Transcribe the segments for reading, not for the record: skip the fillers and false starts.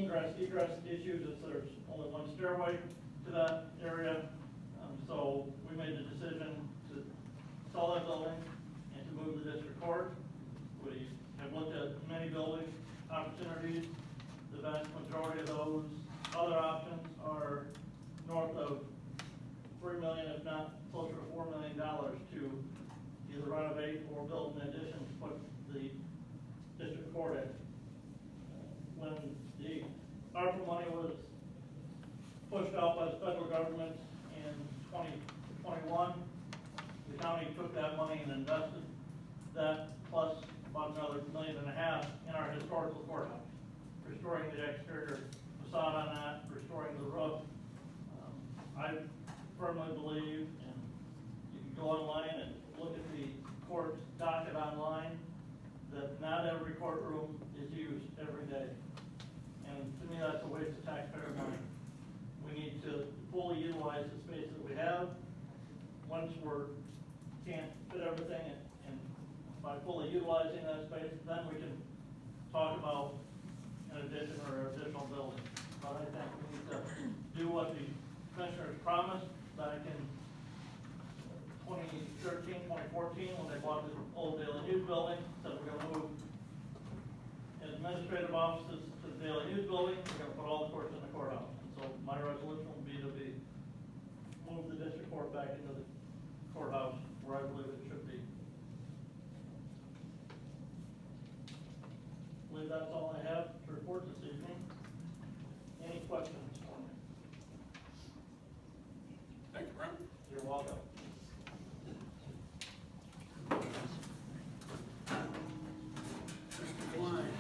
ingress, egress issues, is there's only one stairway to that area. So we made the decision to sell that building and to move the district court. We have looked at many building opportunities. The vast majority of those other options are north of $3 million, if not closer to $4 million, to either renovate or build an addition to put the district court in. When the ARPA money was pushed out by the federal government in 2021, the county took that money and invested that plus about another $1.5 million in our historical courthouse, restoring the exterior facade on that, restoring the roof. I firmly believe, and you can go online and look at the court docket online, that not every courtroom is used every day. And to me, that's a waste of taxpayer money. We need to fully utilize the space that we have. Once can't fit everything, and by fully utilizing that space, then we can talk about an addition or additional building. But I think we need to do what the commissioners promised back in 2013, 2014, when they bought the old Daily News building, said we're going to move administrative offices to the Daily News building, we're going to put all the courts in the courthouse. And so my resolution will be to move the district court back into the courthouse where I believe it should be. I believe that's all I have to report this evening. Any questions for me? Thank you, Brent. You're welcome. Mr. Klein.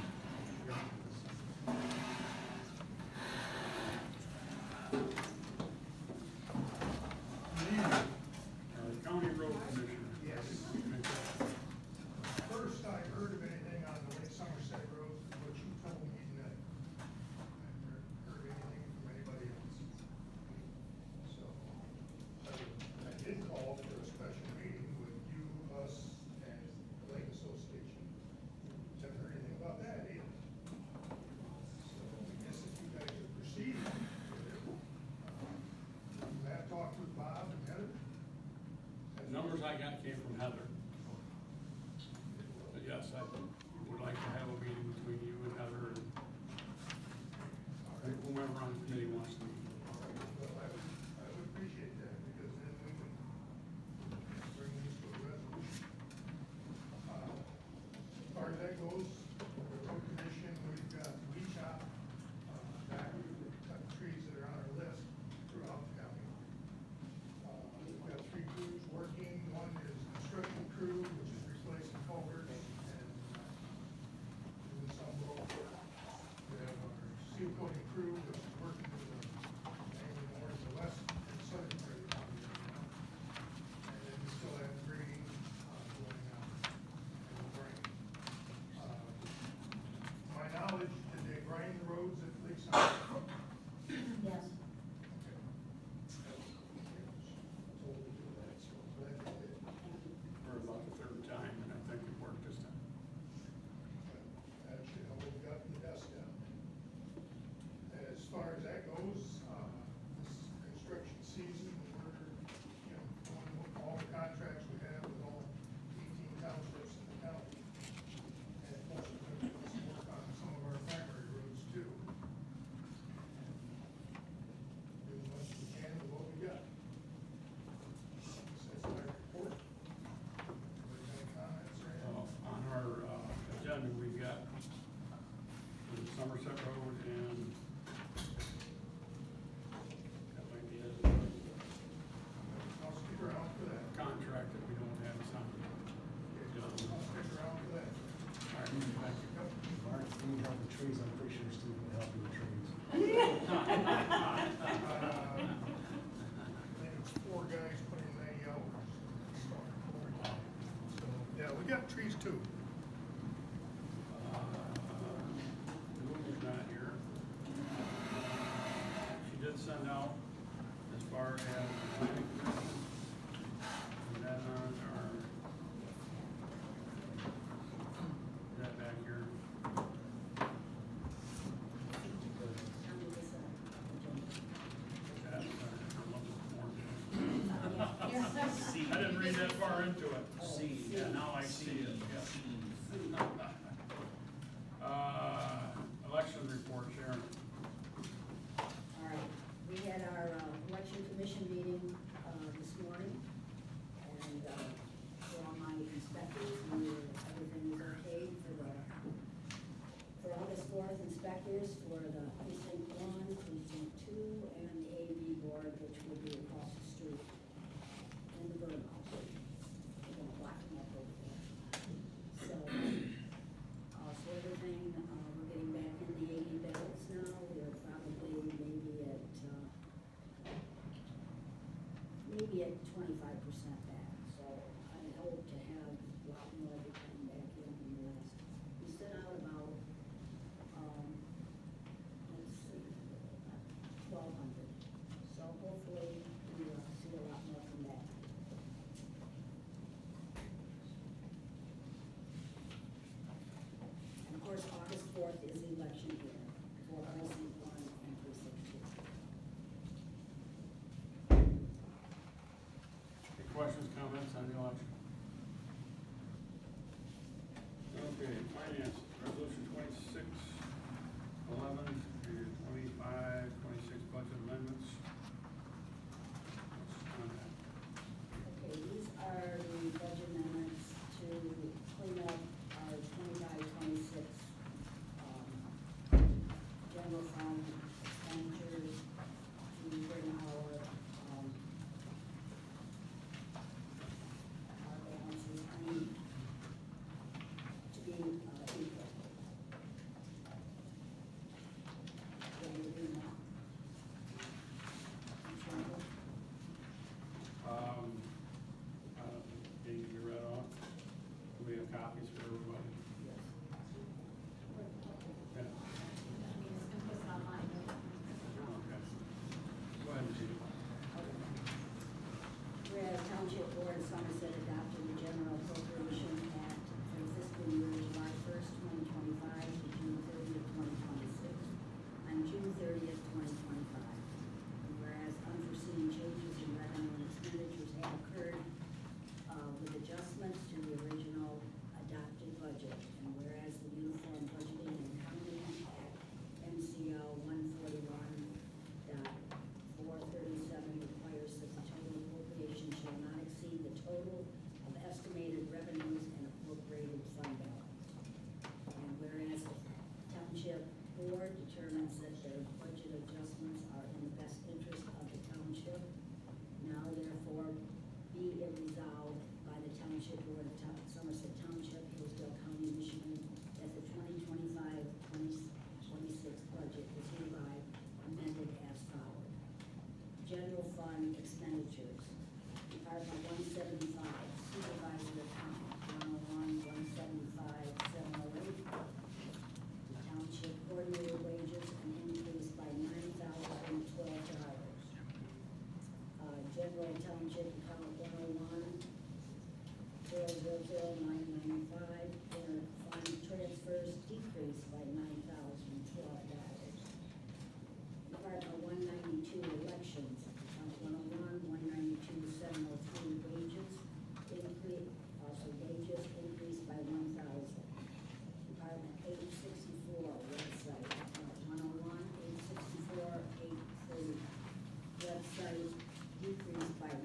County Road Commissioner. Yes. First I heard of anything on the Lake Somerset Road, what you told me tonight. I haven't heard anything from anybody else. So, I did call for a special meeting with you, us, and the Lake Association. Haven't heard anything about that either. So, I guess if you guys are proceeding with it, you have talked with Bob and Heather? The numbers I got came from Heather. But yes, I would like to have a meeting between you and Heather and whomever on the committee wants to meet. Well, I would appreciate that, because then we can bring this to a resolution. As far as that goes, the road commission, we've got weed chop, back, we've cut trees that are on our list throughout the county. We've got 3 crews working. One is construction crew, which is replacing culverts and doing some road work. We have our seal coating crew, which is working to the angle north, the west, and southern part of the county right now. And then we still have grading going on in the brain. My knowledge, did they grind the roads at Lake Somerset? Yes. Told to do that, so glad they did. For about the 3rd time, and I think it worked this time. That should help with gutting the dust down. As far as that goes, this construction season, we're, going with all the contracts we have with all 18 townships in the county. And plus, we're gonna do some work on some of our primary roads too. Do as much as we can with what we got. That's my report. Anybody got any comments or anything? On our agenda, we've got the Somerset Road and that might be a I'll stick around for that. contract that we don't have signed. I'll stick around for that. All right, thank you. Mark, if you need help with trees, I'm pretty sure Steve will help you with trees. I think it's 4 guys putting 90 hours. So, yeah, we got trees too. Luna's not here. She did send out as far as planning commission, and then on our, that back here. print to it. C. Yeah, now I see it, yeah. Election report, Sharon. All right, we had our election commission meeting this morning, and for all my inspectors, everything was okay for August 4th inspectors for the precinct 1, precinct 2, and the AV board, which will be across the street in the Burn House. We're gonna block them up over there. So everything, we're getting back in the 80 ballots now. We're probably maybe at 25% back. So I hope to have a lot more to come back in the last. We sent out about, let's see, 1,200. So hopefully we will see a lot more come back. And of course, August 4th is election year for precinct 1 and precinct 2. Any questions, comments on the election? Okay, finance, resolution 2611 and 2526 budget amendments. What's on that? Okay, these are the budget amendments to clean up our 25-26 general fund expenditures to bring our balances to be equal. Going to be now. These you read off. Do we have copies for everybody? Yes. Yeah. Okay. Go ahead, Chief. Whereas Township Board of Somerset adopted the General Appropriation Act for the fiscal year July 1st, 2025 to June 30th, 2026, on June 30th, 2025. And whereas unforeseen changes in revenue and expenditures have occurred with adjustments to the original adopted budget, and whereas the Uniform Budgeting and Accounting Act, MCL 141.437 requires that the total appropriation shall not exceed the total of estimated revenues and appropriated fund balance. And whereas the Township Board determines that their budget adjustments are in the best interest of the township, now therefore be it resolved by the Township Board of Somerset Township, Hillsdale County, Michigan, that the 2025-2026 budget is hereby amended as follows. General fund expenditures, Department 175, supervisor account 101-175-708. The township coordinator wages an increase by $9,012. General township account 101-000-995, inter fund transfers decreased by $9,012. Department 192 elections, account 101-192-703 wages, wages increased by $1,000. Department 864 website, account 101-864-83 website decreased by $1,000.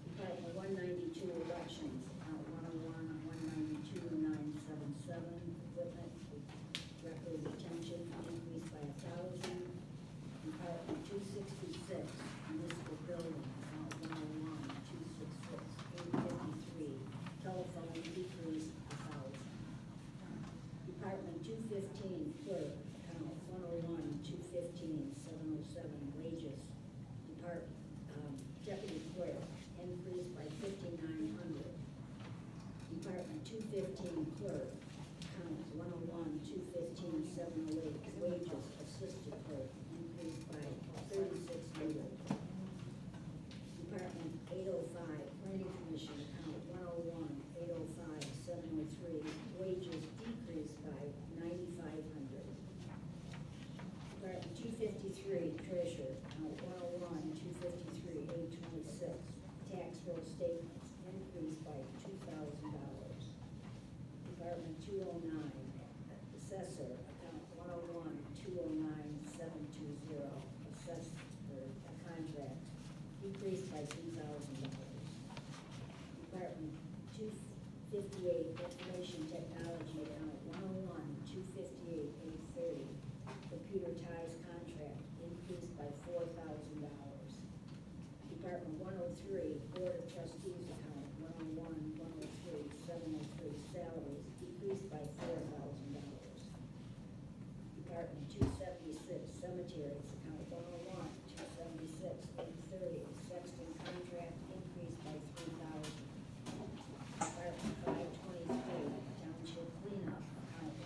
Department 192 elections, account 101-192-977 equipment record retention increased by $1,000. Department 266 municipal building, account 101-266-853 telephone decreased $1,000. Department 215 clerk, account 101-215-707 wages. Deputy clerk increased by $5,900. Department 215 clerk, account 101-215-708 wages. Assistant clerk increased by $36,000. Department 805 planning commission, account 101-805-703 wages decreased by $9,500. Department 253 treasurer, account 101-253-826 tax roll statements increased by $2,000. Department 209, assessor, account 101-209-720, assessor, a contract, decreased by $2,000. Department 258, information technology, account 101-258-830, computer ties contract, increased by $4,000. Department 103, Board of Trustees account 101-103-703, salaries, decreased by $4,000. Department 276, cemeteries account 101-276-830, sexton contract, increased by $3,000. Department 523, Township cleanup, account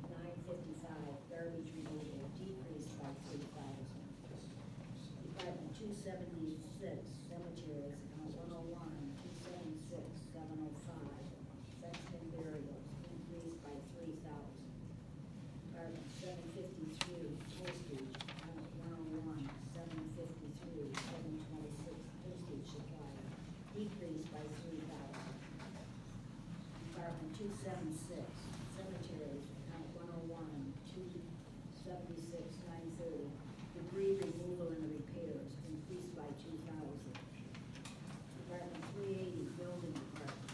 101-523-955, garbage removal, decreased by $3,000. Department 276, cemeteries, account 101-276-705, sexton burials, increased by $3,000. Department 753, postage, account 101-753-726, postage supply, decreased by $3,000. Department 276, cemeteries, account 101-276-930, debris removal and repairs, increased by $2,000. Department 380, building department,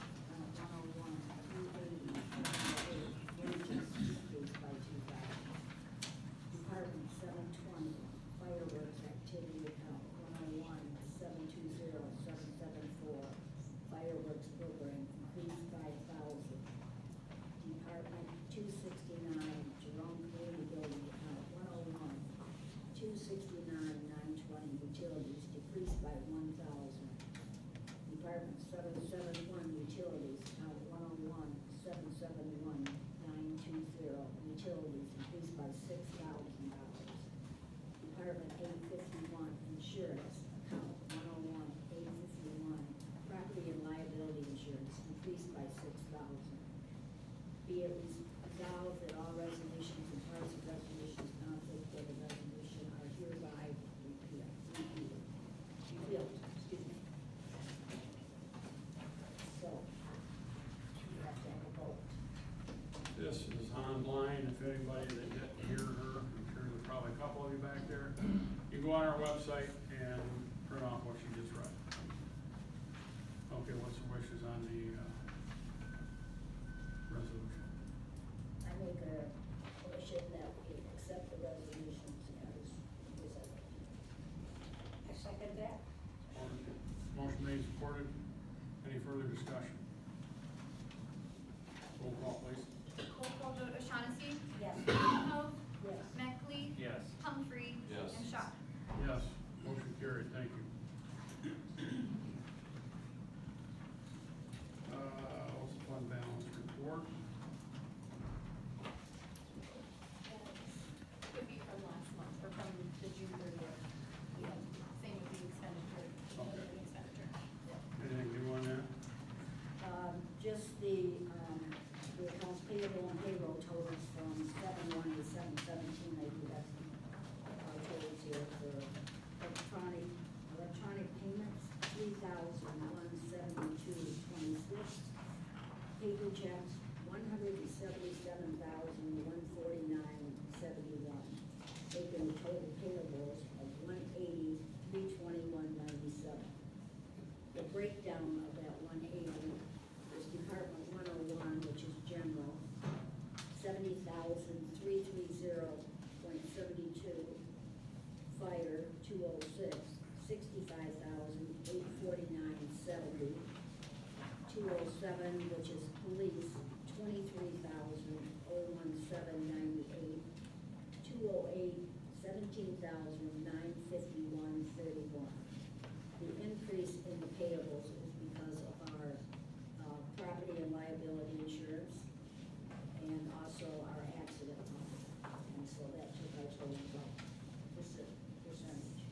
account 101-380-708, wages, decreased by $2,000. Department 720, fireworks activity account 101-720-774, fireworks program, increased by $1,000. Department 269, Jerome Community Building account 101-269-920, utilities, decreased by $1,000. Department 771, utilities, account 101-771-920, utilities, increased by $6,000. Department 851, insurance, account 101-851, property and liability insurance, increased by $6,000. Be it resolved that all resolutions and parts of resolutions conflict with the resolution are hereby repealed. Excuse me. So, you have to have a vote. This is online, if anybody that didn't hear her, I'm sure there's probably a couple of you back there. You go on our website and print off what she just read. Okay, what's the wishes on the, resolution? I make a motion that we accept the resolutions as presented. I second that. Motion made, supported. Any further discussion? Roll call, please. Roll call vote, O'Shaughnessy. Yes. Hope. Yes. Meckley. Yes. Humphrey. Yes. And Shaw. Yes, motion carried, thank you. What's the fund balance report? Would be from last month, or from the June 30th. Yeah, same with the expenditure. Okay. The expenditure. Anything new on that? Just the accounts payable and payroll totals from 7/1 to 7/17, I do have some totals here for electronic payments, 3,172.26. Paper checks, 177,149.71. Making the total payables of 180,321.97. The breakdown of that 180 is Department 101, which is general, 70,330.72. Fire, 206, 65,849.70. 207, which is police, 23,017.98. 208, 17,951.31. The increase in the payables is because of our property and liability insurance and also our accident fund. And so that took our total up, percentage.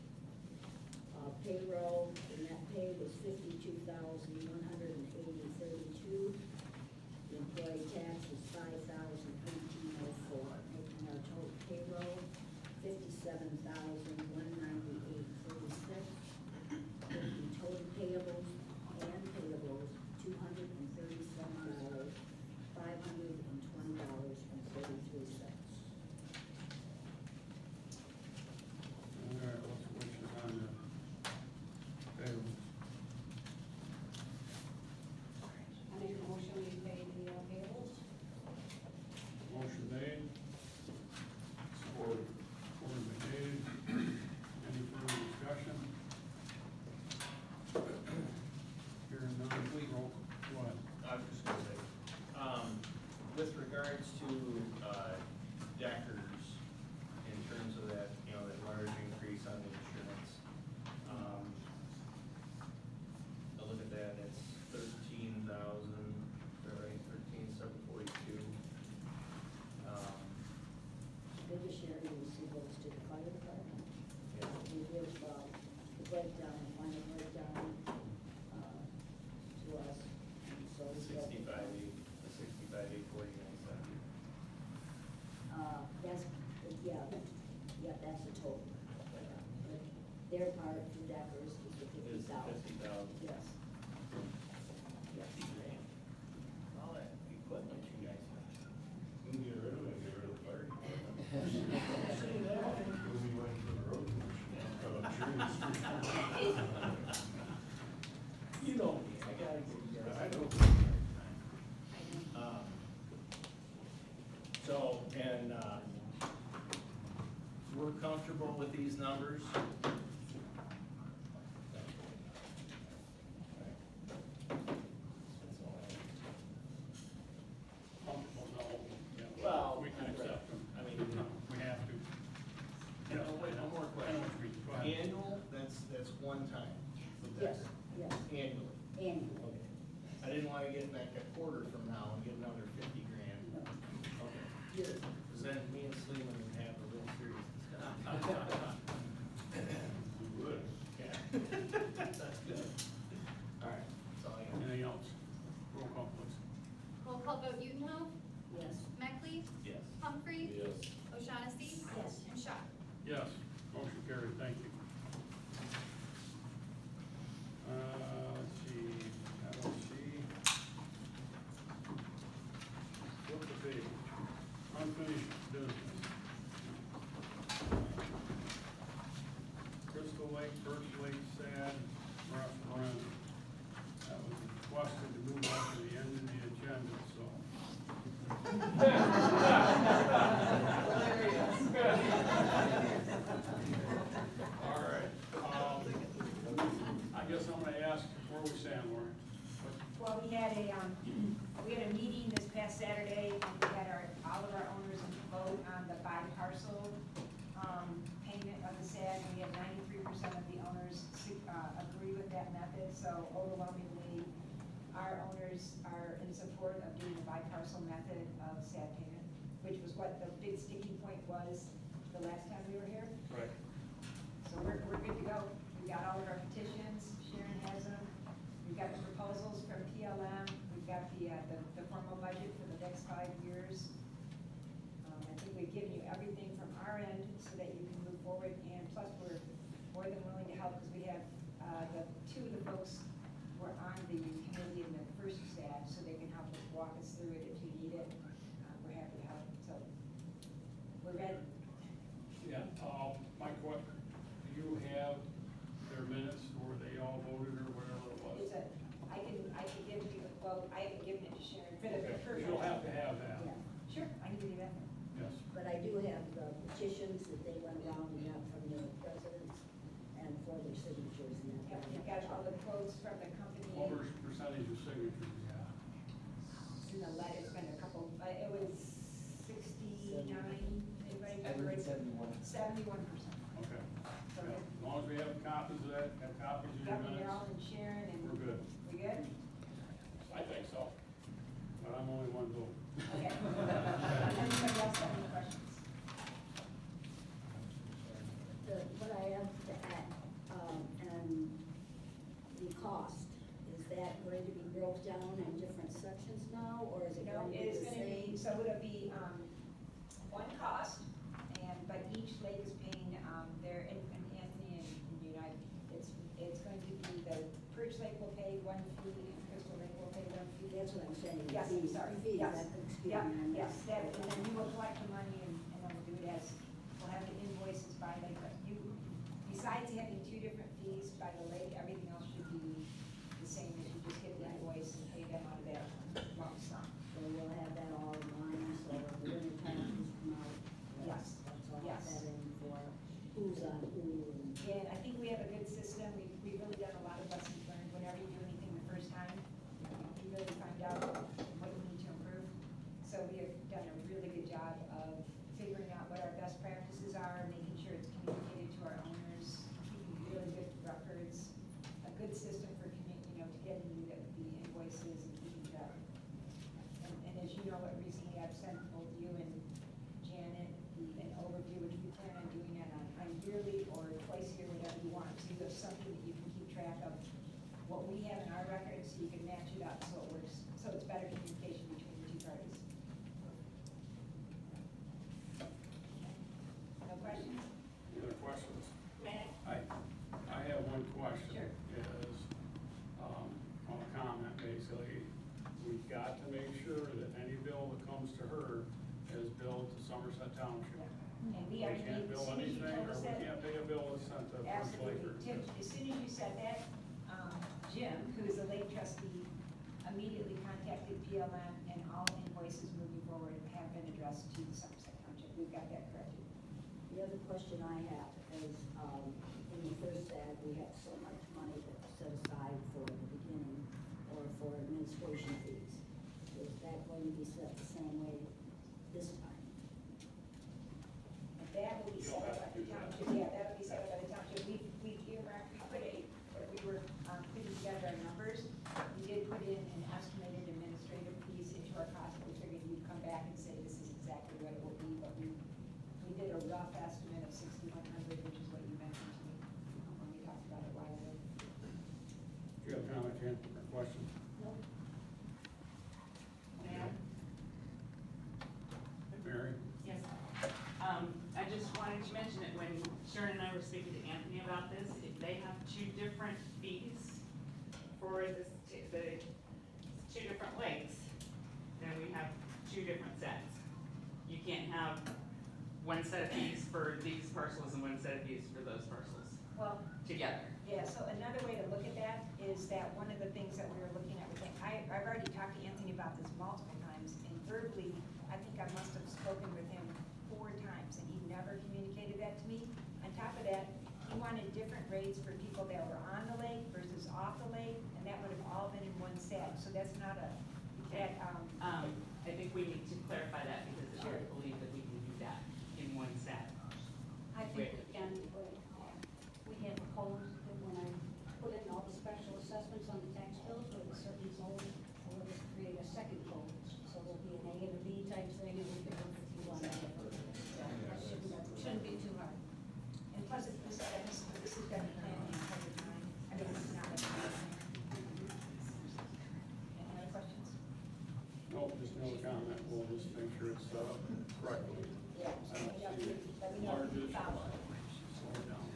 Payroll, the net pay was 52,180.32. The employee tax was 5,018.04, making our total payroll 57,198.46. Yeah, yeah, that's the total. Their part for Deckers is the Is 50,000. 50,000. Yes. Yes. All that equipment you guys have. We can get rid of it, get rid of the fire department. We'll be waiting for the road commission to cut up trees. You know me, I gotta get you guys. I know. So, and, we're comfortable with these numbers? That's all I have. Comfortable, no, yeah. Well, We can accept them. I mean, We have to. You know, wait, one more question. Go ahead. Annual, that's one time. for Yes, Decker. yes, Annually. annually. Okay. I didn't wanna get like a quarter from now and get another 50 grand. No. Okay. Yes. Cause then me and Sleeman would have a real serious discussion. We would. Yeah. That's good. All right, that's all I got. Anything else? Roll call, please. Roll call vote, Utenhof, Yes. Meckley, Yes. Humphrey. Yes. O'Shaughnessy. Yes. And Shaw. Yes, motion carried, thank you. Let's see, LLC. Flip the page, unfinished business. Crystal Lake, First Lake, Sad, Restaurant. That was requested to move on to the end of the agenda, so. All right, I guess I'm gonna ask where we stand, Lauren. Well, we had a meeting this past Saturday, and we had all of our owners vote on the bi-parcel, payment of the SAD, and we had 93% of the owners, agree with that method, so overwhelmingly, our owners are in support of doing the bi-parcel method of SAD payment, which was what the big sticking point was the last time we were here. Right. So we're good to go. We got all of our petitions, Sharon has them. We've got the proposals from PLM, we've got the formal budget for the next 5 years. I think we've given you everything from our end so that you can move forward, and plus we're more than willing to help, because we have, the two of the folks were on the committee in the first SAD, so they can help us walk us through it if you need it. We're happy to help, so we're ready. Yeah, Mike, what, do you have their minutes, or they all voted, or whatever it was? I can give you, well, I haven't given it to Sharon for the Okay, first. you'll have to have that, Yeah, Sure, I can give you that. yes. but I do have the petitions that they went around and got from the presidents and for their signatures and that. Yep, you've got all the quotes from the company. What percentage of signatures, yeah? In the letter, it's been a couple, it was 69, anybody? I read 71. 71%. Okay. So Yeah. As long as we have copies of that, have copies of your Yep, and minutes, they're all in Sharon and. we're good. We good? I think so. But I'm only one vote. Okay. Anybody else have any questions? What I have to add, and the cost, is that going to be broke down in different sections now, or is it No, going to be it's the gonna be, same? so it'll be, one cost, but each lake is paying, their, and Anthony and United, it's going to be, the Perch Lake will pay one fee, and Crystal Lake will pay one fee. That's what I'm saying. the Yes, I'm fees- sorry, the fees, yes, excuse yeah, me, yes, that, and then you will collect the money, and then we'll do it as, we'll have the invoices by lake, but you, besides having two different fees by the lake, everything else should be the same, if you just get the invoice and pay them out of that lump sum. So we'll have that all in line, so if the winter taxes come out. Yes, That's all yes. set in for who's on who and. And I think we have a good system, we've really done a lot of lessons learned, whenever you do anything the first time, you really find out what you need to improve. So we have done a really good job of figuring out what our best practices are, making sure it's communicated to our owners, keeping really good records, a good system for to getting you the invoices and keeping track. And as you know, recently I've sent both you and Janet an overview, which we plan on doing it on yearly or twice a year, whatever you want. So you have something that you can keep track of what we have in our records, so you can Somerset Township. And we We actually, can't as bill soon as you anything, told or us we that. can't pay a bill that's sent to First Lake. Absolutely, Tim, as soon as you said that, Jim, who is a lake trustee, immediately contacted PLM, and all invoices moving forward have been addressed to the Somerset Township. We've got that corrected. The other question I have is, in the first ad, we have so much money that's set aside for the beginning or for administration fees. Is that going to be set the same way this time? And that will be You'll set up have by to the do that. township, yeah, that'll be set up by the township. We've earmarked, we were putting together our numbers. We did put in an estimated administrative fees into our cost, we figured you'd come back and say this is exactly what it will be, but we did a rough estimate of 6,100, which is what you mentioned to me when we talked about it a while ago. Do you have a comment, Jan, or question? Nope. Ma'am? Mary? Yes. I just wanted to mention that when Sharon and I were speaking to Anthony about this, if they have two different fees for the two different lakes, then we have two different sets. You can't have one set of fees for these parcels and one set of fees for those parcels Well, together. yeah, so another way to look at that is that one of the things that we were looking at, I've already talked to Anthony about this multiple times, and verbally, I think I must have spoken with him 4 times, and he never communicated that to me. On top of that, he wanted different rates for people that were on the lake versus off the lake, and that would have all been in one set, so that's not a, that, I think we need to clarify that because I Sure. don't believe that we can do that in one set. I think we can, we have a code that when I put in all the special assessments on the tax bills with a certain code, we'll create a second code. So there'll be an A and a B type thing, and we can work with you on that. That shouldn't be too hard. And plus, this has been planned the entire time, I mean, it's not like. Any other questions? No, just no comment, we'll just make sure it's set up correctly. Yeah. I don't see Let me know if you large found. slow it down.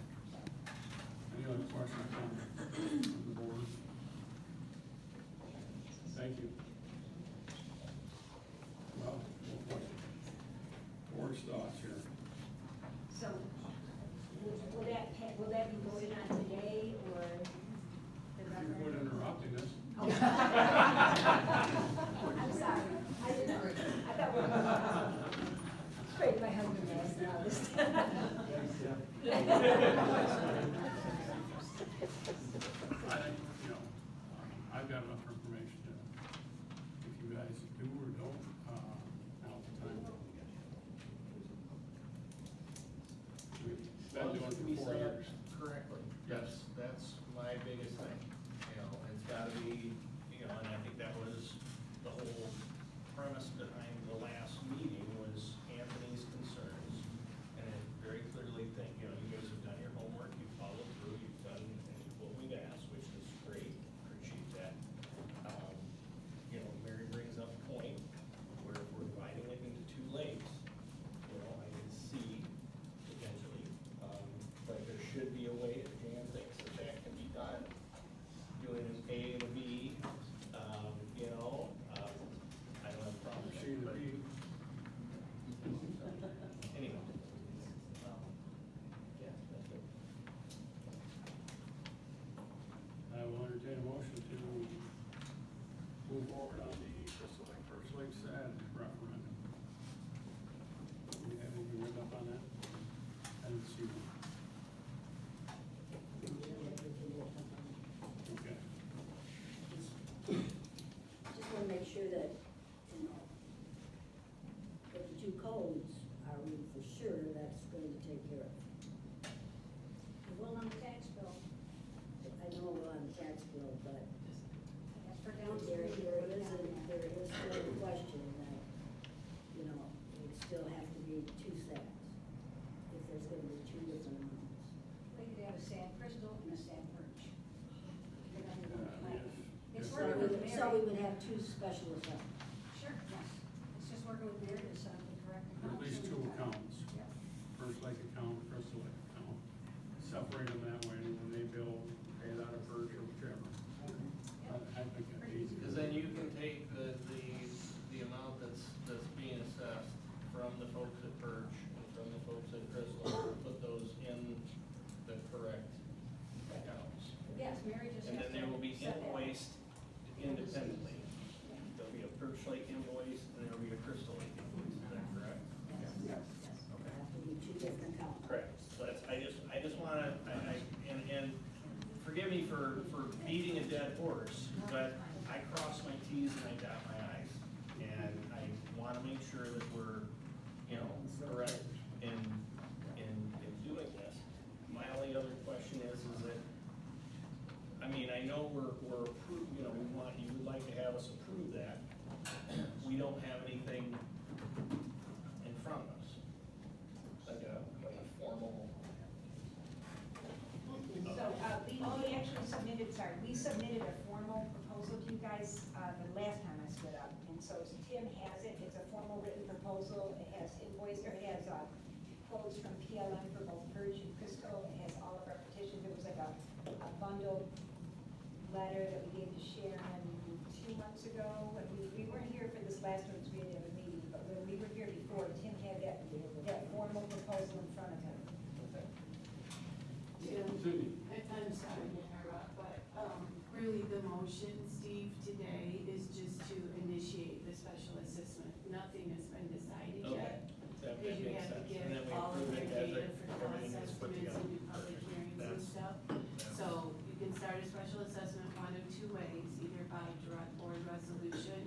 Any other questions from the board? Thank you. Well, board's thoughts here. So, will that be voted on today, or? You quit interrupting us. I'm sorry, I didn't, I thought we were, afraid my husband asked now this time. I think, you know, I've got enough information to, if you guys do or don't, now's the time. We've been doing it Be for 4 set up years. correctly. Yes. That's my biggest thing, you know, it's gotta be, you know, and I think that was the whole premise behind the last meeting was Anthony's concerns. And I very clearly think, you know, you guys have done your homework, you've followed through, you've done what we've asked, which is great, appreciate that. You know, Mary brings up a point where if we're dividing it into 2 lakes, you know, I can see potentially, but there should be a way, if Jan thinks that that can be done, doing an A and a B, you know, I don't have a problem with See it, the but B. anyway. Yeah, that's good. I will entertain a motion to move forward on the First Lake SAD referendum. Do you have anything written up on that? I didn't see one. Okay. Just wanna make sure that, you know, that the 2 codes are for sure that's going to take care of. It will on the tax bill. I know it will on the tax bill, but That's for there is still a question that, you know, it would still have to be 2 sets. If there's gonna be 2 different amounts. We could have a sand crystal and a sand perch. It's If working with Mary. So we would have 2 special assessments. Sure, yes. It's just working with Mary to set up the correct At accounts. least 2 accounts, Yeah. First Lake account, Crystal Lake account. Separate them that way, and when they bill, pay it out of Birch or whichever. I think that'd be easy. Because then you can take the amount that's being assessed from the folks that independently. There'll be a Birch Lake invoice and there'll be a Crystal Lake invoice, is that correct? Yes. Okay. Have to be two different accounts. Correct, so that's, I just wanna, and forgive me for beating a dead horse, but I cross my Ts and I dot my Is. And I wanna make sure that we're, correct in doing this. My only other question is that, I know we're approved, you would like to have us approve that. We don't have anything in front of us, like a formal. So, we actually submitted a formal proposal to you guys, the last time I stood up. And so Tim has it, it's a formal written proposal, it has invoice, or it has, quotes from PLM for both Purge and Crisco, it has all of our petitions, it was like a bundled letter that we gave to Sharon 2 months ago, when we weren't here for this last one, because we didn't have a meeting, but when we were here before, Tim had that formal proposal in front of him. Sydney? I'm sorry to interrupt, but, really the motion, Steve, today is just to initiate the special assessment. Nothing has been decided yet. That Because you makes have to sense. get And then we all of approve your it as data for the cost everything is put estimates together. and do public hearings and That's- stuff. So you can start a special assessment one of two ways, either by direct board resolution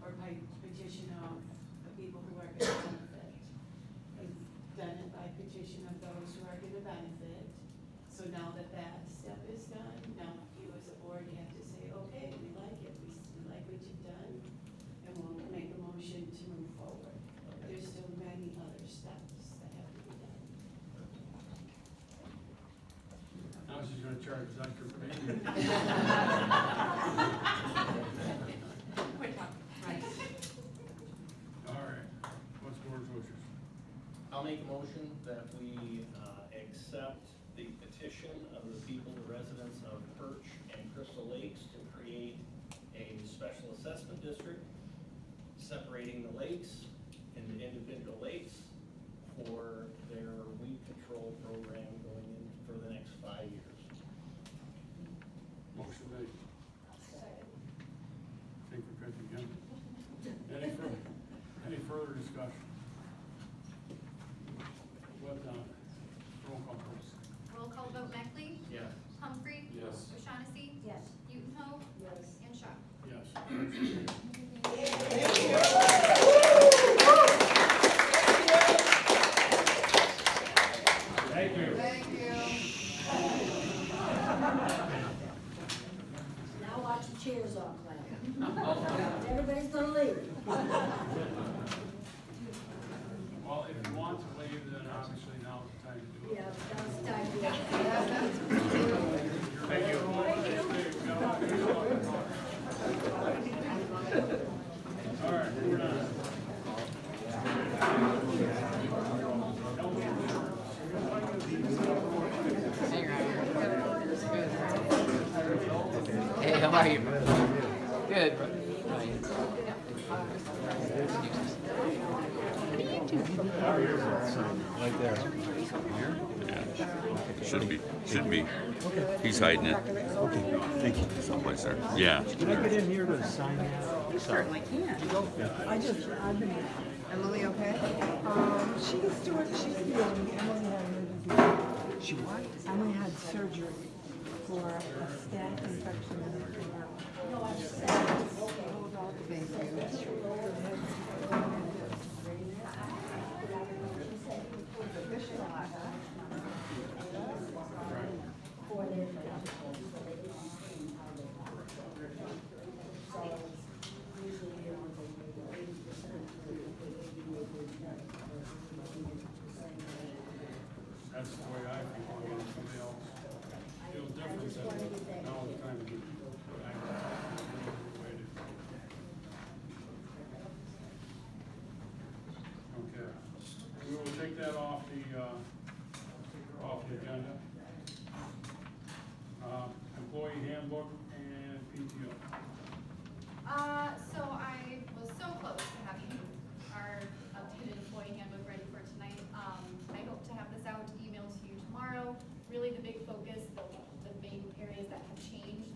or by petition of the people who are gonna benefit. You've done it by petition of those who are gonna benefit. So now that that step is done, now you as a board have to say, okay, we like it, we like what you've done, and we'll make a motion to move forward. There's still many other steps that have to be done. Now she's gonna charge us extra for me. Right. All right, what's board's wishes? I'll make a motion that we accept the petition of the people, the residents of Perch and Crystal Lakes to create a special assessment district separating the lakes into individual lakes for their weed control program going in for the next 5 years. Motion made. Take your pick again. Any further discussion? What, roll call please. Roll call vote Meckley, Yes. Humphrey. Yes. O'Shaughnessy. Yes. Utenhoe. Yes. And Shaw. Yes. Thank you. Now watch the chairs all clap. Everybody's gonna leave. Well, if you want to leave, then obviously now's the time to do it. Yeah, now it's time to. Thank you. All right, moving on. Hey, how are you? Good. Right there. Should be. He's hiding it Okay, thank you. someplace there. Yeah. Can I get in here to sign that? You certainly can. I've been, Emily okay? She's feeling, Emily had emergency. She what? Emily had surgery for a staph infection in her tumor. Thank you. Official, That's the way I feel. I mean, if somebody else feels different, then now it's time to get back to the way it is. Okay. We will take that off the agenda. Employee handbook and PTO. So I was so close to having our updated employee handbook ready for tonight. I hope to have this out, emailed to you tomorrow. Really the big focus, the main areas that have changed,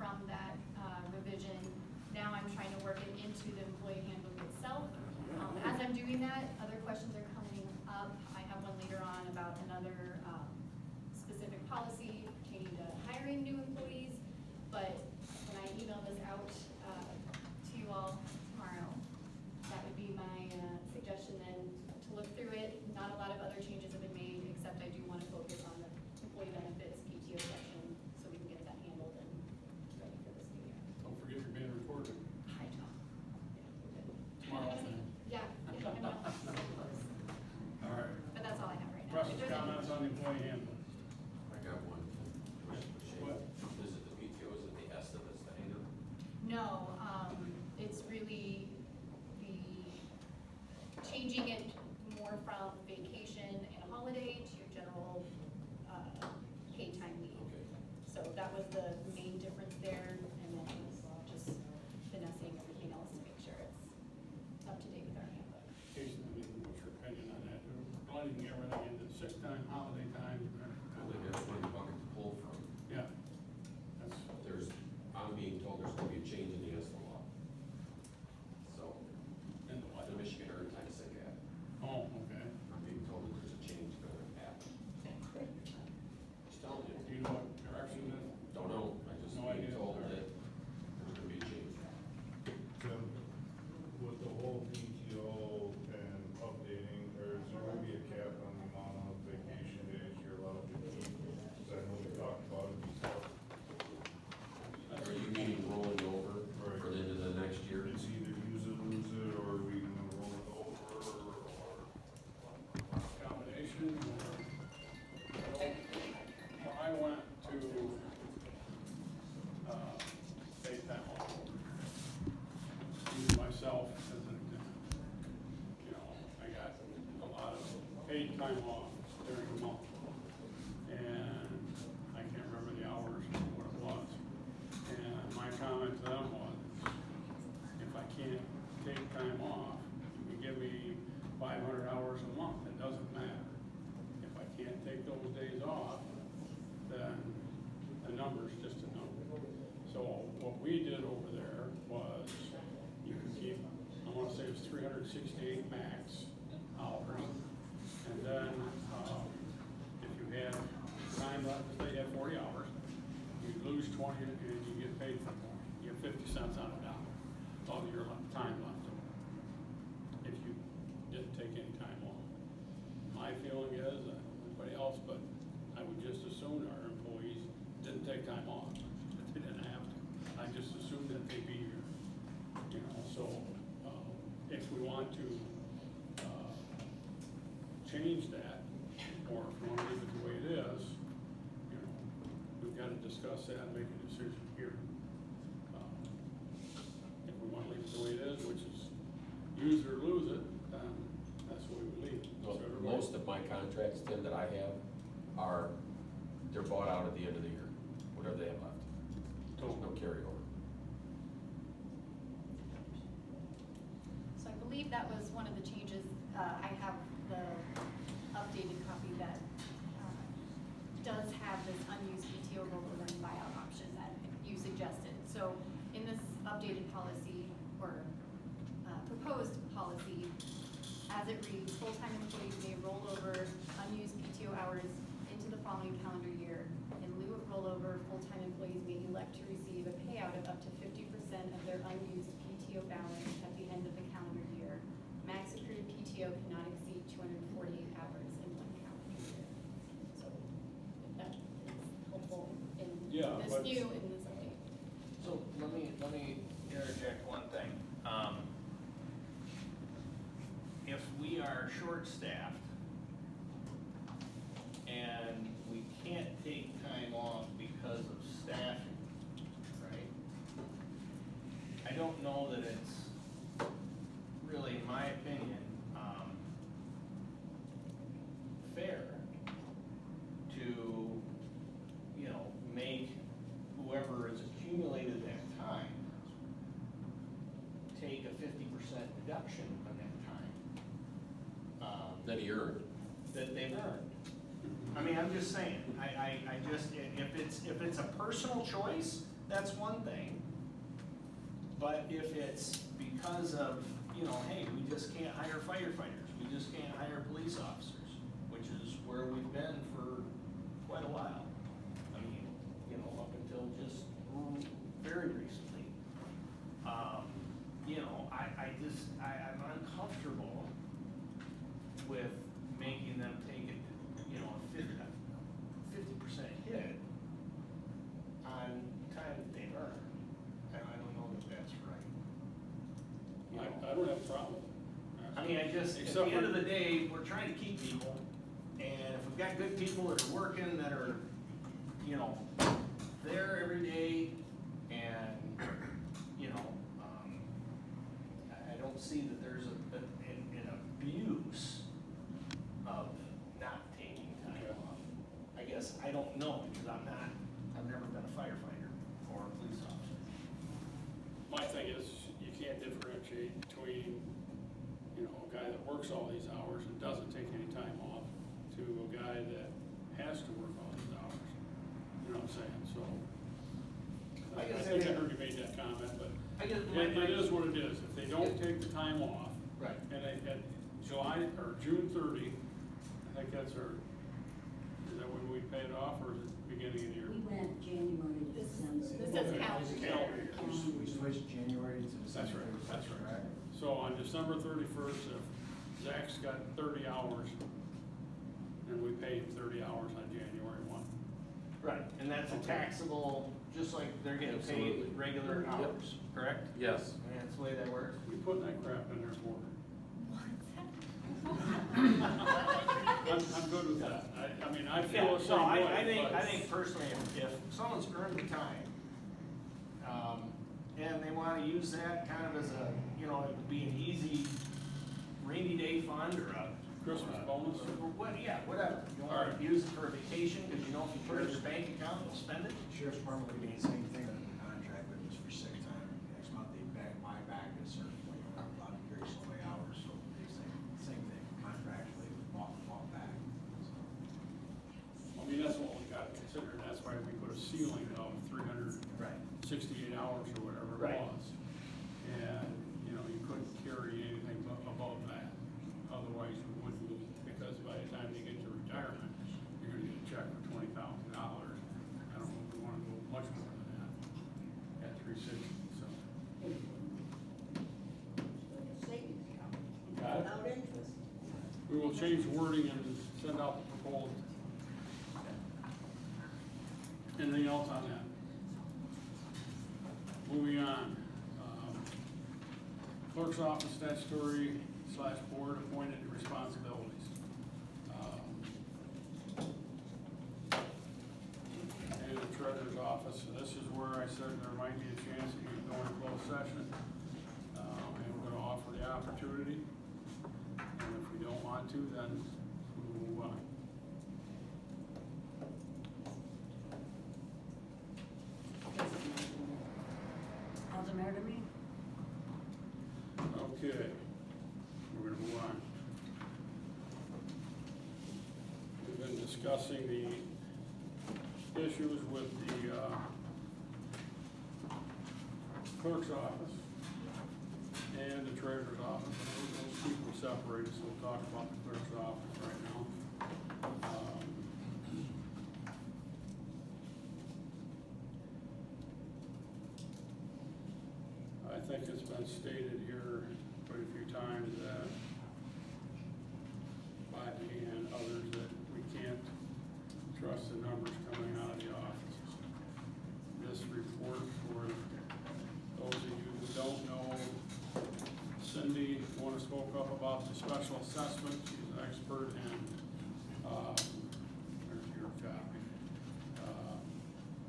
from that revision. Now I'm trying to work it into the employee handbook itself. As I'm doing that, other questions are coming up. I have one later on about another specific policy pertaining to hiring new employees. But when I email this out to you all tomorrow, that would be my suggestion then, to look through it. Not a lot of other changes have been made, except I do want to focus on the employee benefits PTO section, so we can get that handled and ready for this new year. Don't forget you're being recorded. Hi, Tom. Tomorrow. Yeah, yeah, I know. All right. But that's all I have right now. If Questions, there's any- comments on the employee handbook? I got one. What? Is it the PTO, is it the estimates, the hanger? No, it's really the, changing it more from vacation and holiday to your general, paid time leave. Okay. So that was the main difference there, and then just finessing everything else to make sure it's up to date with our handbook. Jason, I mean, what's your opinion on that? Blending everything into sick time, holiday time. Well, they have one bucket to pull from. Yeah. That's, I'm being told there's gonna be a change in the ESTA law. So, and what? the Michigan Earned Time Sick Act, Oh, okay. I'm being told that there's a change gonna happen. Just telling you. Do you know what direction that? Don't know, I just No being idea. told that there's gonna be a change. Tim, with the whole PTO and updating, or is there gonna be a cap on the amount of vacation days you're allowed to keep? Cause I know we talked about it before. Are you meaning rolling over Right. for the end of the next year? It's either use it, lose it, or are we gonna roll it over, or? Combination or? Well, I went to, take that one over. Use myself as an, you know, I got a lot of paid time off during the month. And I can't remember the hours or what it was. And my comment to them was, if I can't take time off, you can give me 500 hours a month, it doesn't matter. If I can't take those days off, then the number's just a number. So what we did over there was, you could keep, I wanna say it was 368 max hours. And then, if you had time left, say you had 40 hours, you lose 20 and you get paid for 20. You get 50 cents on a dollar of your time left over, if you didn't take any time off. My feeling is, everybody else, but I would just assume our employees didn't take time off, but they didn't have to. I just assumed that they'd be here, you know, so, if we want to, change that, or if we want to leave it the way it is, you know, we've got to discuss that and make a decision here. If we want to leave it the way it is, which is use it or lose it, then that's the way we leave it. So everybody- Most of my contracts, Tim, that I have they're bought out at the end of the year, whatever they have left. There's no carryover. So I believe that was one of the changes. I have the updated copy that does have this unused PTO rollover and buyout option that you suggested. So in this updated policy, or proposed policy, as it reads, full-time employees may roll over unused PTO hours into the following calendar year. In lieu of rollover, full-time employees may elect to receive a payout of up to 50% of their unused PTO balance at the end of the calendar year. Max accrued PTO cannot exceed 248 hours in one calendar year. So if that is helpful in Yeah, this but- new, in this update. So let me interject one thing. If we are short-staffed and we can't take time off because of staffing, right? I don't know that it's really, in my opinion, fair to, you know, make whoever has accumulated that time take a 50% reduction on that time. That he earned. That they've earned. I mean, I'm just saying, I just, if it's a personal choice, that's one thing. But if it's because of, you know, hey, we just can't hire firefighters, we just can't hire police officers, which is where we've been for quite a while. I mean, you know, up until just very recently. You know, I'm uncomfortable with making them take it, you know, a 50% hit on time that they've earned. And I don't know that that's right. You know? I don't have a problem with it. I mean, at the end of the day, we're trying to keep people, and if we've got good people that are working, that are, you know, there every day, and, you know, I don't see that there's an abuse of not taking time off. I guess, I don't know, because I've never been a firefighter or a police officer. My thing is, you can't differentiate between, you know, a guy that works all these hours and doesn't take any time off to a guy that has to work all these hours. You know what I'm saying? So, I think I heard you made that comment, but it is what it is. If they don't take the time off, Right. and at July, or June 30, I think that's our, is that when we pay it off, or is it beginning of the year? We went January to December. This is calendar year. Calendar year. We switched January to December. That's right. So on December 31st, if Zach's got 30 hours, then we pay him 30 hours on January 1. Right, and that's a taxable, just like they're getting paid regular hours, correct? Yes. And that's the way that works? We putting that crap in there for I'm good with that. I mean, I feel Yeah, the so same way. I but- think personally, if someone's earned the time, and they wanna use that kind of as a, you know, it would be an easy rainy day fund or a. Christmas bonus? Or what, yeah, whatever. You wanna use it for a vacation, cause you know if you put it in your bank account, you'll spend it. Sheriff's Department would be the same thing on the contract, but it was for sick time. Next month, they buy back at a certain point, you're not allowed to carry so many hours, so they same thing, contractually, it was bought back. So, I mean, that's what we gotta consider. That's why we put a ceiling of 368 hours or whatever it Right. was. And, you know, you couldn't carry anything above that. Otherwise, you wouldn't, because by the time you get to retirement, you're gonna get a check for $20,000. I don't know if we wanna go much more than that at 360, so. Like a savings account, Got it. without interest. We will change the wording and send out the proposal. Anything else on that? Moving on. Clerk's office statutory / board appointed responsibilities. And the treasurer's office, so this is where I said there might be a chance that you can go into closed session. And we're gonna offer the opportunity. And if we don't want to, then we'll move on. Doesn't matter to me. Okay, we're gonna move on. We've been discussing the issues with the clerk's office and the treasurer's office. Those keep them separated, so we'll talk about the clerk's office right now. I think it's been stated here quite a few times that by me and others that we can't trust the numbers coming out of the offices. This report, for those of you who don't know, Cindy, the one who spoke up about the special assessment, she's an expert in, there's your copy,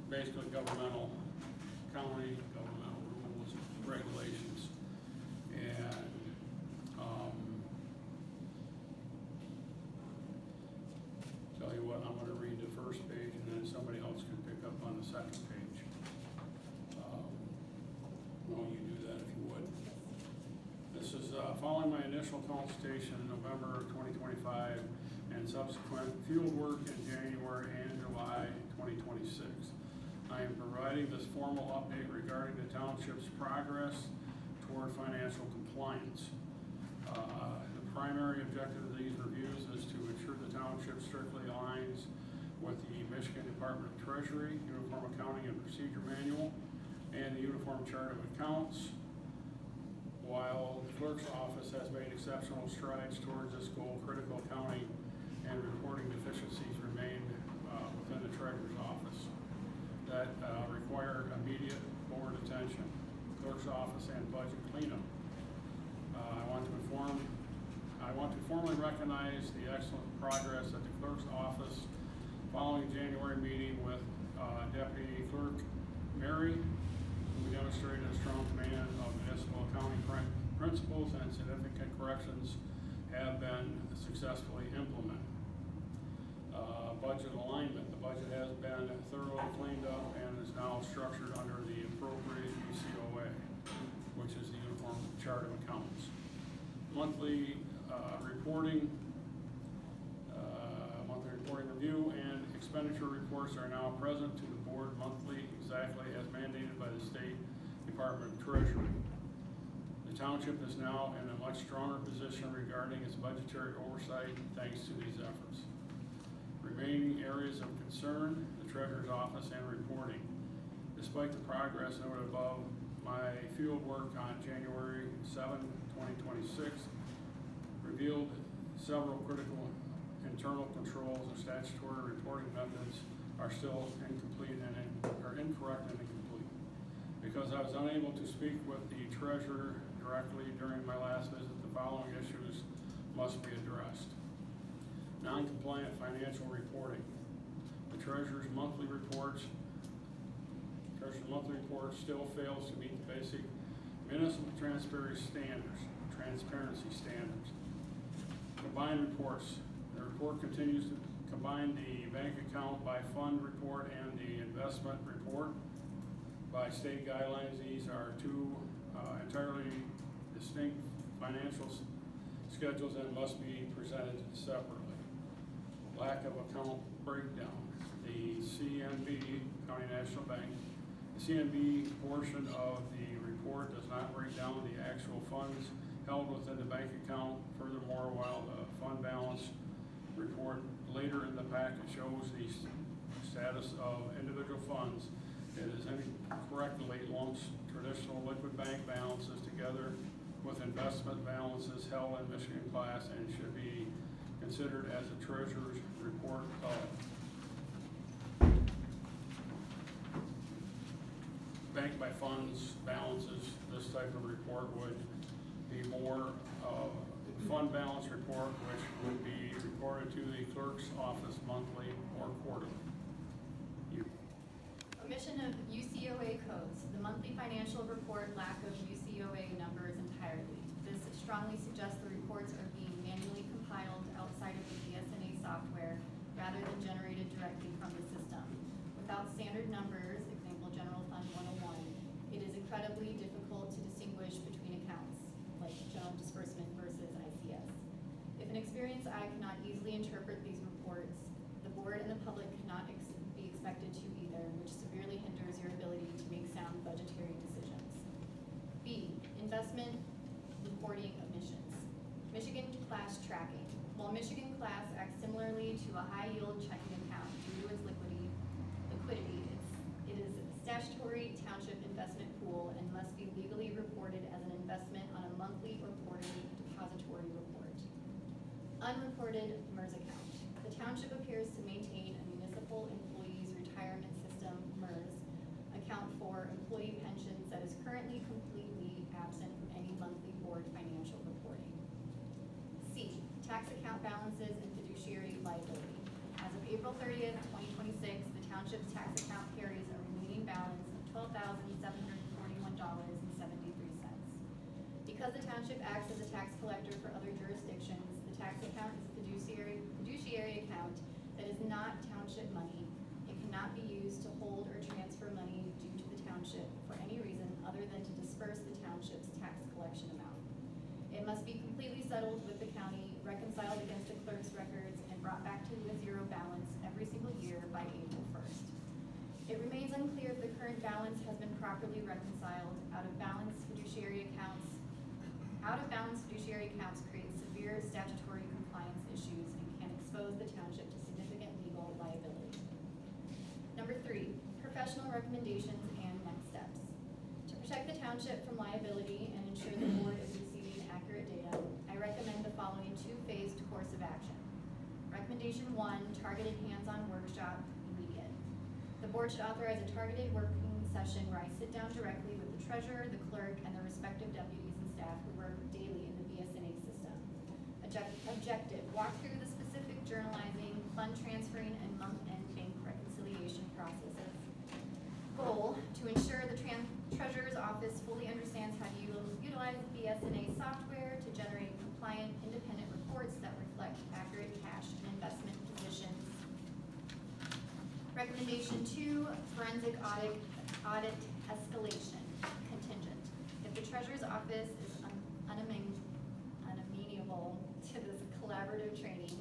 basically governmental accounting, governmental rules, regulations, and, tell you what, I'm gonna read the first page, and then somebody else can pick up on the second page. Well, you do that if you would. This is, following my initial consultation in November of 2025 and subsequent field work in January and July 2026. I am providing this formal update regarding the township's progress toward financial compliance. The primary objective of these reviews is to ensure the township strictly aligns with the Michigan Department of Treasury, Uniform Accounting and Procedure Manual, and the Uniform Chart of Accounts. While the clerk's office has made exceptional strides towards this goal, critical accounting and reporting deficiencies remain within the treasurer's office that require immediate board attention, clerk's office and budget cleanup. I want to formally recognize the excellent progress at the clerk's office following January meeting with Deputy Clerk Mary, who demonstrated a strong command of municipal accounting principles and significant corrections have been successfully implemented. Budget alignment. The budget has been thoroughly cleaned up and is now structured under the appropriate UCOA, which is the Uniform Chart of Accounts. Monthly reporting review and expenditure reports are now present to the board monthly, exactly as mandated by the State Department of Treasury. The township is now in a much stronger position regarding its budgetary oversight thanks to these efforts. Remaining areas of concern, the treasurer's office and reporting. Despite the progress noted above, my field work on January 7, 2026 revealed several critical internal controls and statutory reporting methods are still incomplete and are incorrect and incomplete. Because I was unable to speak with the treasurer directly during my last visit, the following issues must be addressed. Non-compliant financial reporting. The treasurer's monthly report still fails to meet the basic municipal transparency standards. Combined reports. The report continues to combine the bank account by fund report and the investment report by state guidelines. These are two entirely distinct financial schedules and must be presented separately. Lack of account breakdown. The CNB, County National Bank, the CNB portion of the report does not break down the actual funds held within the bank account. Furthermore, while the fund balance report later in the packet shows the status of individual funds, it is incorrectly lumps traditional liquid bank balances together with investment balances held in Michigan class and should be considered as a treasurer's report of bank by funds balances. This type of report would be more fund balance report, which would be reported to the clerk's office monthly or quarterly. Omission of UCOA codes. The monthly financial report lack of UCOA numbers entirely. This strongly suggests the reports are being manually compiled outside of the BSNA software rather than generated directly from the system. Without standard numbers, example General Fund 101, it is incredibly difficult to distinguish between accounts, like general disbursement versus ICS. If an experienced eye cannot easily interpret these reports, the board and the public cannot be expected to either, which severely hinders your ability to make sound budgetary decisions. B, investment reporting omissions. Michigan class tracking. While Michigan class acts similarly to a high yield checking account due to its liquidity, it is a statutory township investment pool and must be legally reported as an investment on a monthly or quarterly depository report. Unreported MERS account. The township appears to maintain a municipal employees retirement system MERS account for employee pensions that is currently completely absent from any monthly board financial reporting. C, tax account balances and fiduciary liability. As of April 30th, 2026, the township's tax account carries a remaining balance of $12,741.73. Because the township acts as a tax collector for other jurisdictions, the tax account is a fiduciary account that is not township money. It cannot be used to hold or transfer money due to the township for any reason other than to disperse the township's tax collection amount. It must be completely settled with the county, reconciled against the clerk's records, and brought back to a zero balance every single year by April 1st. It remains unclear if the current balance has been properly reconciled. Out-of-balance fiduciary accounts create severe statutory compliance issues and can expose the township to significant legal liability. Number 3, professional recommendations and next steps. To protect the township from liability and ensure the board is receiving accurate data, I recommend the following 2-phased course of action. Recommendation 1, targeted hands-on workshop, immediate. The board should authorize a targeted working session where I sit down directly with the treasurer, the clerk, and the respective deputies and staff who work daily in the BSNA system. Objective, walk through the specific journalizing, fund transferring, and month-end bank reconciliation processes. Goal, to ensure the treasurer's office fully understands how to utilize BSNA software to generate compliant, independent reports that reflect accurate cash and investment positions. Recommendation 2, forensic audit escalation, contingent. If the treasurer's office is unamenable to this collaborative training,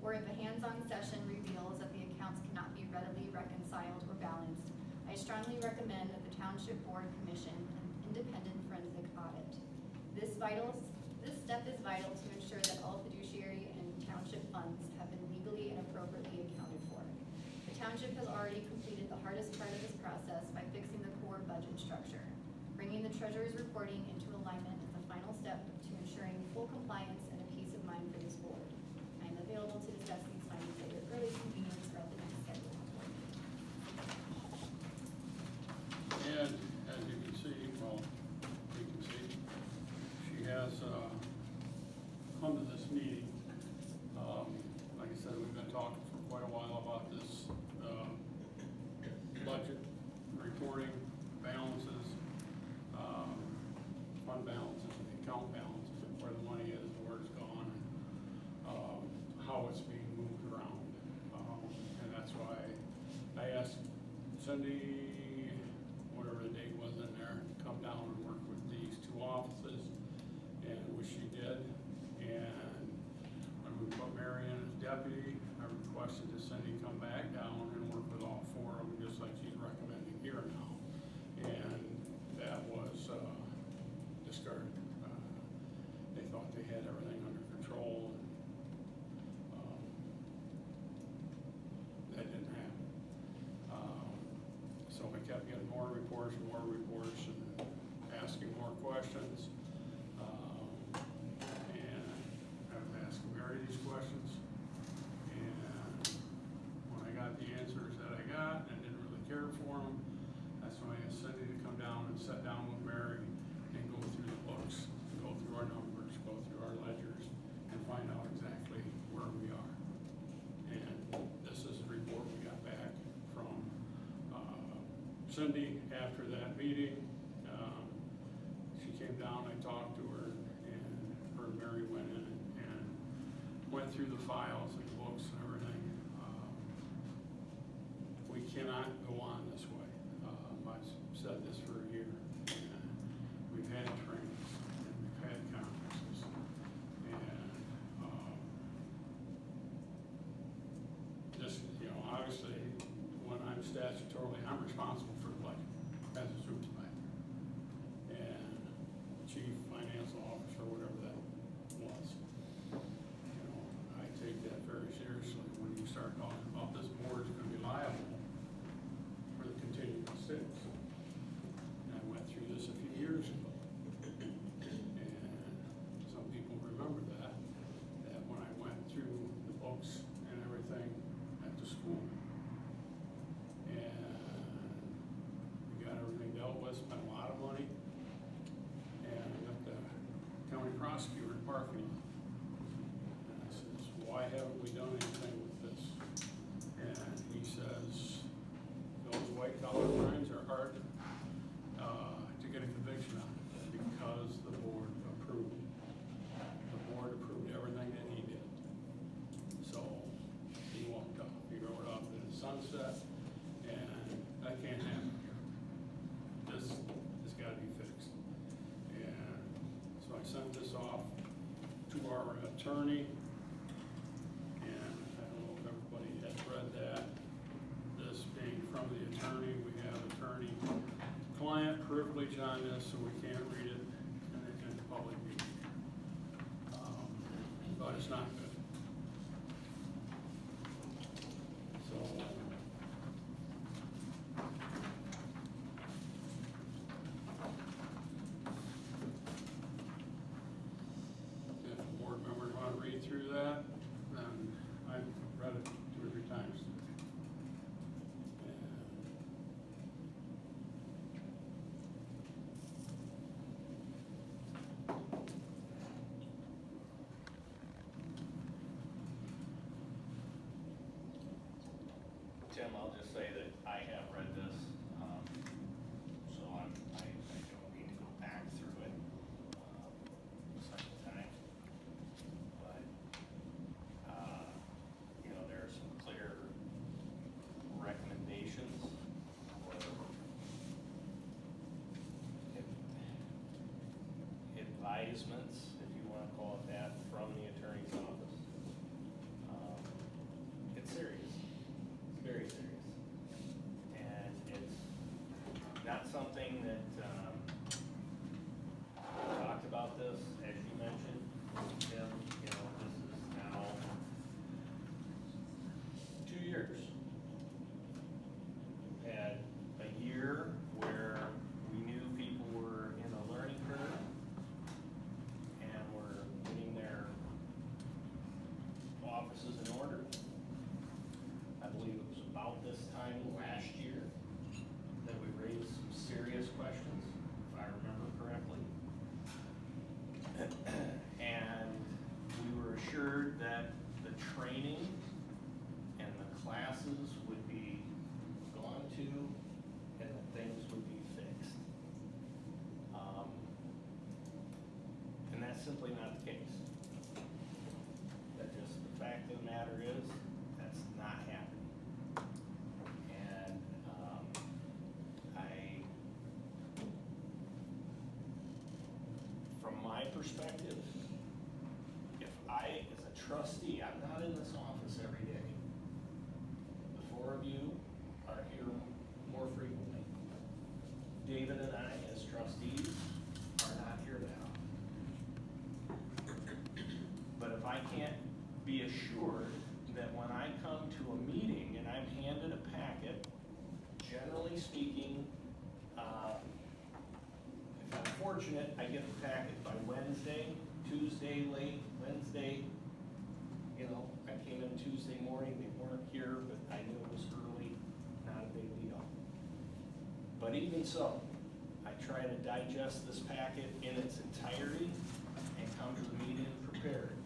or if a hands-on session reveals that the accounts cannot be readily reconciled or balanced, I strongly recommend that the township board commission an independent forensic audit. This step is vital to ensure that all fiduciary and township funds have been legally and appropriately accounted for. The township has already completed the hardest part of this process by fixing the core budget structure. Bringing the treasurer's reporting into alignment is the final step to ensuring full compliance and a peace of mind for this board. I am available to discuss these findings at your earliest convenience or at the next scheduled board meeting. And as you can see, well, you can see, she has come to this meeting. Like I said, we've been talking for quite a while about this budget reporting, balances, fund balances, and account balances, and where the money is, and where it's gone, and how it's being moved around. And that's why I asked Cindy, whatever the date was in there, to come down and work with these 2 offices, and which she did. And when we put Mary in as deputy, I requested that Cindy come back down and work with all 4 of them, just like she's recommending here now. And that was discarded. They thought they had everything under control, and that didn't happen. So we kept getting more reports and asking more questions. And I was asking Mary these questions. And when I got the answers that I got and didn't really care for them, that's when I asked Cindy to come down and sit down with Mary and go through the books, go through our numbers, go through our ledgers, and find out exactly where we are. And this is the report we got back from Cindy after that meeting. She came down, I talked to her, and her and Mary went in and went through the files and books and everything. We cannot go on this way. I've said this for a year. And we've had trainings, and we've had conferences, and just, obviously, when I'm statutorily, I'm responsible for the budget as a supervisor. And chief financial officer, whatever that was. I take that very seriously when you start talking about this board is gonna be liable for the continuing sins. And I went through this a few years ago. And some people remember that when I went through the books and everything at the school. And we got everything dealt with, spent a lot of money. And I got the county prosecutor in parking lot. And I says, why haven't we done anything with this? And he says, those white collar crimes are hard to get a conviction on because the board approved it. The board approved everything that he did. So he walked off. He rode off to the sunset, and that can't happen here. This has got to be fixed. And so I sent this off to our attorney, and I don't know if everybody has read that. This being from the attorney attorney-client privilege on this, so we can't read it in the public meeting. But it's not good. So. If board members want to read through that, then I've read it 2 or 3 times. Tim, I'll just say that I have read this, so I don't need to go back through it, a second time. But, you know, there are some clear recommendations or advisements, if you wanna call it that, from the attorney's office. It's serious. It's very serious. And it's not something that, we talked about this, as you mentioned, Tim, you know, this is now 2 years. We've had a year where we knew people were in a learning curve and were getting their offices in order. I believe it was about this time last year that we raised some serious questions, if I remember correctly. And we were assured that the training and the classes would be gone to and that things would be fixed. And that's simply not the case. That just, the fact of the matter is, that's not happening. And, from my perspective, if I, as a trustee, I'm not in this office every day. The 4 of you are here more frequently. David and I, as trustees, are not here now. But if I can't be assured that when I come to a meeting and I'm handed a packet, generally speaking, if I'm fortunate, I get the packet by Wednesday, Tuesday late, Wednesday. You know, I came in Tuesday morning, they weren't here, but I knew it was early, not a big deal. But even so, I try to digest this packet in its entirety and come to the meeting prepared.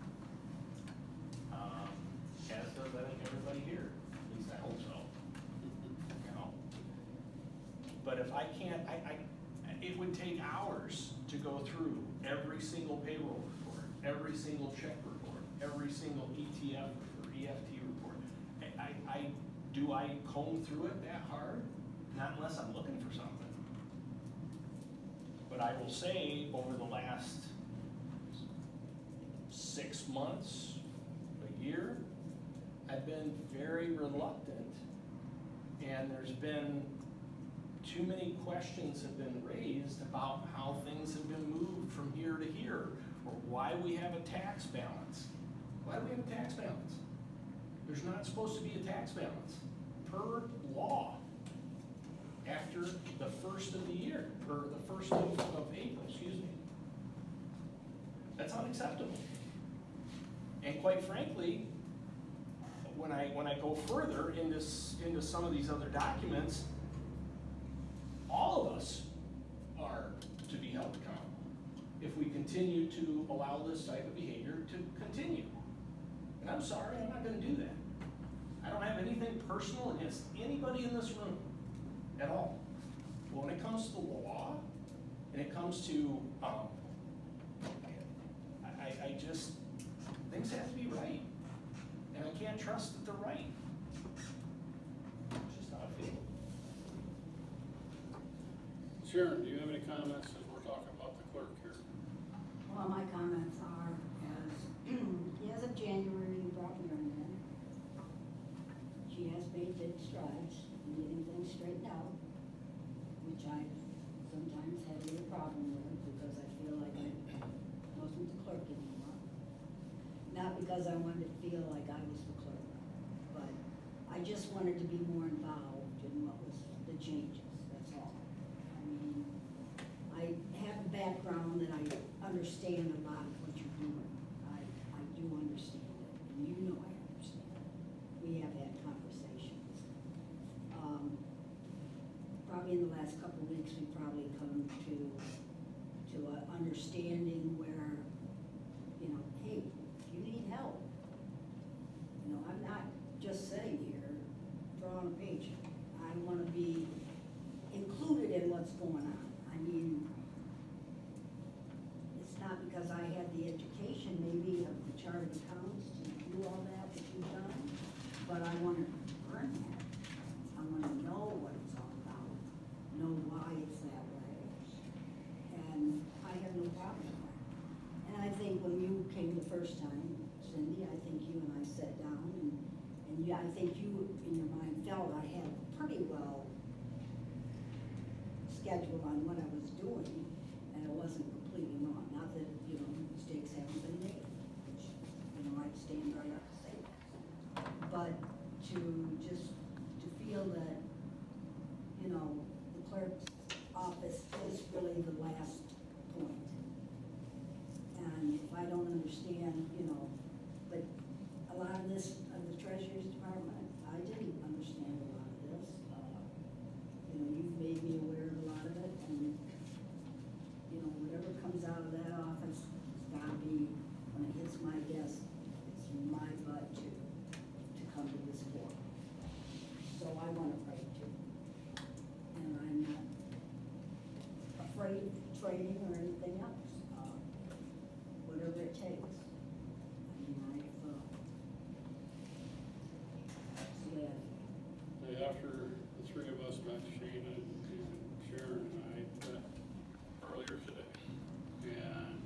As does, I think, everybody here, at least I hope so. You know? But if I can't, it would take hours to go through every single payroll report, every single check report, every single ETF or EFT report. Do I comb through it that hard? Not unless I'm looking for something. But I will say, over the last 6 months, a year, I've been very reluctant, and there's been too many questions have been raised about how things have been moved from here to here, or why we have a tax balance. Why do we have a tax balance? There's not supposed to be a tax balance per law after the first of the year, or the first of April, excuse me. That's unacceptable. And quite frankly, when I go further into some of these other documents, all of us are to be held accountable if we continue to allow this type of behavior to continue. And I'm sorry, I'm not gonna do that. I don't have anything personal against anybody in this room at all. But when it comes to the law, and it comes to, I just, things have to be right. And I can't trust that they're right. It's just how I feel. Sharon, do you have any comments as we're talking about the clerk here? Well, my comments are, as of January, you brought Mary in. She has made big strides in getting things straightened out, which I sometimes had a little problem with it because I feel like I wasn't the clerk anymore. Not because I wanted to feel like I was the clerk, but I just wanted to be more involved in what was the changes, that's all. I mean, I have a background that I understand a lot of what you're doing. I do understand it, and you know I understand it. We have had conversations. Probably in the last couple of weeks, we've probably come to a understanding where, you know, hey, if you need help, you know, I'm not just sitting here drawing a paycheck. I wanna be included in what's going on. I mean, it's not because I had the education maybe of the chartered accounts to do all that you've done, but I wanna learn that. I wanna know what it's all about, know why it's that way. And I have no problem with that. And I think when you came the first time, Cindy, I think you and I sat down and I think you, in your mind, felt I had pretty well scheduled on what I was doing, and it wasn't completely wrong. Not that, you know, mistakes haven't been made, which, you know, I'd stand right up to say that. But to feel that, you know, the clerk's office is really the last point. And if I don't understand, you know, but a lot of this, of the treasurer's department, I didn't understand a lot of this. You know, you've made me aware of a lot of it, and, you know, whatever comes out of that office, it's gotta be, when it hits my desk, it's my butt to come to this board. So I wanna pray too. And I'm not afraid of training or anything else, whatever it takes. I mean, yeah. Hey, after the three of us met, Shana and Sharon and I met earlier today. And,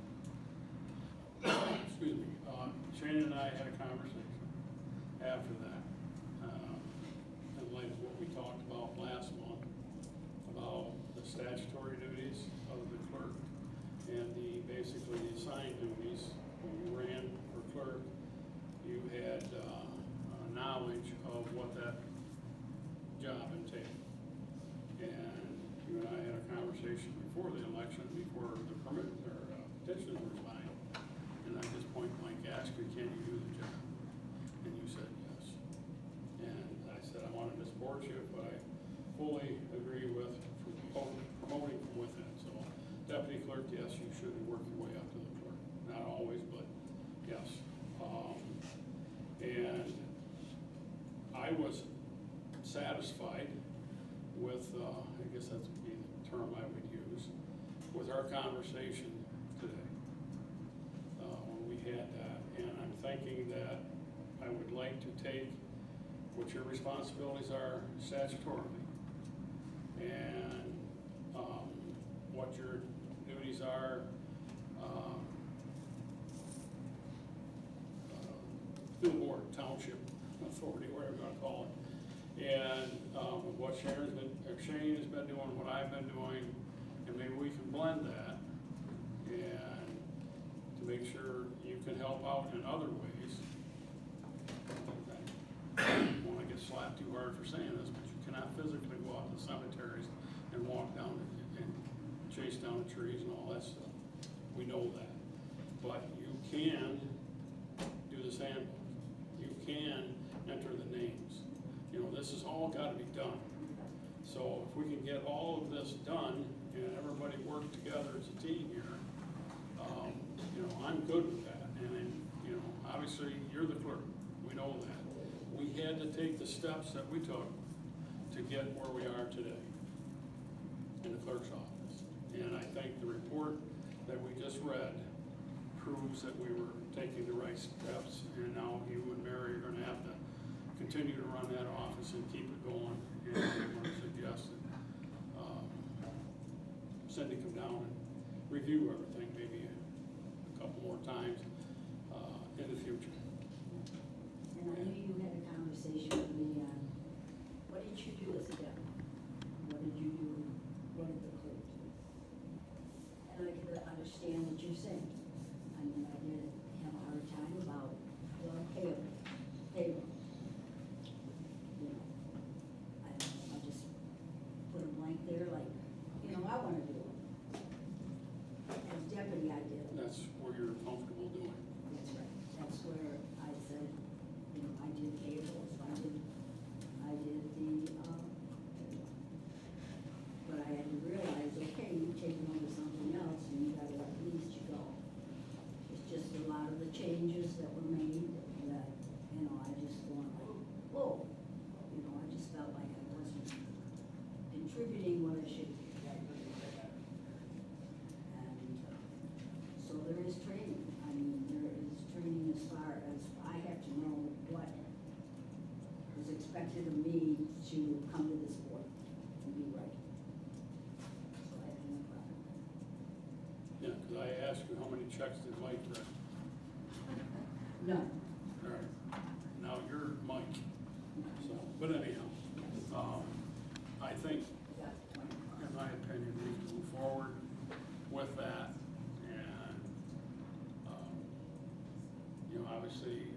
excuse me, Shana and I had a conversation after that. In light of what we talked about last month, about the statutory duties of the clerk and basically the assigned duties. When you ran for clerk, you had knowledge of what that job entailed. And you and I had a conversation before the election, before the petitions were signed, and I just point blank asked you, can you do the job? And you said yes. And I said, I wanted to support you, but I fully agree with promoting from within. So deputy clerk, yes, you should work your way up to the clerk. Not always, but yes. And I was satisfied with, I guess that would be the term I would use, with our conversation today. When we had that, and I'm thinking that I would like to take what your responsibilities are statutorily and what your duties are through the board, township authority, whatever you want to call it, and what Shane has been doing, what I've been doing, and maybe we can blend that and to make sure you can help out in other ways. I don't want to get slapped too hard for saying this, but you cannot physically go out to the cemeteries and walk down and chase down the trees and all that stuff. We know that. But you can do the sandbox. You can enter the names. You know, this has all got to be done. So if we can get all of this done and everybody work together as a team here, you know, I'm good with that. And, you know, obviously you're the clerk. We know that. We had to take the steps that we took to get where we are today in the clerk's office. And I think the report that we just read proves that we were taking the right steps, and now you and Mary are gonna have to continue to run that office and keep it going. And I'm gonna suggest that Cindy come down and review everything maybe a couple more times in the future. And I knew you had a conversation with me on, what did you do as a deputy? What did you do, what did the clerk do? you're saying. I mean, I did have a hard time about, well, payroll. You know, I just put a blank there like, you know, I wanna do it. As deputy, I did it. That's where you're comfortable doing. That's right. That's where I said, you know, I did payables, I did the, but I had to realize, okay, you've taken over something else and you gotta let least you go. It's just a lot of the changes that were made that, you know, I just going like, whoa. You know, I just felt like I wasn't contributing what I should be. And, so there is training. I mean, there is training as far as I have to know what is expected of me to come to this board and be right. So I have no problem. Yeah, because I asked you how many checks did Mike write? None. All right, now you're Mike, so, but anyhow, I think, in my opinion, we can move forward with that, and, you know, obviously,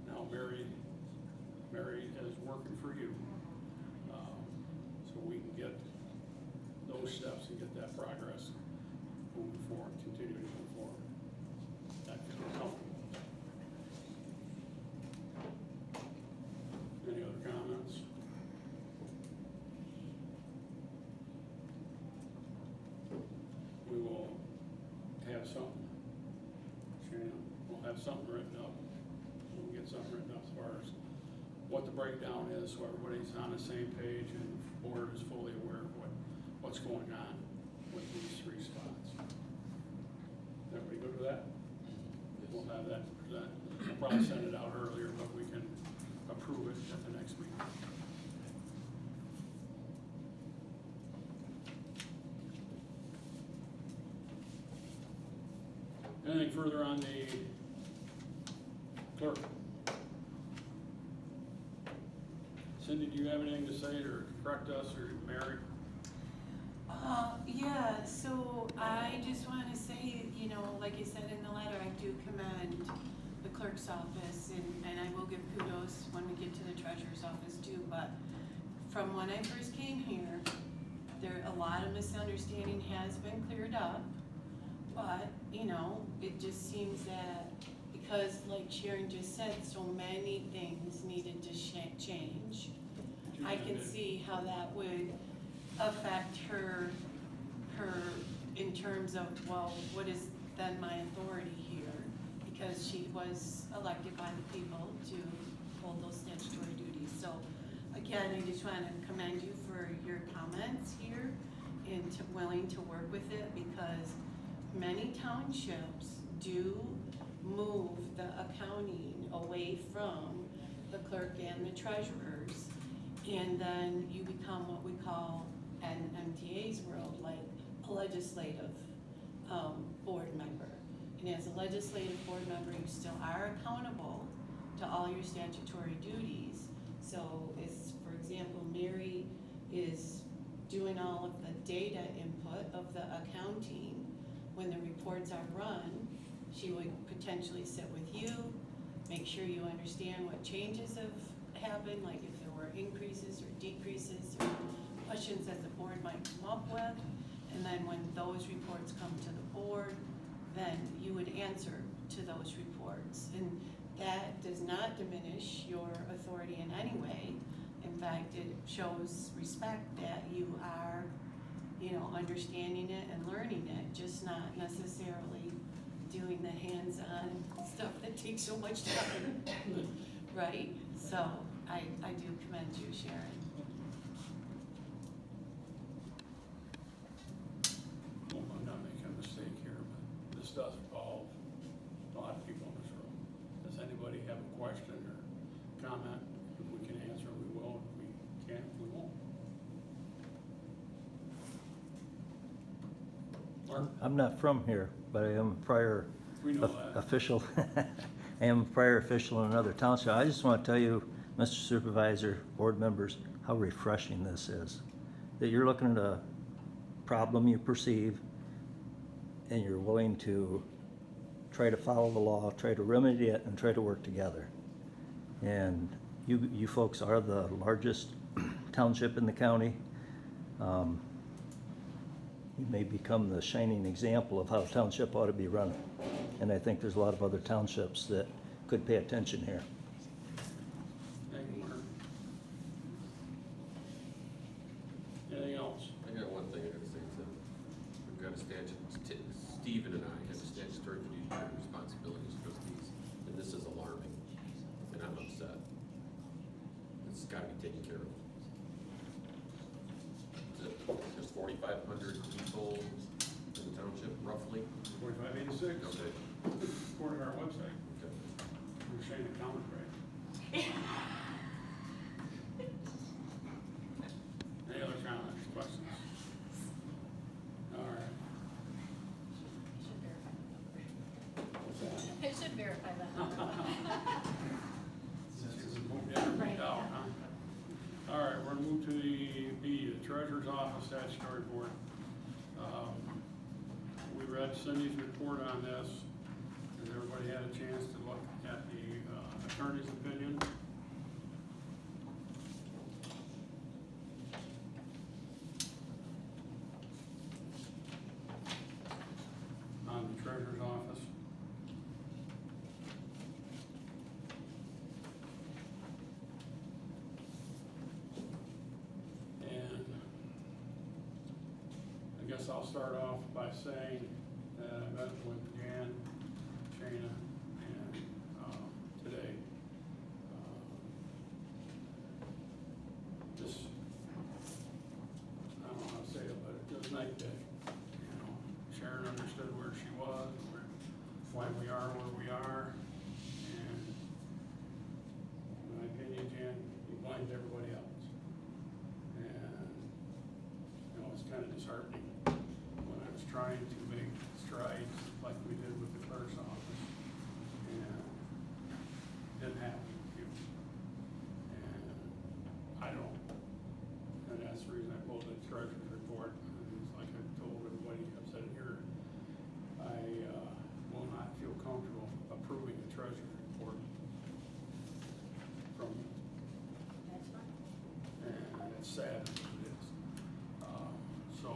now Mary is working for you, so we can get those steps and get that progress moving forward, continuing to move forward. That feels comfortable. Any other comments? We will have something, Shana, we'll have something written up. We'll get something written up as far as what the breakdown is, so everybody's on the same page and the board is fully aware of what's going on with these three spots. Everybody good with that? We'll have that present. We'll probably send it out earlier, but we can approve it at the next meeting. Anything further on the clerk? Cindy, do you have anything to say or correct us, or Mary? Yeah, so I just want to say, you know, like I said in the letter, I do commend the clerk's office, and I will give kudos when we get to the treasurer's office too, but from when I first came here, a lot of misunderstanding has been cleared up, but, you know, it just seems that because, like Sharon just said, so many things needed to change. I can see how that would affect her in terms of, well, what is then my authority here? Because she was elected by the people to hold those statutory duties. So again, I just want to commend you for your comments here and willing to work with it, because many townships do move the accounting away from the clerk and the treasurers, and then you become what we call, in MTA's world, like a legislative board member. And as a legislative board member, you still are accountable to all your statutory duties. So it's, for example, Mary is doing all of the data input of the accounting. When the reports are run, she would potentially sit with you, make sure you understand what changes have happened, like if there were increases or decreases or questions that the board might come up with. And then when those reports come to the board, then you would answer to those reports. And that does not diminish your authority in any way. In fact, it shows respect that you are, you know, understanding it and learning it, just not necessarily doing the hands-on stuff that takes so much time, right? So I do commend you, Sharon. Well, I'm not making a mistake here, but this does involve a lot of people in this room. Does anybody have a question or comment? If we can answer, we will. If we can't, we won't. Mark? I'm not from here, but I am a prior We know that. official. I am a prior official in another township. I just want to tell you, Mr. Supervisor, board members, how refreshing this is. That you're looking at a problem you perceive and you're willing to try to follow the law, try to remedy it, and try to work together. And you folks are the largest township in the county. You may become the shining example of how a township ought to be run. And I think there's a lot of other townships that could pay attention here. Thank you, Mark. Anything else? I got one thing I gotta say, Tim. We've got a statute, Stephen and I have a statutory fiduciary responsibility as trustees, and this is alarming, and I'm upset. It's gotta be taken care of. There's 4,500 people in the township, roughly. 4586. Okay. According to our website. Okay. We're saying the count right. Any other comments, questions? All right. What's that? It should verify that. Right. All right, we're gonna move to the treasurer's office statutory report. We read Cindy's report on this. Has everybody had a chance to look at the attorney's opinion? On the treasurer's office? And I guess I'll start off by saying that I met with Jan, Shana, and today. This, I don't know how to say it, but it was night day. You know, Sharon understood where she was, why we are where we are, and in my opinion, Jan, you blamed everybody else. And, you know, it's kind of disheartening when I was trying to make strides like we did with the clerk's office, and it didn't happen with you. And I don't, and that's the reason I pulled the treasurer's report. It's like I told everybody, I've said it here, I will not feel comfortable approving the treasurer's report from you. That's fine. And it's sad, it is. So,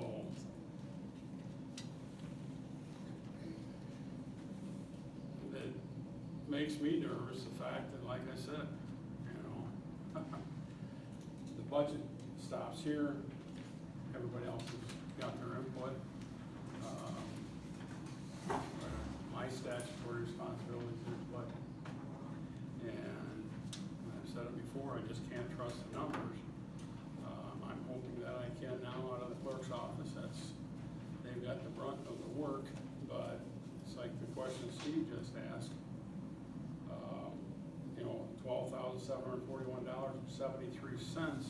it makes me nervous, the fact that, like I said, you know, the budget stops here, everybody else has got their input. My statutory responsibility is the budget. And I've said it before, I just can't trust the numbers. I'm hoping that I can now out of the clerk's office. They've got the brunt of the work, but it's like the question Steve just asked. You know, $12,741.73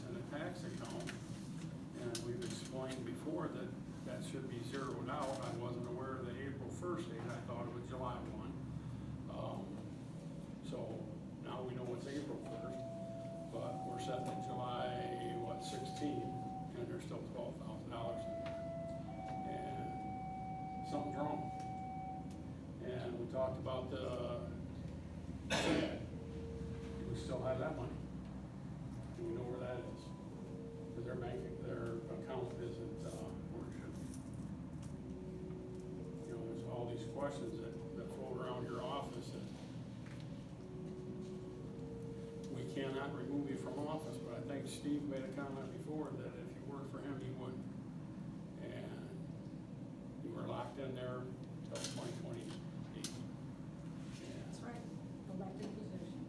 in a tax account. And we've explained before that that should be zeroed out. I wasn't aware of the April 1st date. I thought it was July 1. So now we know it's April 1st, but we're setting it July, 16, and there's still $12,000 in there. And something's wrong. And we talked about the, we still have that money. And we know where that is. Because their account isn't, where it should be. You know, there's all these questions that float around your office that we cannot remove you from office, but I think Steve made a comment before that if you worked for him, you wouldn't. And you were locked in there until 2028. That's right. Elected position.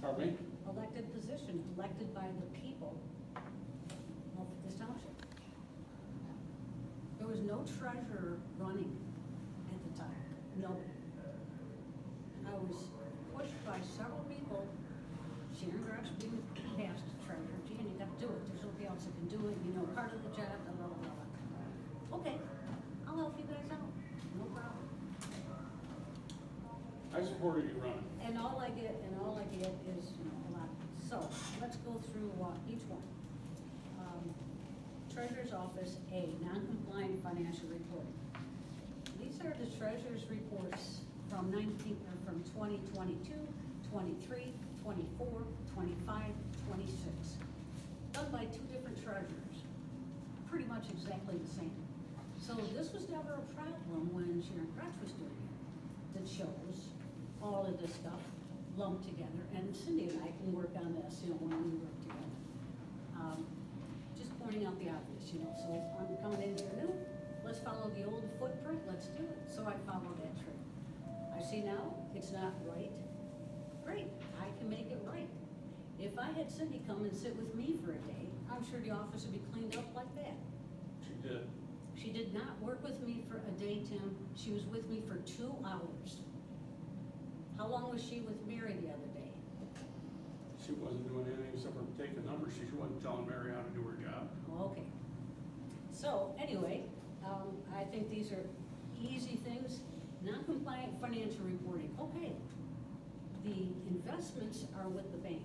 Pardon me? Elected position, elected by the people of this township. There was no treasurer running at the time, nobody. I was pushed by several people, Sharon Grush being past treasurer, gee, you got to do it, there's nobody else that can do it, you know, part of the job, blah, blah, blah, blah. Okay, I'll help you guys out, no problem. I supported you running. And all I get is, you know, a lot. So, let's go through each one. Treasurer's Office, A, non-compliant financial reporting. These are treasurer's reports from 2022, 23, 24, 25, 26. Done by two different treasurers, pretty much exactly the same. So this was never a problem when Sharon Crutch was doing it. That shows all of this stuff lumped together, and Cindy and I can work on this, when we work together. Just pointing out the obvious, so I'm coming in here new, let's follow the old footprint, let's do it. So I follow that trail. I see now, it's not right. Great, I can make it right. If I had Cindy come and sit with me for a day, I'm sure the office would be cleaned up like that. She did. She did not work with me for a day, Tim. She was with me for 2 hours. How long was she with Mary the other day? She wasn't doing anything except for taking numbers. She wasn't telling Mary how to do her job. Okay. So, anyway, I think these are easy things. Non-compliant financial reporting, okay. The investments are with the bank.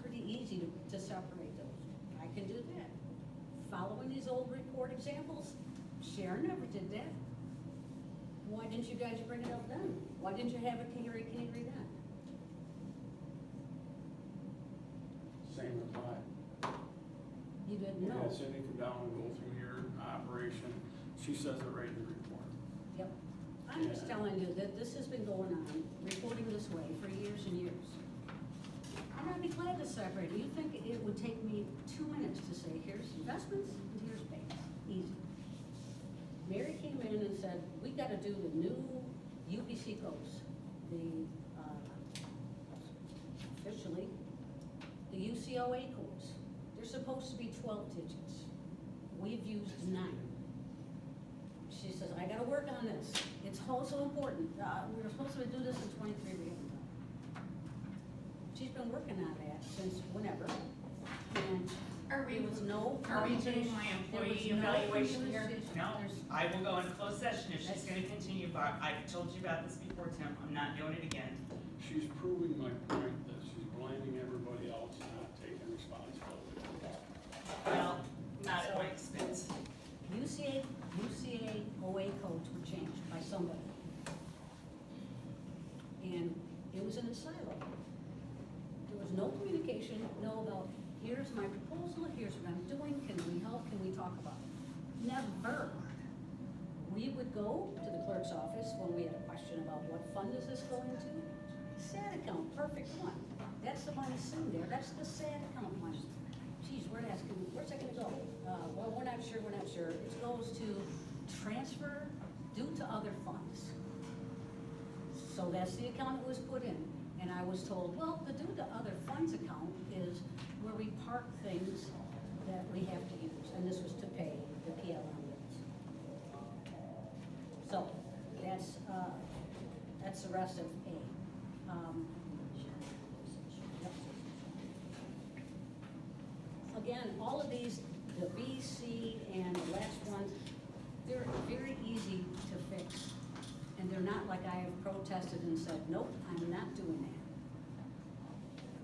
Pretty easy to separate those. I can do that. Following these old report examples, Sharon never did that. Why didn't you guys bring it up then? Why didn't you have a canary then? Same reply. You didn't We know. had Cindy come down and go through your operation. She says it right in the report. Yep. I'm just telling you that this has been going on, reporting this way for years and years. I'm gonna be glad to separate it. You think it would take me 2 minutes to say, here's investments and here's banks? Easy. Mary came in and said, we gotta do the new UBC codes, officially, the UCOA codes. They're supposed to be 12 digits. We've used 9. She says, I gotta work on this. It's also important. We were supposed to do this in 23, we haven't done. She's been working on that since whenever, and Are we, there was no. are we doing my employee there was no evaluation here? conversation. No, There's- I will go into closed session if she's gonna continue, but I've told you about this before, Tim, I'm not doing it again. She's proving my point that she's blaming everybody else and not taking responsibility. Well, not at my expense. UCOA codes were changed by somebody. And it was in a silo. There was no communication, no about, here's my proposal, here's what I'm doing, can we help, can we talk about it? Never. We would go to the clerk's office when we had a question about what fund is this going to? SAD account, perfect one. That's the money sitting there, that's the SAD account money. Geez, we're asking, where's that gonna go? Well, we're not sure. It goes to transfer due to other funds. So that's the account it was put in. And I was told, well, the due to other funds account is where we park things that we have to use. And this was to pay the PLM bills. So that's the rest of A. Yep. Again, all of these, the B, C, and the last one, they're very easy to fix. And they're not like I have protested and said, nope, I'm not doing that.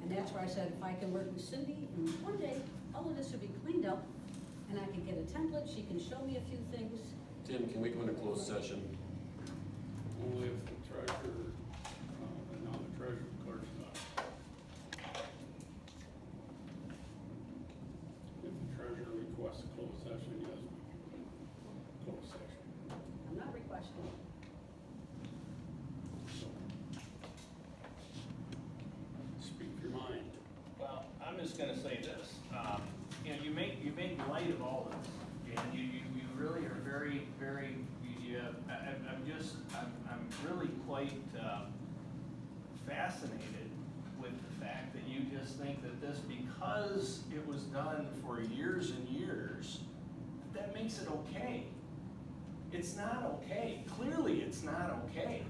And that's where I said, if I can work with Cindy, and one day, all of this will be cleaned up, and I can get a template, she can show me a few things. Tim, can we go into closed session? Only if the treasurer, and now the treasurer clerk's not. If the treasurer requests a closed session, yes, we can put closed session. I'm not requesting. Speak your mind. Well, I'm just gonna say this, you make light of all this, and you really are very, very, I'm really quite, fascinated with the fact that you just think that this, because it was done for years and years, that makes it okay. It's not okay. Clearly, it's not okay.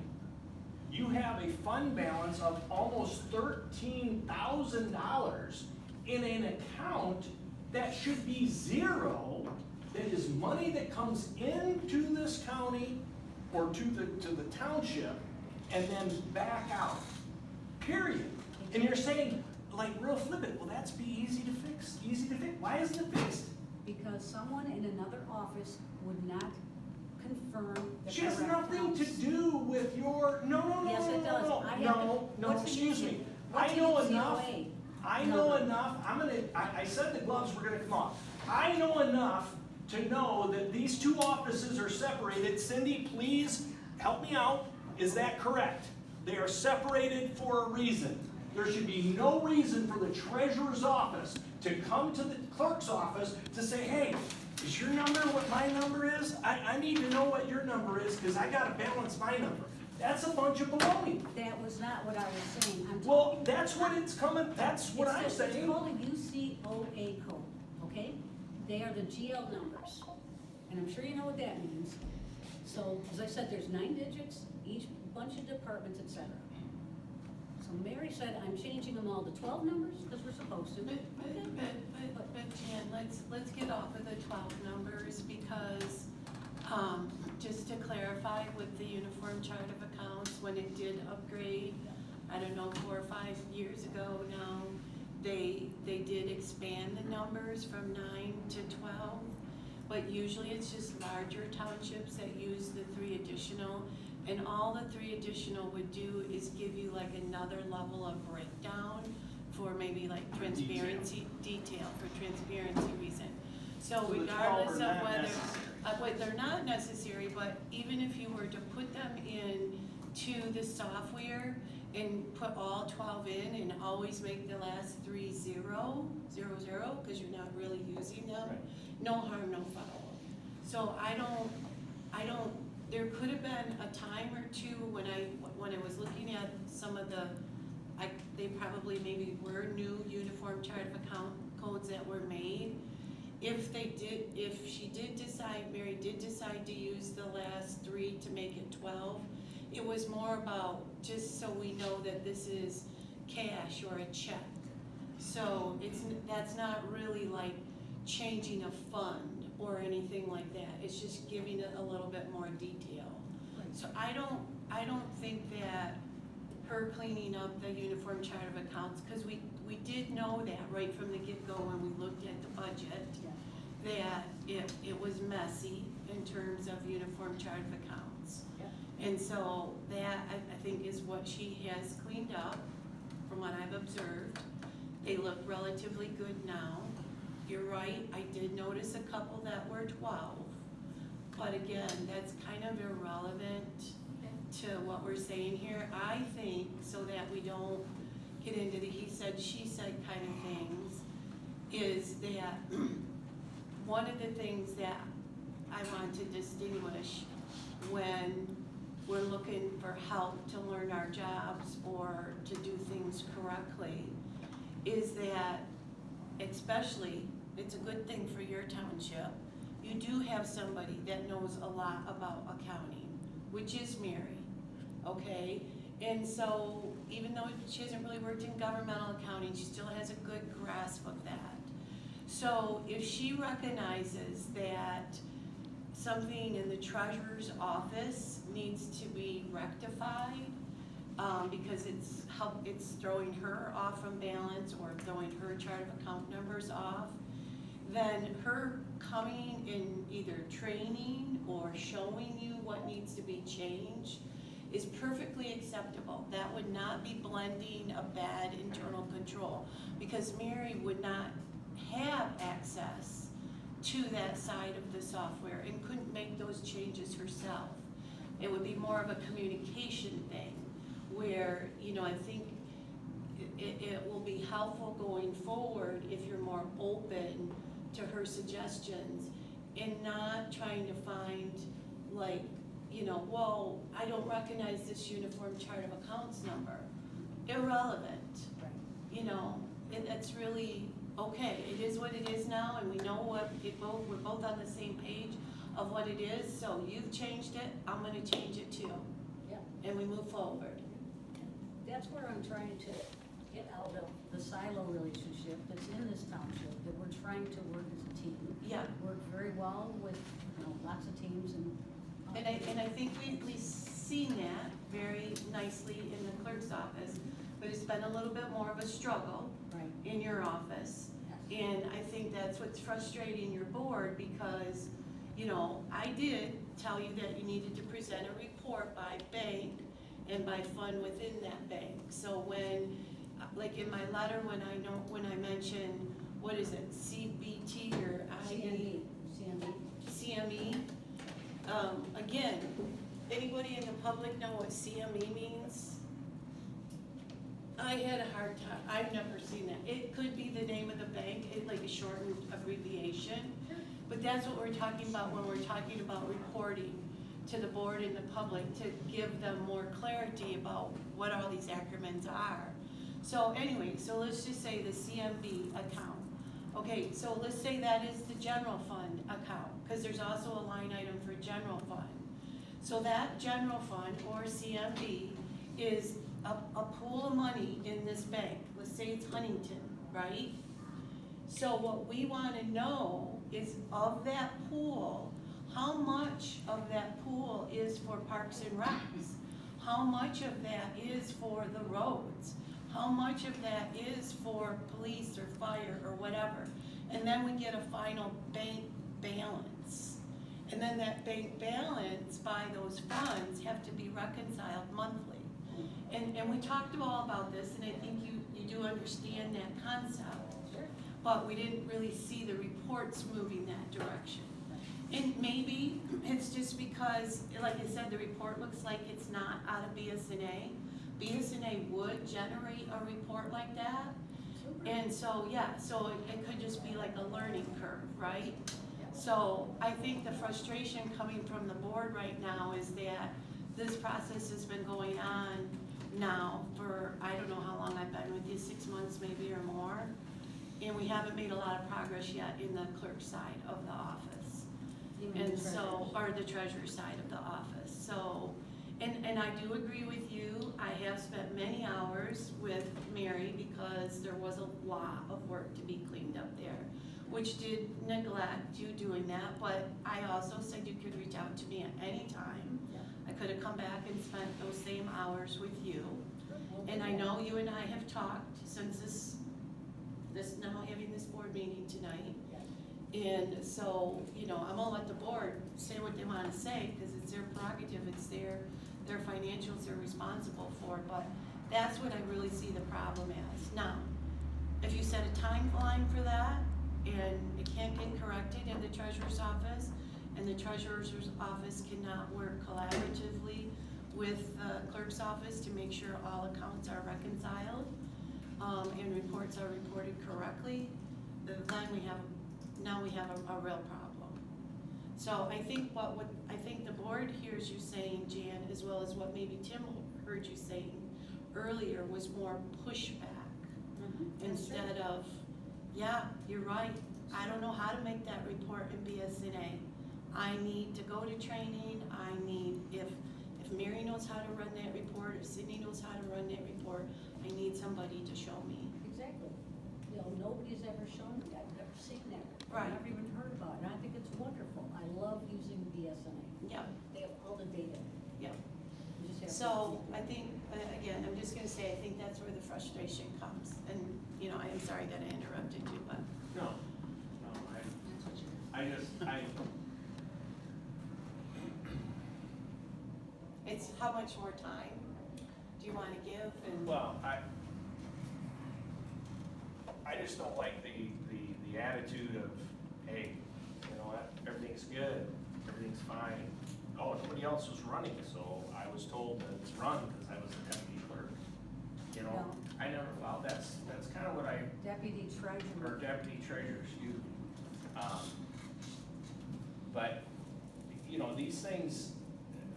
You have a fund balance of almost $13,000 in an account that should be zero, that is money that comes into this county or to the township and then back out, period. And you're saying, like real flippant, will that be easy to fix? Easy to fix? Why isn't it fixed? Because someone in another office would not confirm the She has correct nothing to counts. do with your, no, Yes, it does. I have to- no, what's the excuse UC me. what's I the know enough, UCOA I know number? enough, I said the gloves were gonna come off. I know enough to know that these two offices are separated. Cindy, please help me out. Is that correct? They are separated for a reason. There should be no reason for the treasurer's office to come to the clerk's office to say, hey, is your number what my number is? I need to know what your number is, because I gotta balance my number. That's a bunch of baloney. That was not what I was saying. I'm Well, talking- that's what it's coming, that's what I'm It's saying. called a UCOA code, okay? They are the GL numbers, and I'm sure you know what that means. So, as I said, there's 9 digits, each bunch of departments, et cetera. So Mary said, I'm changing them all to 12 numbers, because we're supposed to. But Jan, let's get off of the 12 numbers because, just to clarify with the Uniform Chart of Accounts, when it did upgrade, I don't know, 4 or 5 years ago now, they did expand the numbers from 9 to 12, but usually it's just larger townships that use the 3 additional, and all the 3 additional would do is give you like another level of breakdown for maybe like transparency, detail for transparency reason. So So the 12 regardless are of not whether, necessary. they're not necessary, but even if you were to put them in to the software and put all 12 in and always make the last 3 0, 0, 0, because you're not really using them, Right. no harm, no foul. So I don't, there could have been a time or two when I was looking at some of the, they probably maybe were new uniform chart of account codes that were made. If she did decide, Mary did decide to use the last 3 to make it 12, it was more about just so we know that this is cash or a check. So that's not really like changing a fund or anything like that. It's just giving it a little bit more detail. So I don't think that her cleaning up the uniform chart of accounts, because we did know that right from the get-go when we looked at the budget, that it was messy in terms of uniform chart of accounts. And so that, I think, is what she has cleaned up from what I've observed. They look relatively good now. You're right, I did notice a couple that were 12, but again, that's kind of irrelevant to what we're saying here. I think, so that we don't get into the he said, she said kind of things, is that one of the things that I want to distinguish when we're looking for help to learn our jobs or to do things correctly is that, especially, it's a good thing for your township, you do have somebody that knows a lot about accounting, which is Mary, okay? And so, even though she hasn't really worked in governmental accounting, she still has a good grasp of that. So, if she recognizes that something in the treasurer's office needs to be rectified, because it's throwing her off from balance or throwing her chart of account numbers off, then her coming in either training or showing you what needs to be changed is perfectly acceptable. That would not be blending a bad internal control, because Mary would not have access to that side of the software and couldn't make those changes herself. It would be more of a communication thing where, I think it will be helpful going forward if you're more open to her suggestions and not trying to find like, well, I don't recognize this uniform chart of accounts number. Irrelevant. That's really okay. It is what it is now, and we know we're both on the same page of what it is. So you've changed it, I'm gonna change it too. Yep. And we move forward. That's where I'm trying to get out of the silo relationship that's in this township, that we're trying to work as a team. Yeah. Work very well with, lots of teams and. And I think we've seen that very nicely in the clerk's office, but it's been a little bit more of a struggle in your office. And I think that's what's frustrating your board, because, you know, I did tell you that you needed to present a report by bank and by fund within that bank. So when, like in my letter, when I mentioned, what is it, CBT or ID? CME. Again, anybody in the public know what CME means? I had a hard time, I've never seen that. It could be the name of the bank, like a shortened abbreviation, but that's what we're talking about when we're talking about reporting to the board and the public, to give them more clarity about what all these acronyms are. So anyway, so let's just say the CMB account. Okay, so let's say that is the general fund account, because there's also a line item for general fund. So that general fund, or CMB, is a pool of money in this bank. Let's say it's Huntington, right? So what we wanna know is, of that pool, how much of that pool is for parks and recs? How much of that is for the roads? How much of that is for police or fire or whatever? And then we get a final bank balance. And then that bank balance by those funds have to be reconciled monthly. And we talked all about this, and I think you do understand that concept. But we didn't really see the reports moving that direction. And maybe it's just because, like I said, the report looks like it's not out of BSNA. BSNA would generate a report like that. And so, yeah, so it could just be like a learning curve, right? So I think the frustration coming from the board right now is that this process has been going on now for, I don't know how long I've been with you, 6 months maybe or more. And we haven't made a lot of progress yet in the clerk side of the office. And so, or the treasurer side of the office. So, and I do agree with you. I have spent many hours with Mary because there was a lot of work to be cleaned up there, which did neglect you doing that. But I also said you could reach out to me at any time. I could have come back and spent those same hours with you. And I know you and I have talked since this now having this board meeting tonight. And so, you know, I'm gonna let the board say what they wanna say, because it's their prerogative, it's their financials they're responsible for, but that's what I really see the problem as. Now, if you set a timeline for that, and it can't get corrected in the treasurer's office, and the treasurer's office cannot work collaboratively with the clerk's office to make sure all accounts are reconciled, and reports are reported correctly, then now we have a real problem. So I think what I think the board hears you saying, Jan, as well as what maybe Tim heard you saying earlier, was more pushback instead of, yeah, you're right. I don't know how to make that report in BSNA. I need to go to training. I need, if Mary knows how to run that report, if Sydney knows how to run that report, I need somebody to show me. Exactly. You know, nobody's ever shown me, I've never seen that. Right. I've never even heard about it, and I think it's wonderful. I love using BSNA. Yeah. They have all the data. Yeah. You just have to So keep it. I think, again, I'm just gonna say, I think that's where the frustration comes. And, you know, I am sorry that I interrupted you, but. No, It's how much more time do you wanna give and? well, I just don't like the attitude of, hey, you know what, everything's good, everything's fine. Oh, nobody else was running, so I was told that it's run because I was the deputy clerk. You know, No. I never found, that's kind of what I, Deputy or treasurer. deputy treasurer, excuse me. But, you know, these things,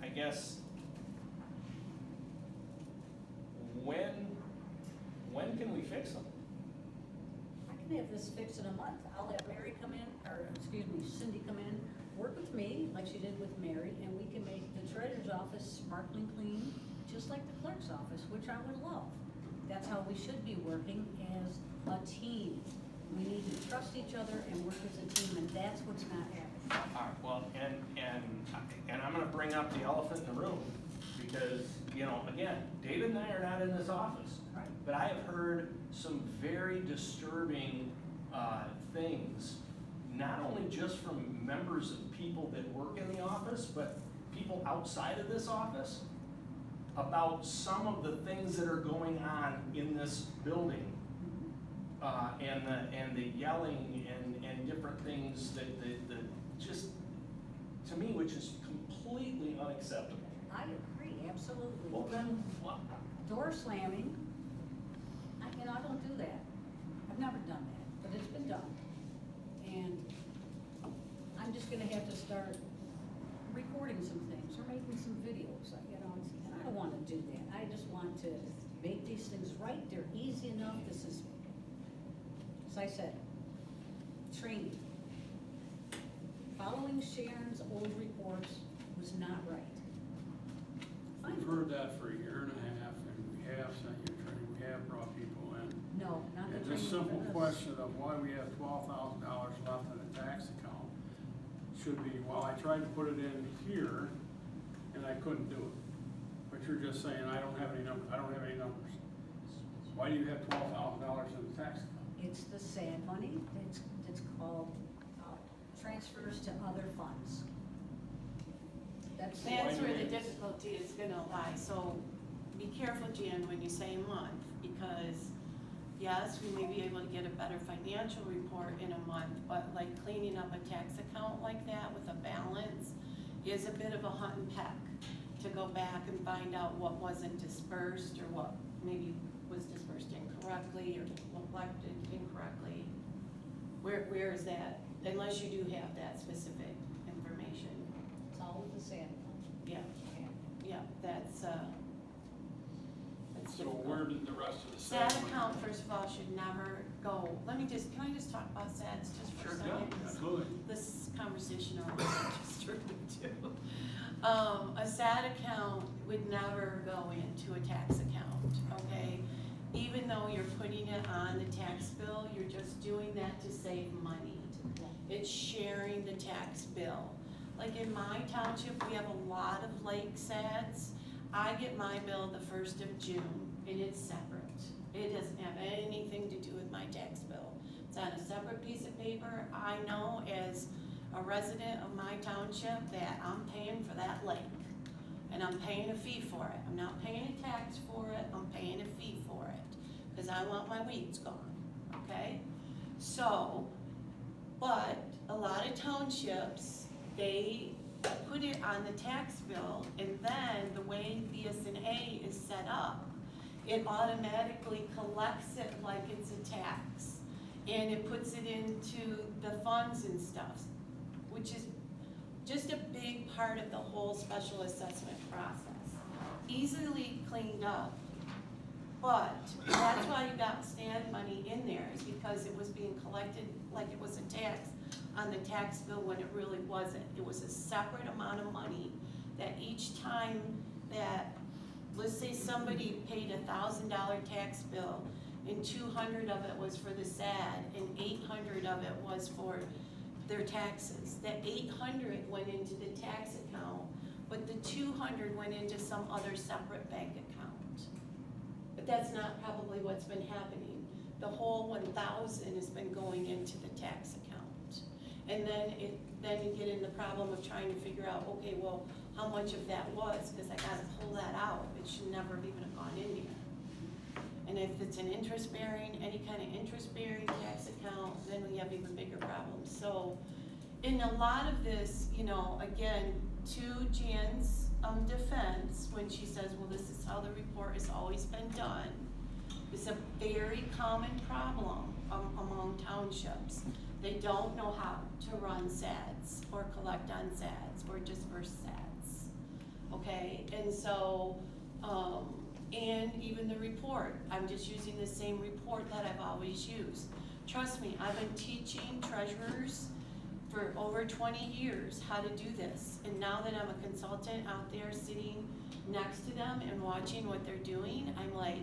I guess, when can we fix them? I can have this fixed in a month. I'll let Mary come in, or, excuse me, Cindy come in, work with me, like she did with Mary, and we can make the treasurer's office sparkling clean, just like the clerk's office, which I would love. That's how we should be working as a team. We need to trust each other and work as a team, and that's what's not happening. All right, well, and I'm gonna bring up the elephant in the room, because, you know, again, David and I are not in this office. Right. But I have heard some very disturbing, things not only just from members of people that work in the office, but people outside of this office, about some of the things that are going on in this building. And the yelling and different things that just, to me, which is completely unacceptable. I agree, absolutely. Well, then, what? Door slamming, I don't do that. I've never done that, but it's been done. And I'm just gonna have to start recording some things or making some videos, you know, and I don't wanna do that. I just want to make these things right, they're easy enough, this is, as I said, training. Following Sharon's old reports was not right. We've heard that for a year and a half, and we have sent you training, we have brought people in. No, not the And training. just simple for this. question of why we have $12,000 left in the tax account should be, well, I tried to put it in here and I couldn't do it. But you're just saying, I don't have any numbers, I don't have any numbers. Why do you have $12,000 in the tax account? It's the SAD money, it's called transfers to other funds. That's. That's where the difficulty is gonna lie, so be careful, Jan, when you say month, because yes, we may be able to get a better financial report in a month, but like cleaning up a tax account like that with a balance is a bit of a hunt and peck to go back and find out what wasn't dispersed or what maybe was dispersed incorrectly or reflected incorrectly. Where is that? Unless you do have that specific information. It's all with the SAD fund. Yeah, yeah, that's So difficult. where did the rest of the SAD money- account, first of all, should never go, can I just talk about SADs just for a Sure, second? yeah, absolutely. This conversation always interested me too. A SAD account would never go into a tax account, okay? Even though you're putting it on the tax bill, you're just doing that to save money. It's sharing the tax bill. Like in my township, we have a lot of lake SADs. I get my bill the 1st of June, and it's separate. It doesn't have anything to do with my tax bill. It's on a separate piece of paper. I know as a resident of my township that I'm paying for that lake, and I'm paying a fee for it. I'm not paying a tax for it, I'm paying a fee for it, because I want my weeds gone, okay? So, but a lot of townships, they put it on the tax bill, and then the way BSNA is set up, it automatically collects it like it's a tax, and it puts it into the funds and stuff, which is just a big part of the whole special assessment process. Easily cleaned up, but that's why you got SAD money in there, is because it was being collected like it was a tax on the tax bill when it really wasn't. It was a separate amount of money that each time that, let's say somebody paid $1,000 tax bill, and 200 of it was for the SAD, and 800 of it was for their taxes. That 800 went into the tax account, but the 200 went into some other separate bank account. But that's not probably what's been happening. The whole 1,000 has been going into the tax account. And then you get in the problem of trying to figure out, okay, well, how much of that was, because I gotta pull that out. It should never have even gone in here. And if it's an interest-bearing, any kind of interest-bearing tax account, then we have even bigger problems. So in a lot of this, you know, again, to Jan's defense, when she says, well, this is how the report has always been done, it's a very common problem among townships. They don't know how to run SADs or collect on SADs or disperse SADs, okay? And so, and even the report, I'm just using the same report that I've always used. Trust me, I've been teaching treasurers for over 20 years how to do this. And now that I'm a consultant out there sitting next to them and watching what they're doing, I'm like,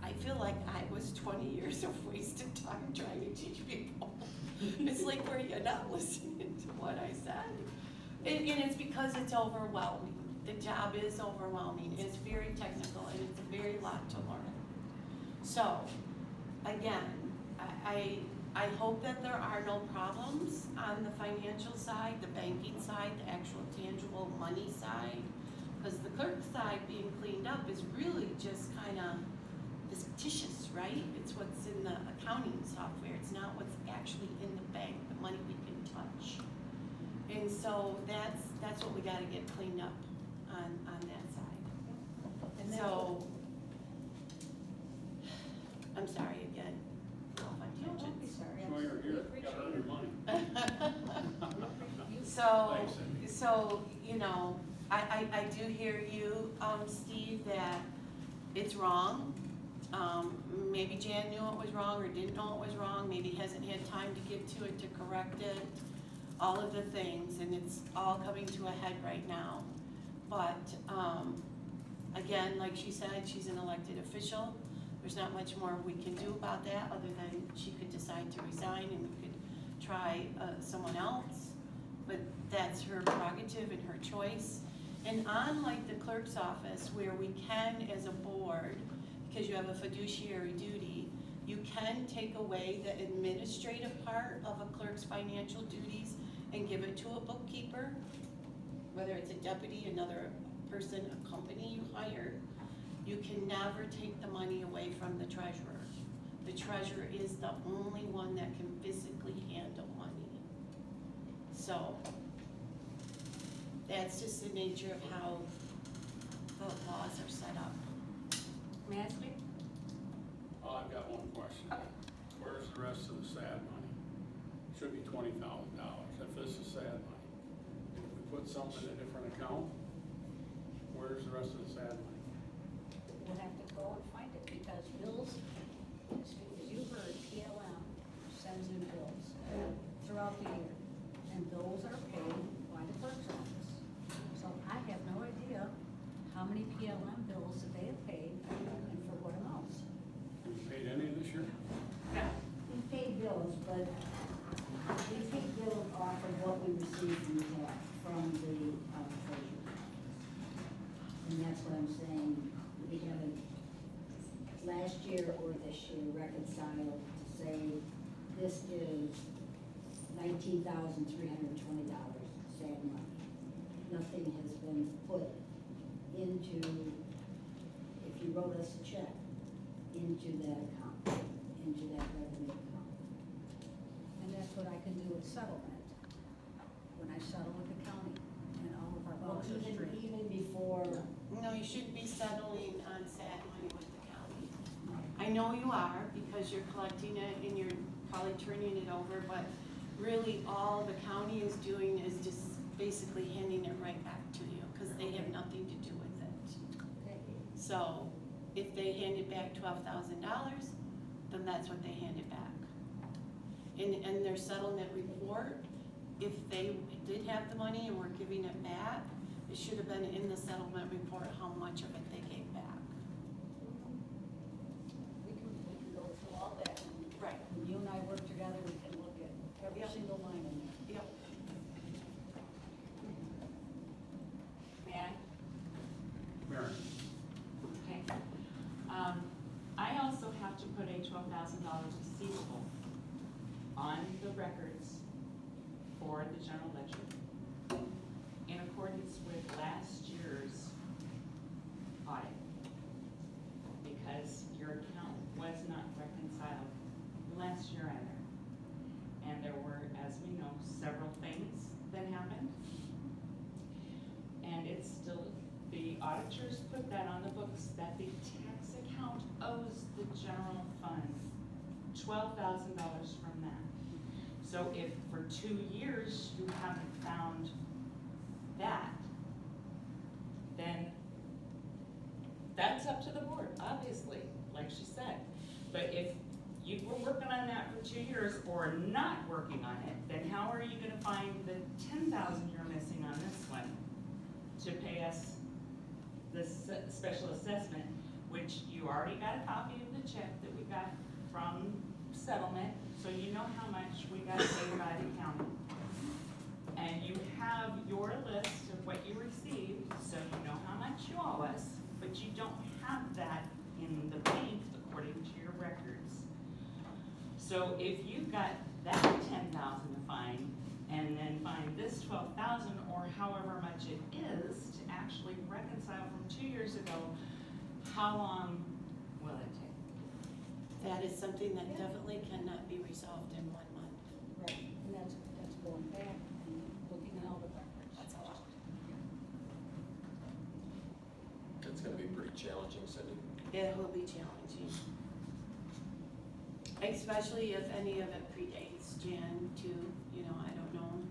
I feel like I was 20 years of wasted time trying to teach people. It's like, were you not listening to what I said? And it's because it's overwhelming. The job is overwhelming. It's very technical, and it's a very lot to learn. So, again, I hope that there are no problems on the financial side, the banking side, the actual tangible money side. Because the clerk side being cleaned up is really just kind of fictitious, right? It's what's in the accounting software. It's not what's actually in the bank, the money we can touch. And so that's what we gotta get cleaned up on that side. And that's So, I'm sorry again. Off on No, don't be tangents. sorry. So you're We here, appreciate gotta earn it. your money. So, Thanks, Cindy. so, you know, I do hear you, Steve, that it's wrong. Maybe Jan knew it was wrong or didn't know it was wrong, maybe hasn't had time to get to it to correct it, all of the things, and it's all coming to a head right now. But, again, like she said, she's an elected official. There's not much more we can do about that, other than she could decide to resign and we could try someone else. But that's her prerogative and her choice. And unlike the clerk's office, where we can, as a board, because you have a fiduciary duty, you can take away the administrative part of a clerk's financial duties and give it to a bookkeeper, whether it's a deputy, another person, a company you hire. You can never take the money away from the treasurer. The treasurer is the only one that can physically handle money. So, that's just the nature of how the laws are set up. May I speak? Oh, I've got one question. Where's the rest of the sad money? Should be $20,000. If this is sad money, if we put something in a different account, where's the rest of the sad money? We'll have to go and find it, because bills, as you heard, PLM sends in bills throughout the year, and those are paid by the clerk's office. So I have no idea how many PLM bills that they have paid and for what amounts. Have you paid any this year? We paid bills, but we take bills off of what we receive from the treasurer. And that's what I'm saying, we haven't, last year or this year, reconciled to say, this is $19,320, sad money. Nothing has been put into, if you wrote us a check, into that account, into that revenue account. And that's what I can do with settlement, when I settle with the county, and all of our books are straight. Even before. No, you shouldn't be settling on sad money with the county. I know you are, because you're collecting it and you're probably turning it over, but really all the county is doing is just basically handing it right back to you, because they have nothing to do with it. So, if they handed back $12,000, then that's what they handed back. In their settlement report, if they did have the money and were giving it back, it should have been in the settlement report how much of it they gave back. We can go through all that. Right. When you and I work together, we can look at every Yep. single line in there. Yep. May I? Mary? Okay. I also have to put a $12,000 receivable on the records for the general ledger in accordance with last year's audit, because your account was not reconciled last year either. And there were, as we know, several things that happened. And it's still, the auditors put that on the books, that the tax account owes the general fund $12,000 from that. So if for 2 years you haven't found that, then that's up to the board, obviously, like she said. But if you were working on that for 2 years or not working on it, then how are you gonna find the $10,000 you're missing on this one to pay us the special assessment, which you already got a copy of the check that we got from settlement, so you know how much we got paid by the county. And you have your list of what you received, so you know how much you owe us, but you don't have that in the bank according to your records. So if you got that 10,000 to find, and then find this 12,000, or however much it is, to actually reconcile from 2 years ago, how long will it take? That is something that definitely cannot be resolved in 1 month. Right, and that's going back and looking at all the records. That's a lot. That's gonna be pretty challenging, Cindy. It will be challenging. Especially if any of it predates Jan too, you know, I don't know.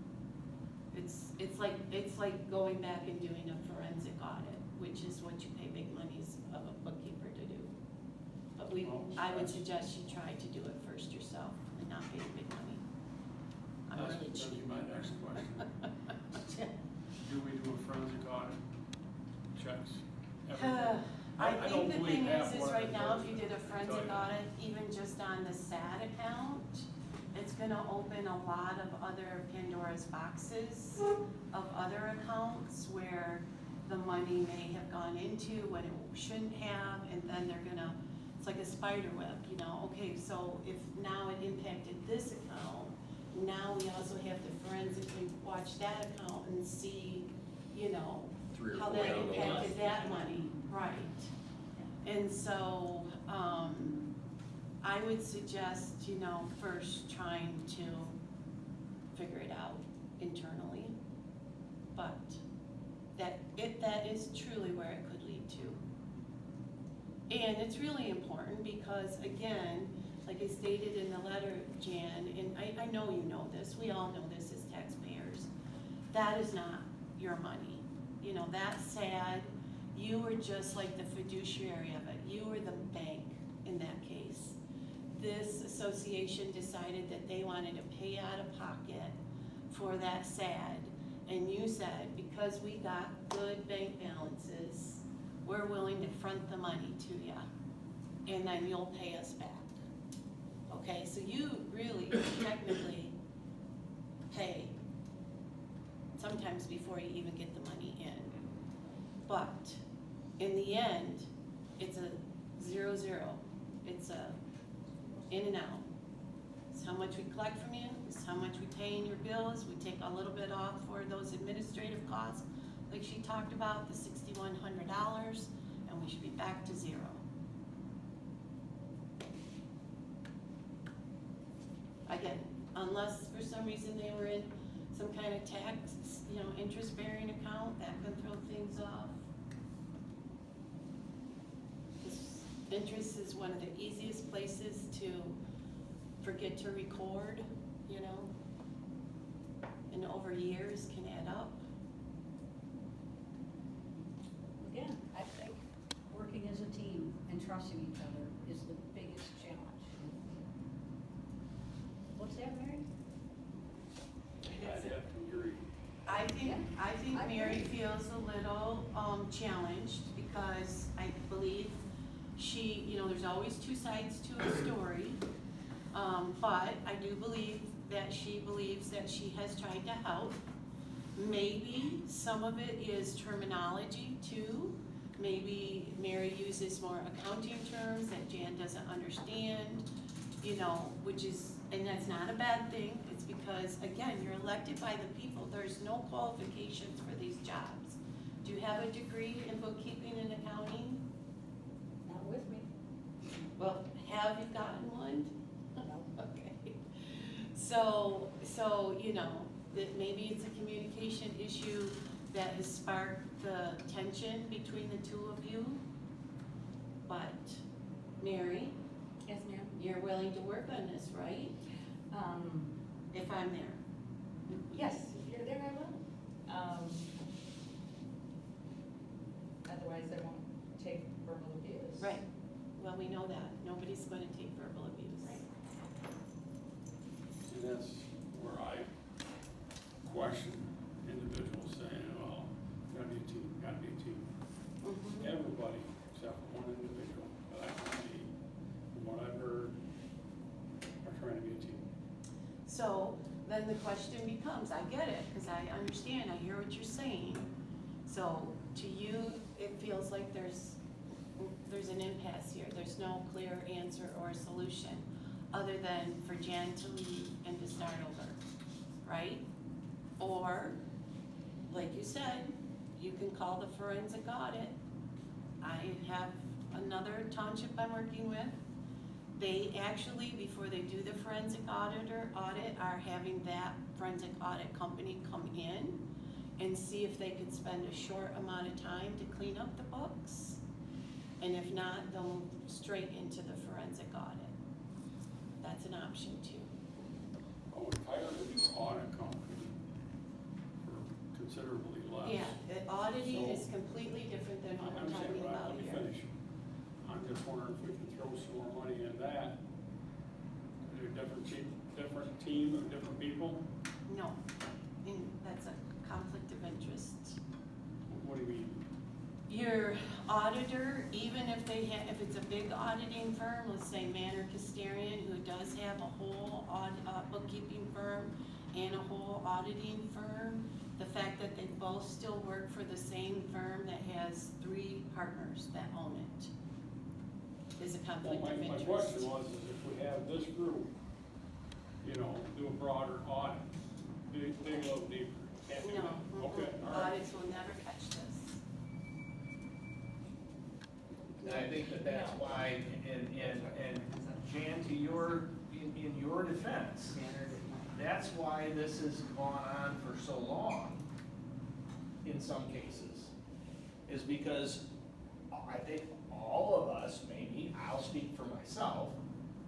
It's like going back and doing a forensic audit, which is what you pay big monies of a bookkeeper to do. But I would suggest you try to do it first yourself and not pay big money. I'm That's really gonna be cheap. my next question. Do we do a forensic audit? Checks? everything? I don't think the believe thing half is what right I've now, heard. if you did a forensic Tell you. audit, even just on the SAD account, it's gonna open a lot of other Pandora's boxes of other accounts where the money may have gone into when it shouldn't have, and then they're gonna, it's like a spider web, you know, okay, so if now it impacted this account, now we also have to forensically watch that account and see, you know, 3 or how 4 that down the line. impacted that money, right? And so, I would suggest, you know, first trying to figure it out internally. But that is truly where it could lead to. And it's really important because, again, like I stated in the letter, Jan, and I know you know this, we all know this as taxpayers, that is not your money. You know, that's sad. You were just like the fiduciary of it. You were the bank in that case. This association decided that they wanted to pay out of pocket for that SAD. And you said, because we got good bank balances, we're willing to front the money to you. And then you'll pay us back. Okay, so you really technically pay sometimes before you even get the money in. But in the end, it's a 0-0. It's a in and out. It's how much we collect from you, it's how much we pay in your bills. We take a little bit off for those administrative costs, like she talked about, the $6,100, and we should be back to 0. Again, unless for some reason they were in some kind of tax, you know, interest-bearing account, that can throw things off. Interest is one of the easiest places to forget to record, you know, and over years can add up. Again, I think working as a team and trusting each other is the biggest challenge. What's that, Mary? I'd have to agree. I think Mary feels a little challenged because I believe she, you know, there's always 2 sides to a story. But I do believe that she believes that she has tried to help. Maybe some of it is terminology too. Maybe Mary uses more accounting terms that Jan doesn't understand, you know, which is, and that's not a bad thing. It's because, again, you're elected by the people. There's no qualifications for these jobs. Do you have a degree in bookkeeping and accounting? Not with me. Well, have you gotten one? No. Okay. So, you know, that maybe it's a communication issue that has sparked the tension between the two of you. But, Mary, Yes, ma'am. you're willing to work on this, right? If I'm there. Yes, if you're there, I will. Otherwise, I won't take verbal abuse. Right. Well, we know that. Nobody's going to take verbal abuse. Right. And that's where I question individuals saying, well, gotta be a team, gotta be a team. Mhm. Everybody except for one individual, but I see, from what I've heard, are trying to be a team. So then the question becomes, I get it, because I understand, I hear what you're saying. So to you, it feels like there's an impasse here. There's no clear answer or solution. other than for Jan to leave and to start over, right? Or, like you said, you can call the forensic audit. I have another township I'm working with. They actually, before they do the forensic audit, are having that forensic audit company come in and see if they could spend a short amount of time to clean up the books. And if not, they'll move straight into the forensic audit. That's an option too. Oh, we hired a new audit company for considerably less. Yeah, the auditing is So- completely different than what I'm we're talking saying, about let me here. finish. I'm just wondering if we can throw some more money in that. Is there a different team of different people? No, and that's a conflict of interest. What do you mean? Your auditor, even if they have, if it's a big auditing firm, let's say Manor Custarian, who does have a whole bookkeeping firm and a whole auditing firm, the fact that they both still work for the same firm that has 3 partners that own it is a conflict Well, of my interest. question was, is if we have this group, you know, do a broader audit, dig a little deeper. Can't do No, that. Okay, all right. audits will never catch this. And I think that that's why, and Jan, to your, in your defense, that's why this has gone on for so long, in some cases, is because I think all of us, maybe, I'll speak for myself,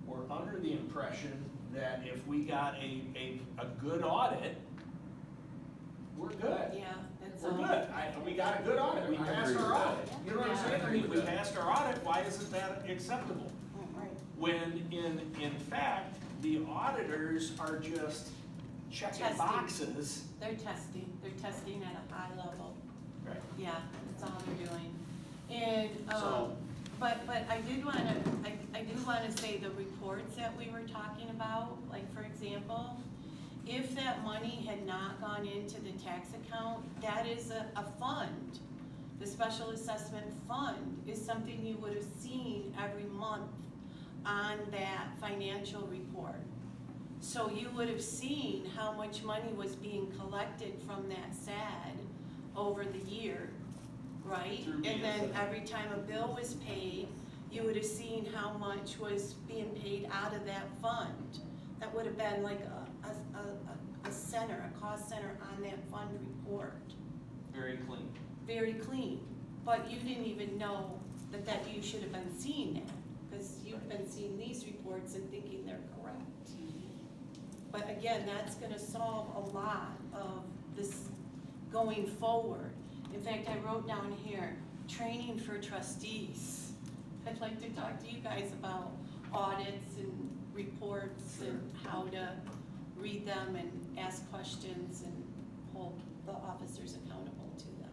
were under the impression that if we got a good audit, we're good. Yeah, that's We're all. good. We got a good audit. We passed our audit. You know what I'm saying? I mean, we passed our audit. Why isn't that acceptable? Right. When in fact, the auditors are just checking Testing. boxes. They're testing at a high level. Right. Yeah, that's all they're doing. And, So- but I do wanna say the reports that we were talking about, like for example, if that money had not gone into the tax account, that is a fund. The special assessment fund is something you would have seen every month on that financial report. So you would have seen how much money was being collected from that SAD over the year, right? Through And then BSA. every time a bill was paid, you would have seen how much was being paid out of that fund. That would have been like a center, a cost center on that fund report. Very clean. Very clean, but you didn't even know that you should have been seeing that, because you've been seeing these reports and thinking they're correct. But again, that's gonna solve a lot of this going forward. In fact, I wrote down here, training for trustees. I'd like to talk to you guys about audits and reports and how to read them and ask questions and hold the officers accountable to them.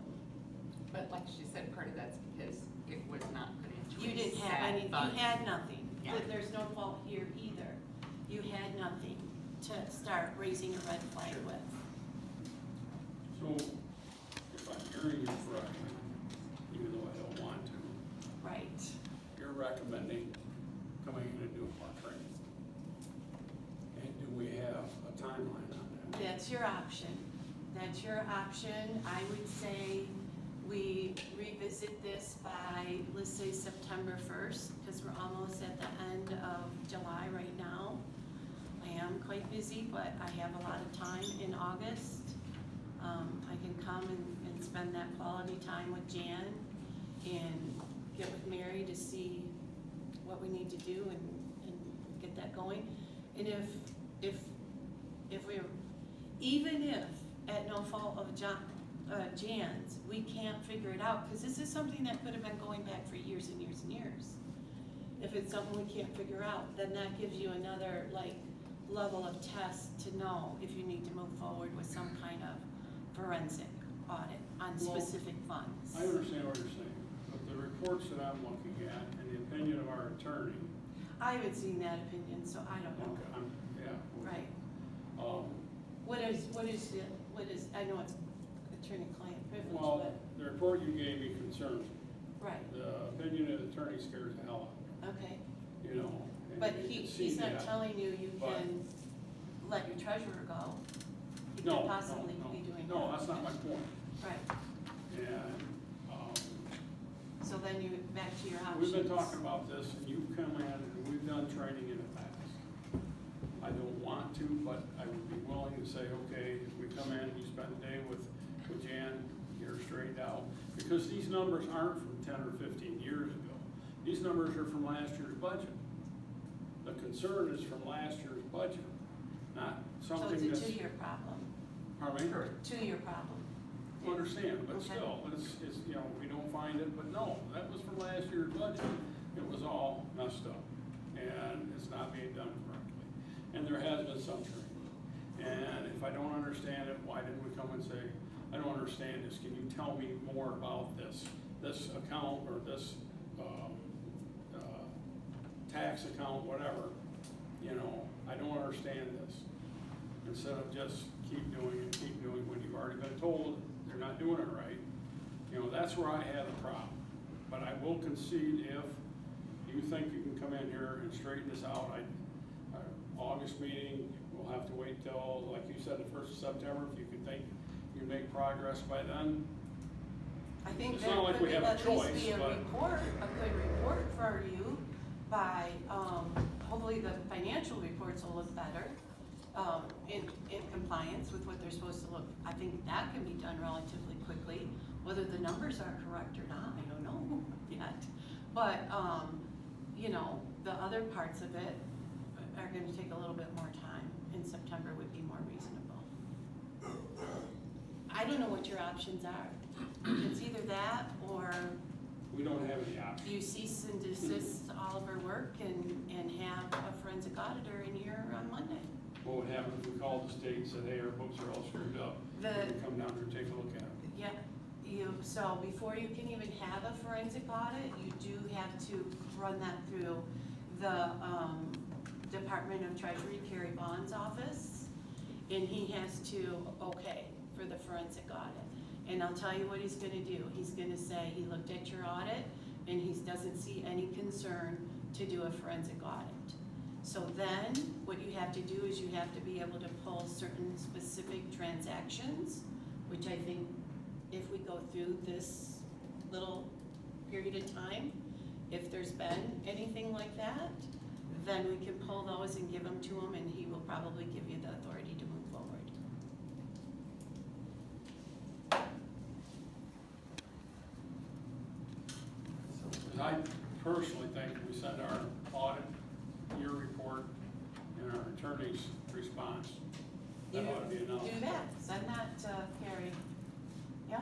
But like she said, part of that's because it was not put into You a didn't have sad any, fund. you had nothing. Yeah. There's no fault here either. You had nothing to start raising a red flag with. So, if I'm hearing you correctly, even though I don't want to, Right. you're recommending coming in and doing more training. And do we have a timeline on that? That's your option. That's your option. I would say we revisit this by, let's say, September 1st, because we're almost at the end of July right now. I am quite busy, but I have a lot of time in August. I can come and spend that quality time with Jan and get with Mary to see what we need to do and get that going. And if we're, even if at no fault of Jan's, we can't figure it out, because this is something that could have been going back for years and years and years. If it's something we can't figure out, then that gives you another level of test to know if you need to move forward with some kind of forensic audit on Well, specific funds. I understand what you're saying, but the reports that I'm looking at and the opinion of our attorney. I haven't seen that opinion, so I don't know. Okay, yeah. Right. Um, What is, I know it's attorney-client privilege, well, but, the report you gave me concerns me. right, The opinion of the attorney scares the hell out of me, okay, you know, And But you can he's see not that, telling you you but- can let your treasurer go. You No, could no, possibly no, be doing that. no, that's not my point. Right, And, so then you, back to your options. we've been talking about this, and you've come in, and we've done training in the past. I don't want to, but I would be willing to say, okay, if we come in, you spend a day with Jan, get her straightened out, because these numbers aren't from 10 or 15 years ago. These numbers are from last year's budget. The concern is from last year's budget, not So something that's. it's a 2-year problem, Pardon me? 2-year problem. Understand, but Okay. still, it's, you know, we don't find it, but no, that was from last year's budget. It was all messed up, and it's not being done correctly. And there has been some training. And if I don't understand it, why didn't we come and say, I don't understand this, can you tell me more about this account, or this, tax account, whatever, you know, I don't understand this. Instead of just keep doing when you've already been told they're not doing it right. You know, that's where I have a problem. But I will concede if you think you can come in here and straighten this out, August meeting, we'll have to wait till, like you said, the 1st of September, if you can think you make progress by then. I think It's there not like could we have a at least choice, be a but- report, a good report for you by, hopefully the financial reports will look better, in compliance with what they're supposed to look. I think that can be done relatively quickly. Whether the numbers are correct or not, I don't know yet. But, you know, the other parts of it are gonna take a little bit more time, and September would be more reasonable. I don't know what your options are. It's either that, or We don't have any options. you cease and desist all of our work and have a forensic auditor in here on Monday. What would happen if we called the state and said, hey, our books are all screwed up? The- We come down here and take a look at it. Yeah, so before you can even have a forensic audit, you do have to run that through the, Department of Treasury, Kerry Bond's office, and he has to, okay, for the forensic audit. And I'll tell you what he's gonna do. He's gonna say he looked at your audit and he doesn't see any concern to do a forensic audit. So then, what you have to do is you have to be able to pull certain specific transactions, which I think if we go through this little period of time, if there's been anything like that, then we can pull those and give them to him, and he will probably give you the authority to move forward. I personally think we send our audit, year report, and our attorney's response. That ought to be enough. Do that, send that to Carrie. Yeah,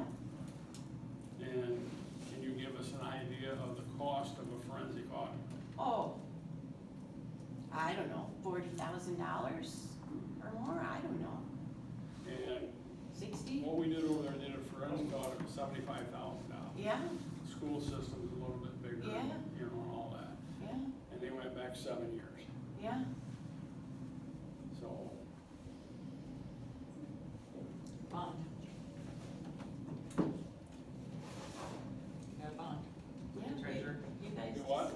And can you give us an idea of the cost of a forensic audit? oh, I don't know, $40,000 or more, I don't know, And 60? what we did over there, did a forensic audit was $75,000. Yeah, School system's a little bit bigger, Yeah. you know, and all that. yeah, And they went back 7 years, yeah. so. Bond. Got a bond. Yeah, Treasurer. You guys. You what?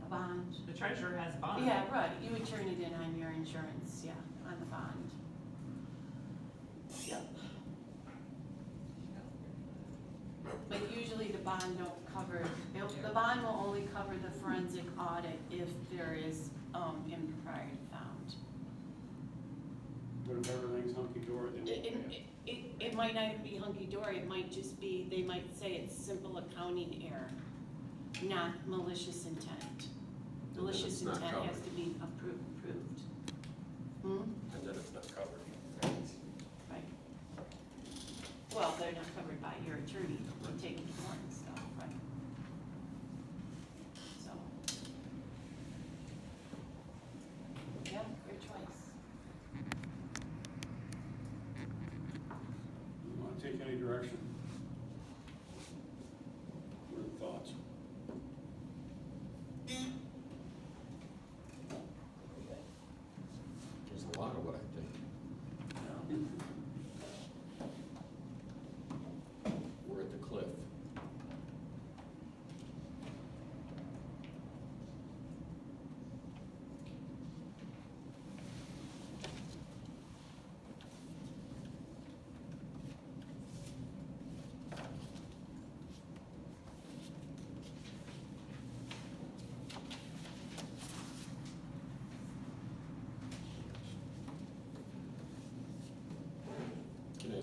A bond. The treasurer has a bond. Yeah, right, you would turn it in on your insurance, yeah, on the bond. Yep. But usually the bond don't cover, the bond will only cover the forensic audit if there is, impropriety found. But if everything's hunky-dory, then we'll pay it. It might not be hunky-dory, it might just be, they might say it's simple accounting error, not malicious intent. then Malicious it's not intent has covered. to be approved. Hmm? And then it's not covered. Right. Well, they're not covered by your attorney, we take it to court and stuff, right? So. Yeah, your choice. You wanna take any direction? What are the thoughts? There's a lot of what I think. We're at the cliff.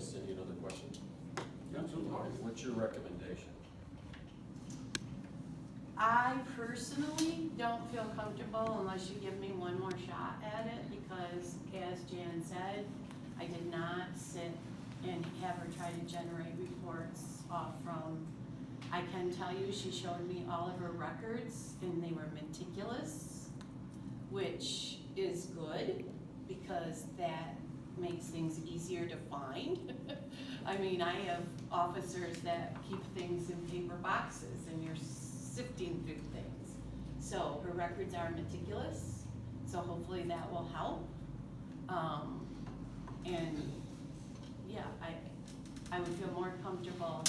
ask Cindy another question? Absolutely. What's your recommendation? I personally don't feel comfortable unless you give me one more shot at it, because as Jan said, I did not sit and have her try to generate reports off from, I can tell you, she showed me all of her records and they were meticulous, which is good, because that makes things easier to find. I mean, I have officers that keep things in paper boxes and you're sifting through things. So her records are meticulous, so hopefully that will help. And yeah, I would feel more comfortable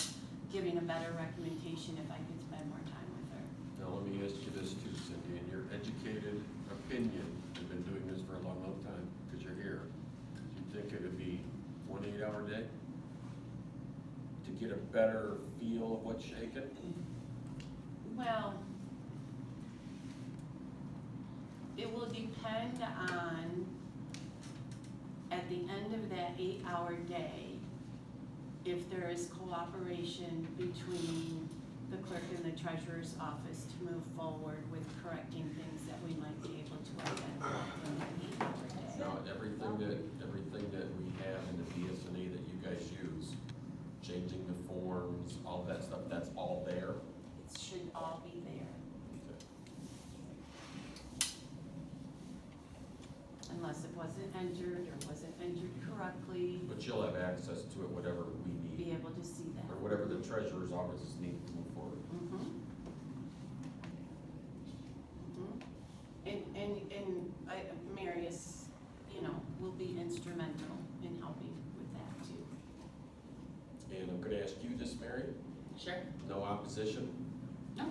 giving a better recommendation if I could spend more time with her. Now, let me ask you this too, Cindy, in your educated opinion, you've been doing this for a long, long time, because you're here. Do you think it would be 1 8-hour day? To get a better feel of what's shaking? Well, it will depend on, at the end of that 8-hour day, if there is cooperation between the clerk and the treasurer's office to move forward with correcting things that we might be able to identify in that 8-hour day. Now, everything that we have in the BSNA that you guys use, changing the forms, all that stuff, that's all there? It should all be there. Unless it wasn't entered or wasn't entered correctly, But you'll have access to it, whatever we be need, able to see that. or whatever the treasurer's offices need to move forward. Mhm. Mhm. And Marius, will be instrumental in helping with that too. And I'm gonna ask you this, Mary, Sure. no opposition? No.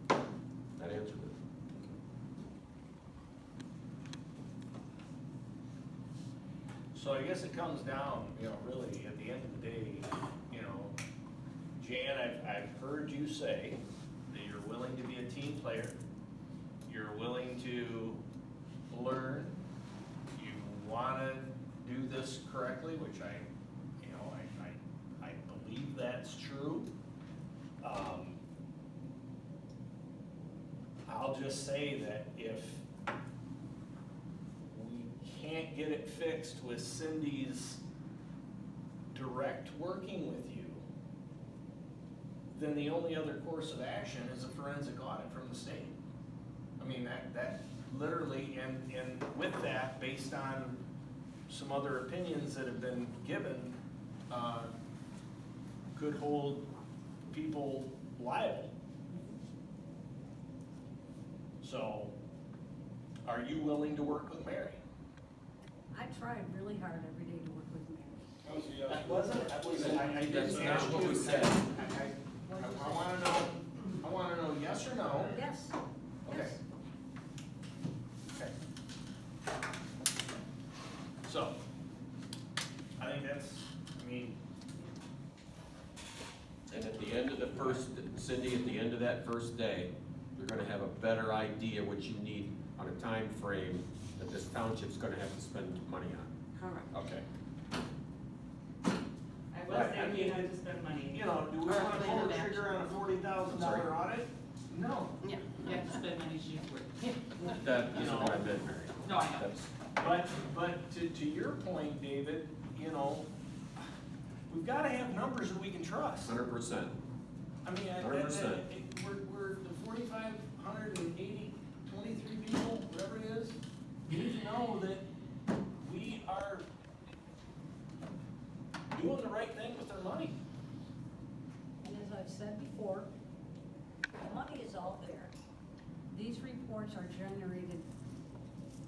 That answered it. So I guess it comes down, really, at the end of the day, Jan, I've heard you say that you're willing to be a team player. You're willing to learn. You wanna do this correctly, which I believe that's true. I'll just say that if we can't get it fixed with Cindy's direct working with you, then the only other course of action is a forensic audit from the state. I mean, that literally, and with that, based on some other opinions that have been given, could hold people liable. So, are you willing to work with Mary? I tried really hard every day to work with Mary. That wasn't, I didn't That's not ask what you. we said. I wanna know yes or no? Yes. Okay. Yes. Okay. So, I think that's, And at the end of the first, Cindy, at the end of that first day, you're gonna have a better idea what you need on a time frame that this township's gonna have to spend money on. Correct. Okay. I was saying you had to spend money. do we wanna pull the trigger on a $40,000 audit? No. Yeah, you have to spend money she's worth. That isn't what I meant, Mary. No, I know. That's- But to your point, David, we've gotta have numbers that we can trust. 100%. I mean, 100%. we're the 4,523 people, whatever it is, need to know that we are doing the right thing with their money. And as I've said before, the money is all there. These reports are generated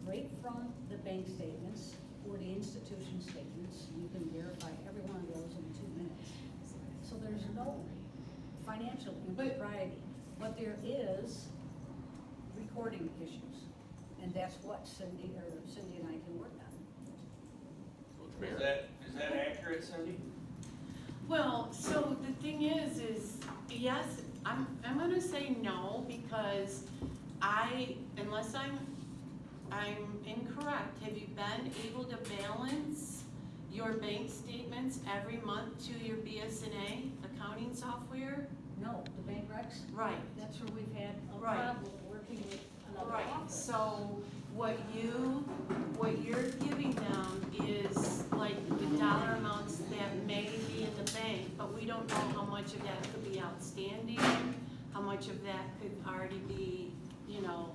right from the bank statements or the institution statements. You can verify every one of those in 2 minutes. So there's no financial impropriety. But there is recording issues. And that's what Cindy and I can work on. So it's Is Mary. that accurate, Cindy? Well, so the thing is yes, I'm gonna say no, because unless I'm incorrect, have you been able to balance your bank statements every month to your BSNA accounting software? No, the bank recs? Right. That's where we've had a Right. problem working with another Right, office. so what you're giving them is like the dollar amounts that may be in the bank, but we don't know how much of that could be outstanding, how much of that could already be, you know,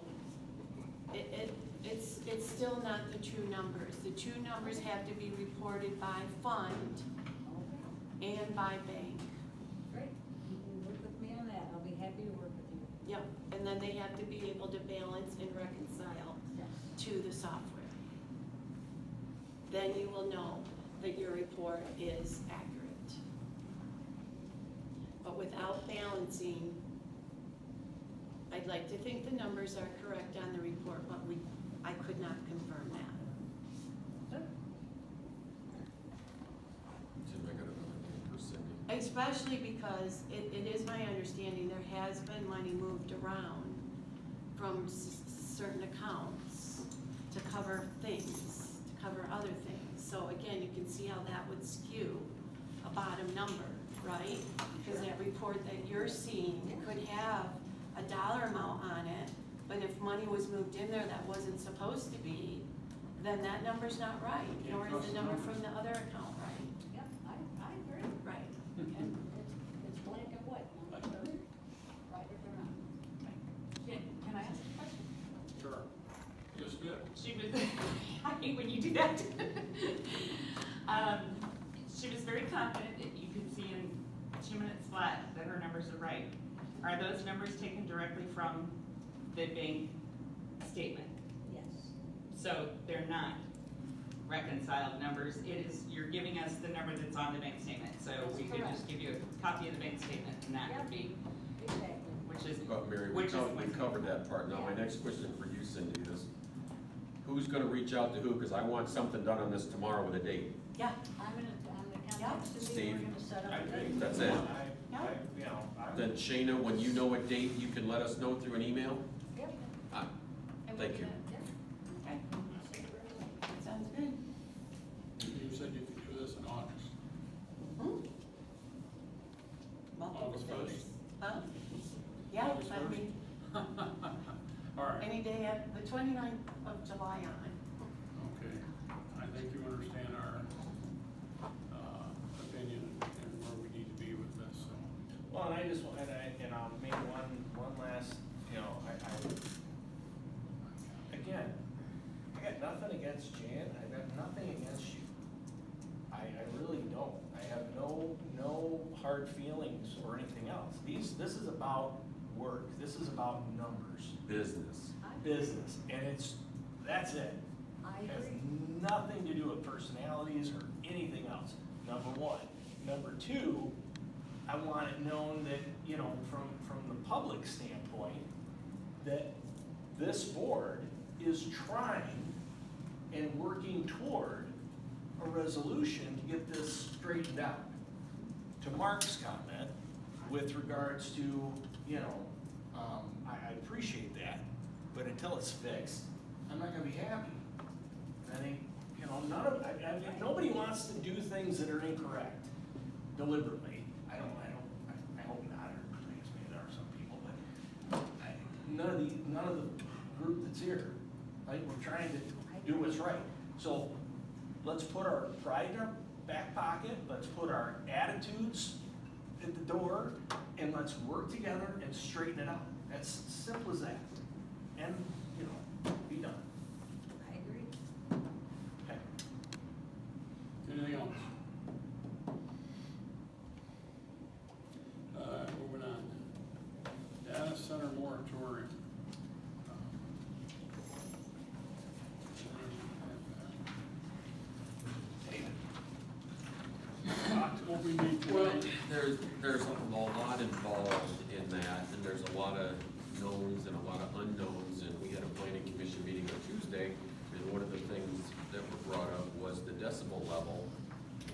it's still not the true numbers. The true numbers have to be reported by fund Okay, and by bank. great. You can work with me on that. I'll be happy to work with you. Yep, and then they have to be able to balance and reconcile Yes. to the software. Then you will know that your report is accurate. But without balancing, I'd like to think the numbers are correct on the report, but I could not confirm that. Tim, I got another name for Cindy. Especially because it is my understanding there has been money moved around from certain accounts to cover things, to cover other things. So again, you can see how that would skew a bottom number, right? Because that report that you're seeing could have a dollar amount on it, but if money was moved in there that wasn't supposed to be, then that number's not right, nor is the number from the other account right. Yep, I agree. Right. And it's black and white, no matter right or wrong. Can I ask a question? Sure. Just did. She was, I hate when you do that. She was very confident that you could see in 2 minutes flat that her numbers are right. Are those numbers taken directly from the bank statement? Yes. So they're not reconciled numbers. It is, you're giving us the number that's on the bank statement. So That's we could correct. just give you a copy of the bank statement and that would be, Exactly. which is, But Mary, we which is. covered that part. Now, my next question for you, Cindy, is who's gonna reach out to who? Because I want something done on this tomorrow with a date. Yeah, I'm gonna Yeah. contact Cindy, Steve. we're gonna set up I a agree. date. That's it. yeah. Then Shayna, when you know a date, you can let us know through an email? Yep. Ah, I will Thank do you. that. Okay. Sounds good. You said you could do this in August. Hmm? Multiple August days. first. Huh? Yeah, August I first? mean, All right, any day at the 29th of July on. okay. I think you understand our, opinion and where we need to be with this, so. Well, and I just, and I'll make one last, again, I got nothing against Jan, I got nothing against you. I really don't. I have no hard feelings or anything else. This is about work, this is about numbers, Business. business, and that's it. I It has agree. nothing to do with personalities or anything else, number one. Number two, I want it known that, from the public standpoint, that this board is trying and working toward a resolution to get this straightened out. To Mark's comment, with regards to, I appreciate that, but until it's fixed, I'm not gonna be happy. I think, nobody wants to do things that are incorrect deliberately. I hope not, or I guess maybe there are some people, but none of the group that's here, like, we're trying to do what's right. So, let's put our pride in our back pocket, let's put our attitudes at the door, and let's work together and straighten it out. That's simple as that. And, be done. I agree. Okay. Anything else? Moving on. Data center moratorium. What we need to. Well, there's a lot involved in that, and there's a lot of knowns and a lot of unknowns, and we had a planning commission meeting on Tuesday, and one of the things that were brought up was the decibel level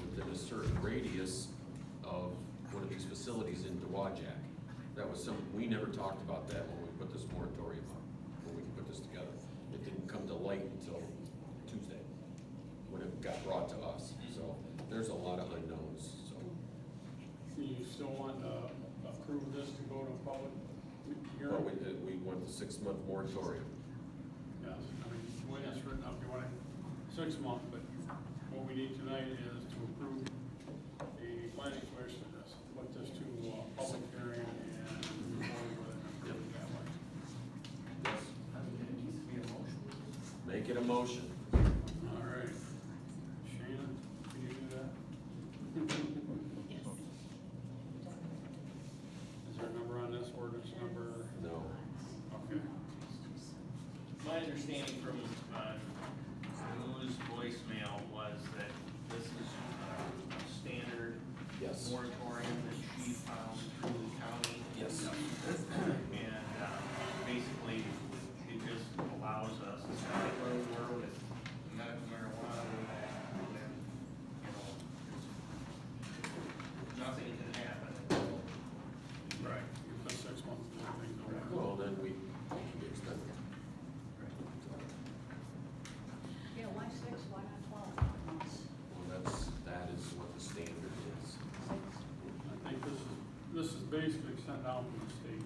within a certain radius of one of these facilities in Dowagiac. That was something, we never talked about that when we put this moratorium on, when we put this together. It didn't come to light until Tuesday, when when it got brought to us, so there's a lot of unknowns, so. Do you still want to approve this to go to public Well, hearing? we want the 6-month moratorium. Yes, I mean, when it's written up, you want it 6 months, but what we need tonight is to approve the planning commission, this, put this to public hearing and move forward with it and approve it that way. Yes. I think it needs to be a motion. Make it a motion. All right. Shannon, can you do that? Yes. Is there a number on this ordinance number? No. Okay. My understanding from, news voicemail was that this is a standard Yes. moratorium that she found through the county. Yes. And, basically, it just allows us, it's kind of like where we were with medical marijuana, when, you know, nothing can happen. Right. You put 6 months to do things over. Well, then we extend it. Yeah, why 6, why not 12 months? Well, that is what the standard is. I think this is basically sent down from the state.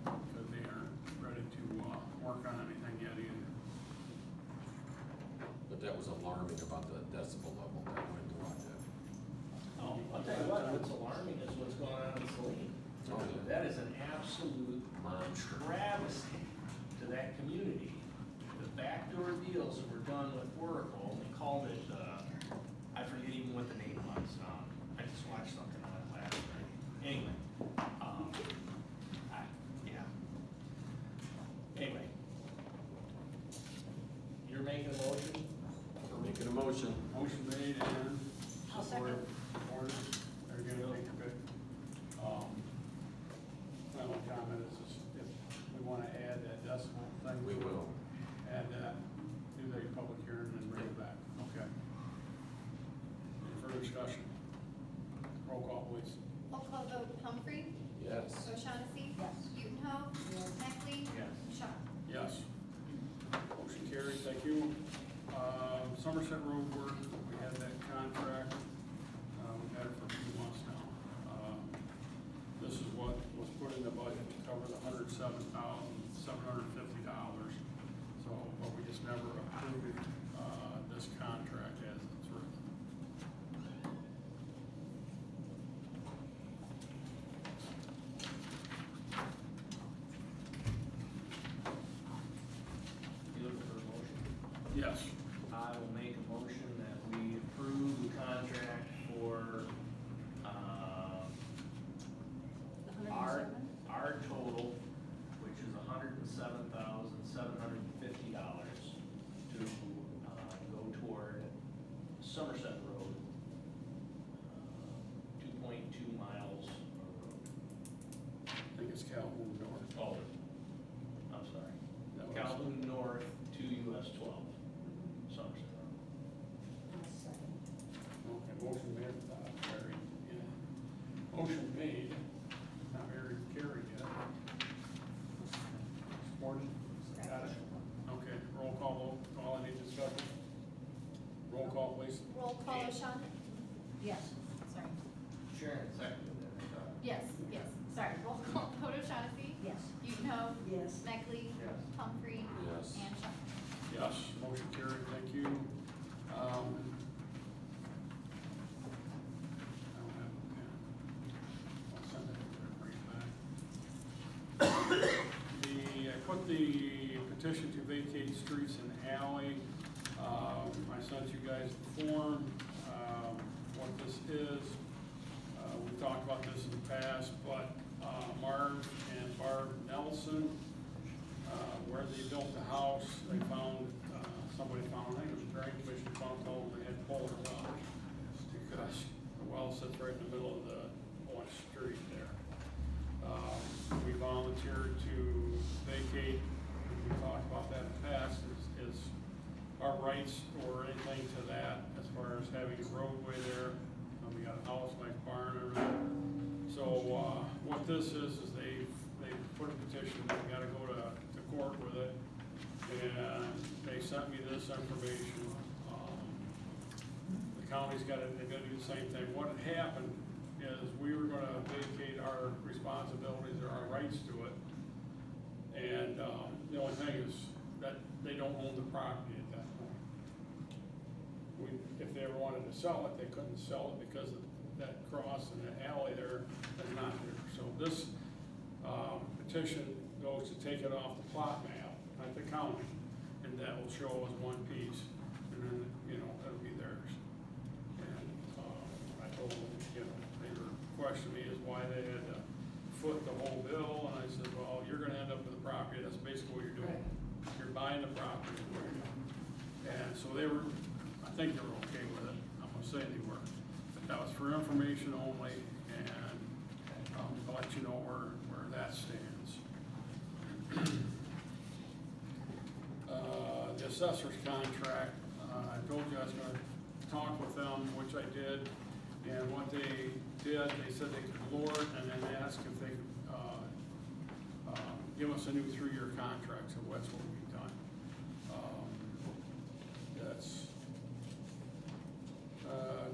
Because they aren't ready to, work on anything yet either. But that was alarming about the decibel level that went to like that. Oh, I'll tell you what, what's alarming is what's going on in Saline. Oh, yeah. That is an absolute Monster. travesty to that community. The backdoor deals that were done with Oracle, they called it, I forget even what the name was, I just watched something on it last night. Anyway, yeah. Anyway. You're making a motion? We're making a motion. Motion made and I'll second. supported. Are you gonna take a bit? My only comment is if we wanna add that decimal thing. We will. Add that, do the public hearing and bring it back. Okay. Any further discussion? Roll call, please. Roll call vote, Humphrey, Yes. O'Shaughnessy. Yes. Utenhoe. Yes. Heckley. Yes. Shaw. Yes. Motion carried, thank you. Somerset Road work, we had that contract, we've had it for a few months now. This is what was put in the budget to cover the $107,750. So, but we just never approved, this contract as it's written. You looking for a motion? Yes. I will make a motion that we approve the contract for, The our, 107? our total, which is $107,750 to, go toward Somerset Road, 2.2 miles of road. I think it's Calhoun North. Oh, I'm sorry. That was- Calhoun North to US 12, Somerset Road. I'll second. Okay, motion made, carried, yeah. Motion made, not very carried yet. Supported, got it? Okay, roll call vote, all I need discussion. Roll call, please. Roll call, O'Shaughnessy. Yes. Sorry. Sharon seconded that, I thought. Yes, sorry. Roll call vote, O'Shaughnessy. Yes. Utenhoe. Yes. Heckley. Yes. Humphrey. Yes. And Shaw. Yes, motion carried, thank you. I don't have a pen. I'll send it over and bring it back. I put the petition to vacate streets and alley. I sent you guys the form, what this is. We've talked about this in the past, but Marv and Barb Nelson, where they built the house, they found, somebody found, I think it was a drain commission found out they had pulled a well. Because the well sits right in the middle of the one street there. We volunteered to vacate, we talked about that in the past, is our rights or anything to that as far as having a roadway there. We got a house, nice barn, and everything. So, what this is they put a petition, we gotta go to court with it. And they sent me this information. county's they gotta do the same thing. What had happened is we were gonna vacate our responsibilities or our rights to it. And, the only thing is that they don't own the property at that point. If they ever wanted to sell it, they couldn't sell it because of that cross and that alley there is not there. So this, petition goes to take it off the plot map at the county, and that will show as one piece, and then, it'll be theirs. And, I told them, they were questioning me as why they had to foot the whole bill, and I said, well, you're gonna end up with the property, that's basically what you're doing. You're buying the property. And so they were, I think they were okay with it, I'm gonna say they were. But that was for information only, and, to let you know where that stands. The assessor's contract, I told you I was gonna talk with them, which I did, and what they did, they said they could lower it and then ask if they could, give us a new 3-year contract, so that's what we've done. That's,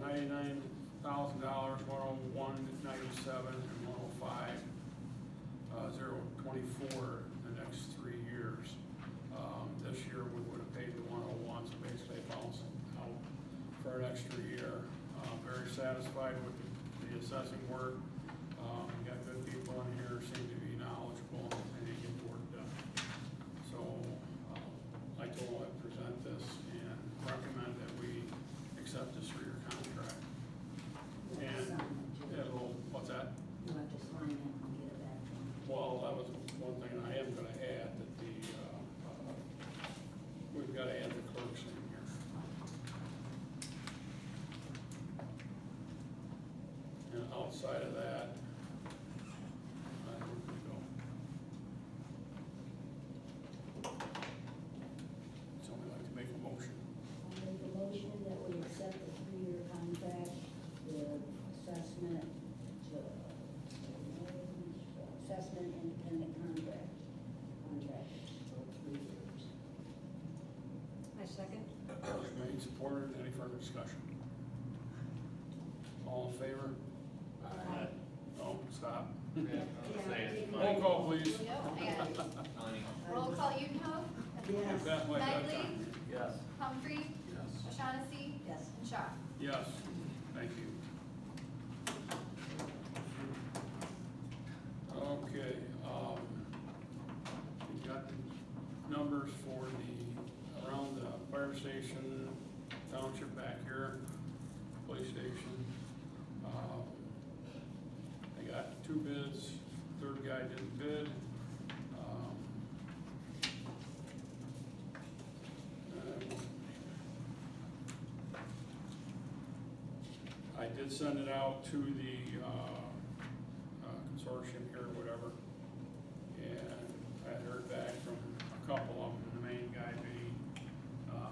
$99,000, 101.97, and 105.024 the next 3 years. This year we would have paid the 101, so basically it balanced out for an extra year. Very satisfied with the assessing work. We got good people in here, seem to be knowledgeable, and they get the work done. So, I told them I'd present this and recommend that we accept this 3-year contract. And it'll, what's that? You have to sign it and get it back to them. Well, that was one thing I am gonna add, that we've gotta add the clerk's in here. And outside of that, where did we go? Somebody like to make a motion? I'll make a motion that we accept the 3-year contract with assessment, assessment independent contract for 3 years. I second. Motion made, supported, any further discussion? All in favor? Aye. No, stop. Say Roll call, please. Roll call, Utenhof. Yes. Beth, my bad Begley. time. Yes. Humphrey. Yes. O'Shaughnessy. Yes. And Shaw. Yes, thank you. Okay, we've got the numbers for around the fire station, township back here, police station. They got 2 bids, third guy didn't bid. I did send it out to the consortium here, whatever, and I heard back from a couple of them, the main guy being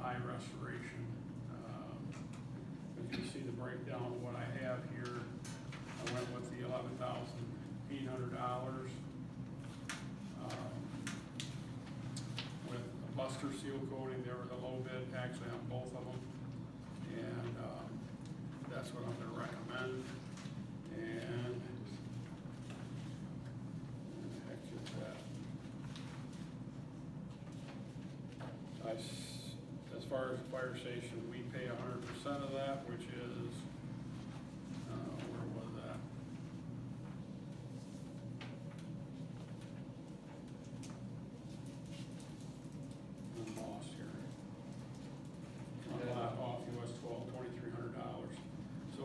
eye restoration. As you see the breakdown of what I have here, I went with the $11,800 with a buster seal coating. They were the low bid actually on both of them, and that's what I'm gonna recommend. And where the heck is that? As far as the fire station, we pay 100% of that, which is, where was that? I'm lost here. I'm not off, it was $2,300. So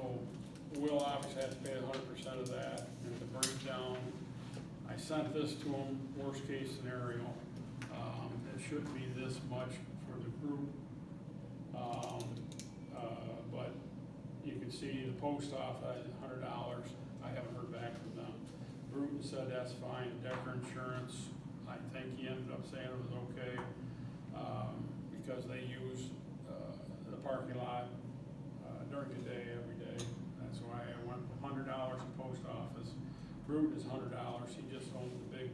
we'll obviously have to pay 100% of that, and the breakdown, I sent this to them, worst case scenario. It shouldn't be this much for the group. But you can see the post office, $100, I haven't heard back from them. Bruton said that's fine, Decker Insurance, I think he ended up saying it was okay, because they use, the parking lot, during the day, every day. That's why I went with $100 in post office. Bruton is $100, he just owns the big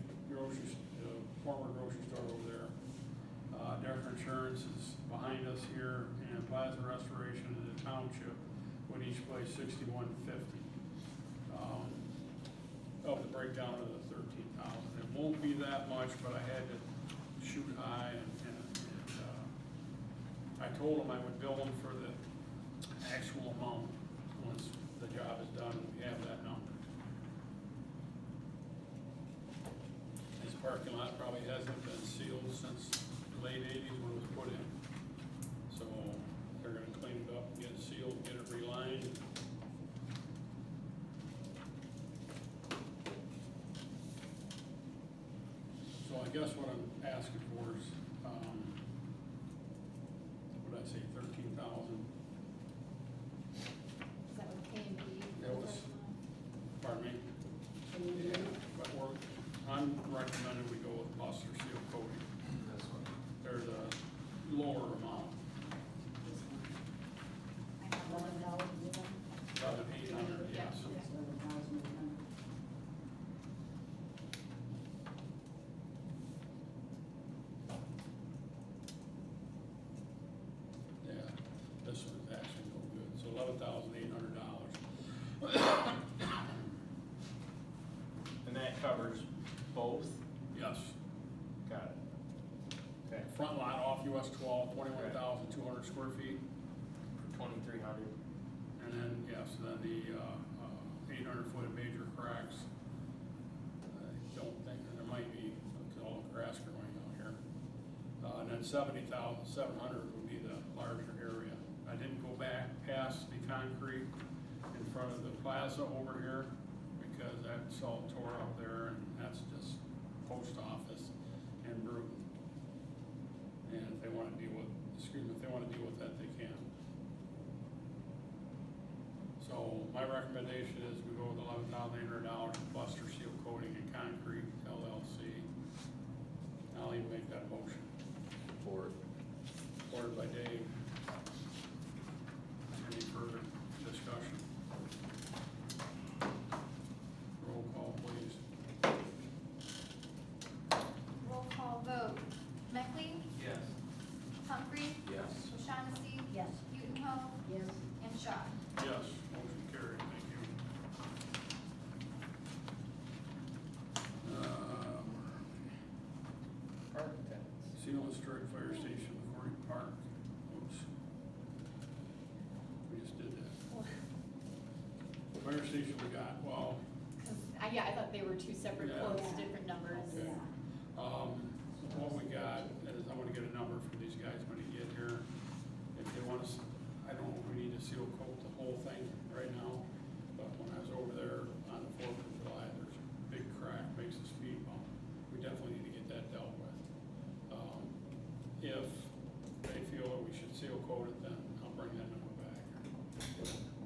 former grocery store over there. Decker Insurance is behind us here, and Plaza Restoration in the Township with each place 6150. Of the breakdown of the 13,000. It won't be that much, but I had to shoot high and I told them I would bill them for the actual amount once the job is done, we have that number. This parking lot probably hasn't been sealed since the late 80s when it was put in. So they're gonna clean it up, get it sealed, get it relined. So I guess what I'm asking for is, what did I say, 13,000? Is that what K and B? That was, pardon me? Yeah, but I'm recommending we go with Buster Seal Coating. That's what. There's a lower amount, I have $11 with them. about 800, yes. Yeah, this one's actually no good, so $11,800. And that covers both? Yes. Got it. Okay. Front lot off US 12, 21,200 square feet. For 2,300. And then, yes, then the 800-foot major cracks. I don't think, there might be, because all the grass growing out here. And then 70,700 would be the larger area. I didn't go back past the concrete in front of the plaza over here, because that's all tore up there, and that's just post office and Bruton. And if they wanna deal with, if they wanna deal with that, they can. So my recommendation is we go with $11,800 Buster Seal Coating and Concrete LLC. I'll even make that motion. Support. Supported by Dave. Any further discussion? Roll call, please. Roll call vote. Meckley? Yes. Humphrey? Yes. O'Shaughnessy? Yes. Utenhoe? Yes. And Shaw. Yes, motion carried, thank you. Park attendants. Seal and Strike Fire Station, McCory Park. Oops. We just did that. Fire station we got, well, Yeah, I thought they were two separate Yeah. quotes, different numbers. okay. What we got is, I wanna get a number from these guys when they get here. If they want us, I don't know if we need to seal coat the whole thing right now, but when I was over there on the 4th of July, there's a big crack, makes a speed bump. We definitely need to get that dealt with. If they feel that we should seal coat it, then I'll bring that number back.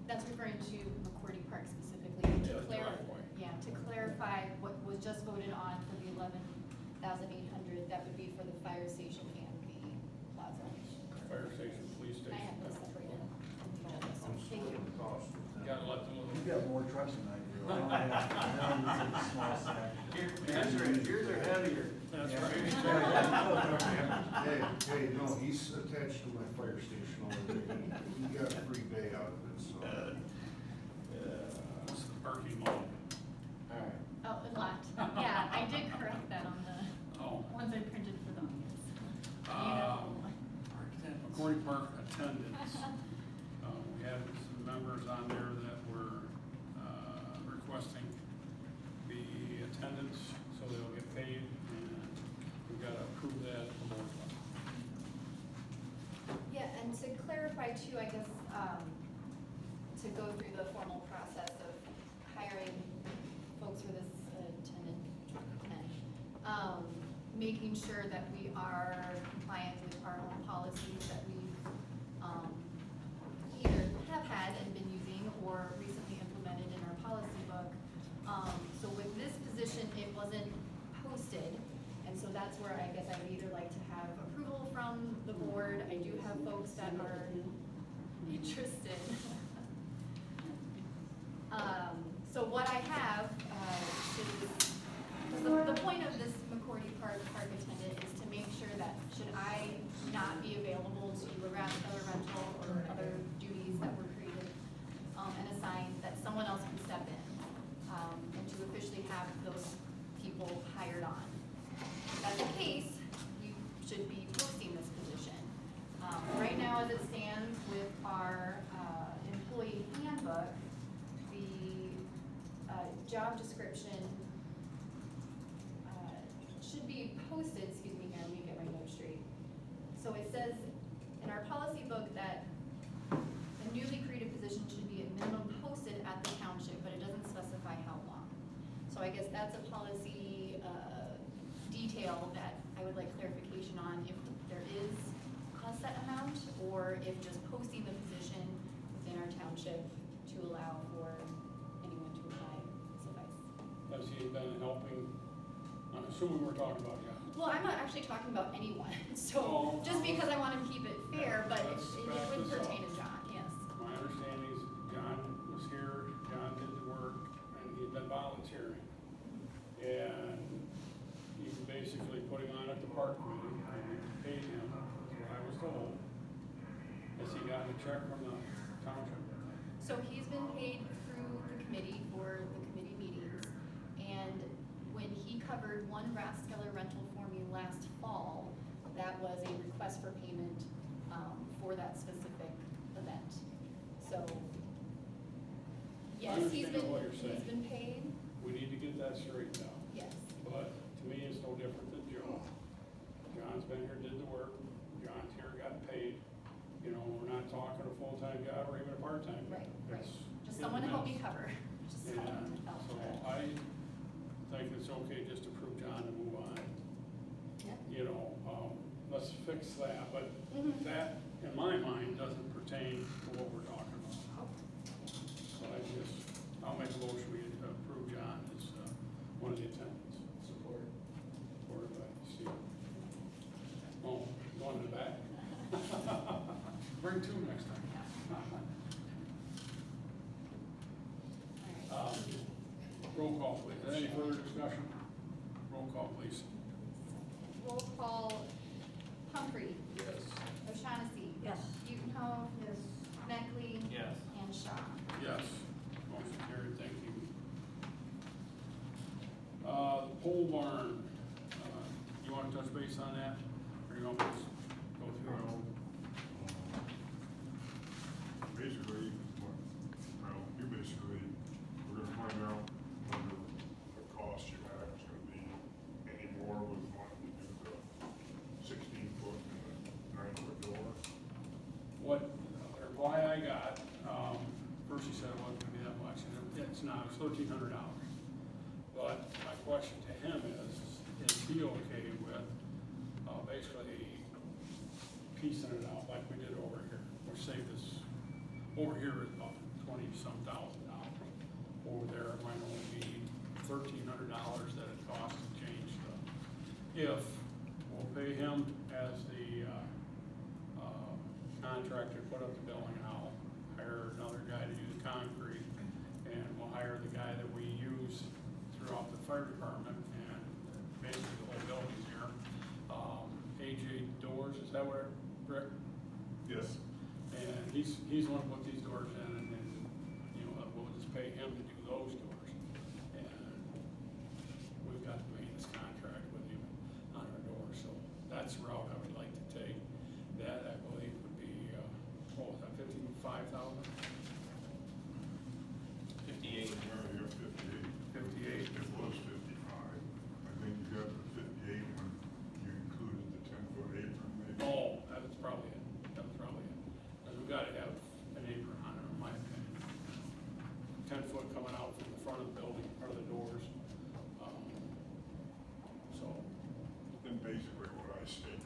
That's referring to McCourty Park specifically. Yeah, To the driveway. Yeah, to clarify what was just voted on for the 11,800, that would be for the fire station and the plaza. Fire station, police I station. have those separated. Thank you. Gotta let them You know. got more trucks than I do. I only take a small sack. Yours are heavier. That's Yeah. right. Hey, no, he's attached to my fire station over there. He got a free day out of it, so. It's the parking lot. Alright. Oh, a lot. Yeah, I did correct that on the Oh. ones I printed for the audience. McCory Park attendance. We had some members on there that were, requesting the attendance, so they'll get paid, and we've gotta approve that at the board level. Yeah, and to clarify too, I guess, to go through the formal process of hiring folks for this attendant, making sure that we are compliant with our own policies that we've, either have had and been using or recently implemented in our policy book. So with this position, it wasn't posted, and so that's where I guess I would either like to have approval from the board. I do have folks that are interested. So what I have, is, the point of this McCourty Park attendant is to make sure that should I not be available to harass other rental or other duties that were created job description, should be posted, excuse me here, let me get my notes straight. So it says in our policy book that a newly created position should be at minimum posted at the township, but it doesn't specify how long. So I guess that's a policy, detail that I would like clarification on, if there is a set amount, or if just posting the position within our township to allow for anyone to apply suffice. Has he been helping? I'm assuming we're talking about John. Well, I'm not actually talking about anyone, so, Oh, just because I want to keep it fair, but it Let's it back would this pertain up. to John, yes. My understanding is John was here, John did the work, and he'd been volunteering. And you basically put him on at the park committee, and you paid him, that's what I was told. Has he gotten a check from the township? So he's been paid through the committee for the committee meetings, and when he covered one Rathskeller rental for me last fall, that was a request for payment, for that specific event. So, yes, he's understand been, what you're he's saying. been paid, We need to get that straightened out. yes. But to me, it's no different than Joe. John's been here, did the work, John's here, got paid. You know, we're not talking a full-time job or even a part-time job. Right, right. It's Just hit someone to and help me miss. cover, just someone to help. So I think it's okay just to prove John and move on. Yeah. You know, let's fix that, but Mhm. that, in my mind, doesn't pertain to what we're talking about. So I'll make a motion, we approve John as, one of the attendants. Support. Supported by Steve. Oh, going in the back? Bring two next time. All right. Roll call, please. Any further discussion? Roll call, please. Roll call, Humphrey. Yes. O'Shaughnessy. Yes. Utenhoe. Yes. Neckley. Yes. And Shaw. Yes. Motion carried, thank you. The pole barn, you want to touch base on that? Or you want me to just go through it all? Basically, you basically, we're gonna find out whether the cost you have is gonna be any more with wanting to do the 16-foot and the 9-foot door. What, the reply I got, first he said it wasn't gonna be that much, and it's not, it's $1,300. But my question to him is he okay with, basically piecing it out like we did over here? Which saved us, over here is about $20-some thousand. Over there, it might only be $1,300 that it costs to change if we'll pay him as the, contractor to put up the building, and I'll hire another guy to do the concrete, and we'll hire the guy that we use throughout the fire department, and basically the whole building's here. AJ Doors, is that where, Rick? Yes. And he's the one who put these doors in, and, you know, we'll just pay him to do those doors. And we've got the maintenance contract with him on our doors, so that's the route I would like to take. That, I believe, would be, what was that, 55,000? 58. You already have 58. 58. It was 55. I think you got the 58 when you included the 10-foot apron, maybe. Oh, that's probably it, because we've gotta have an apron on it, in my opinion. 10 foot coming out from the front of the building, part of the doors. So, And basically what I staked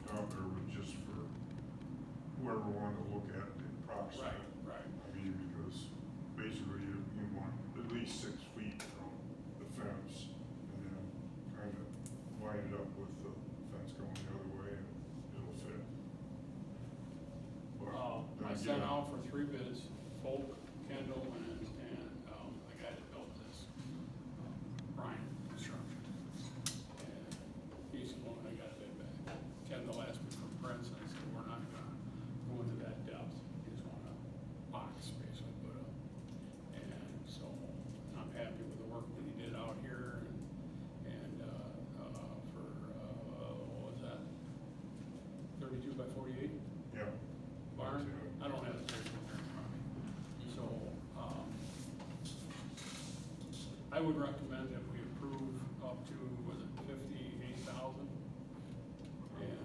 I would recommend that we approve up to, was it 58,000? Of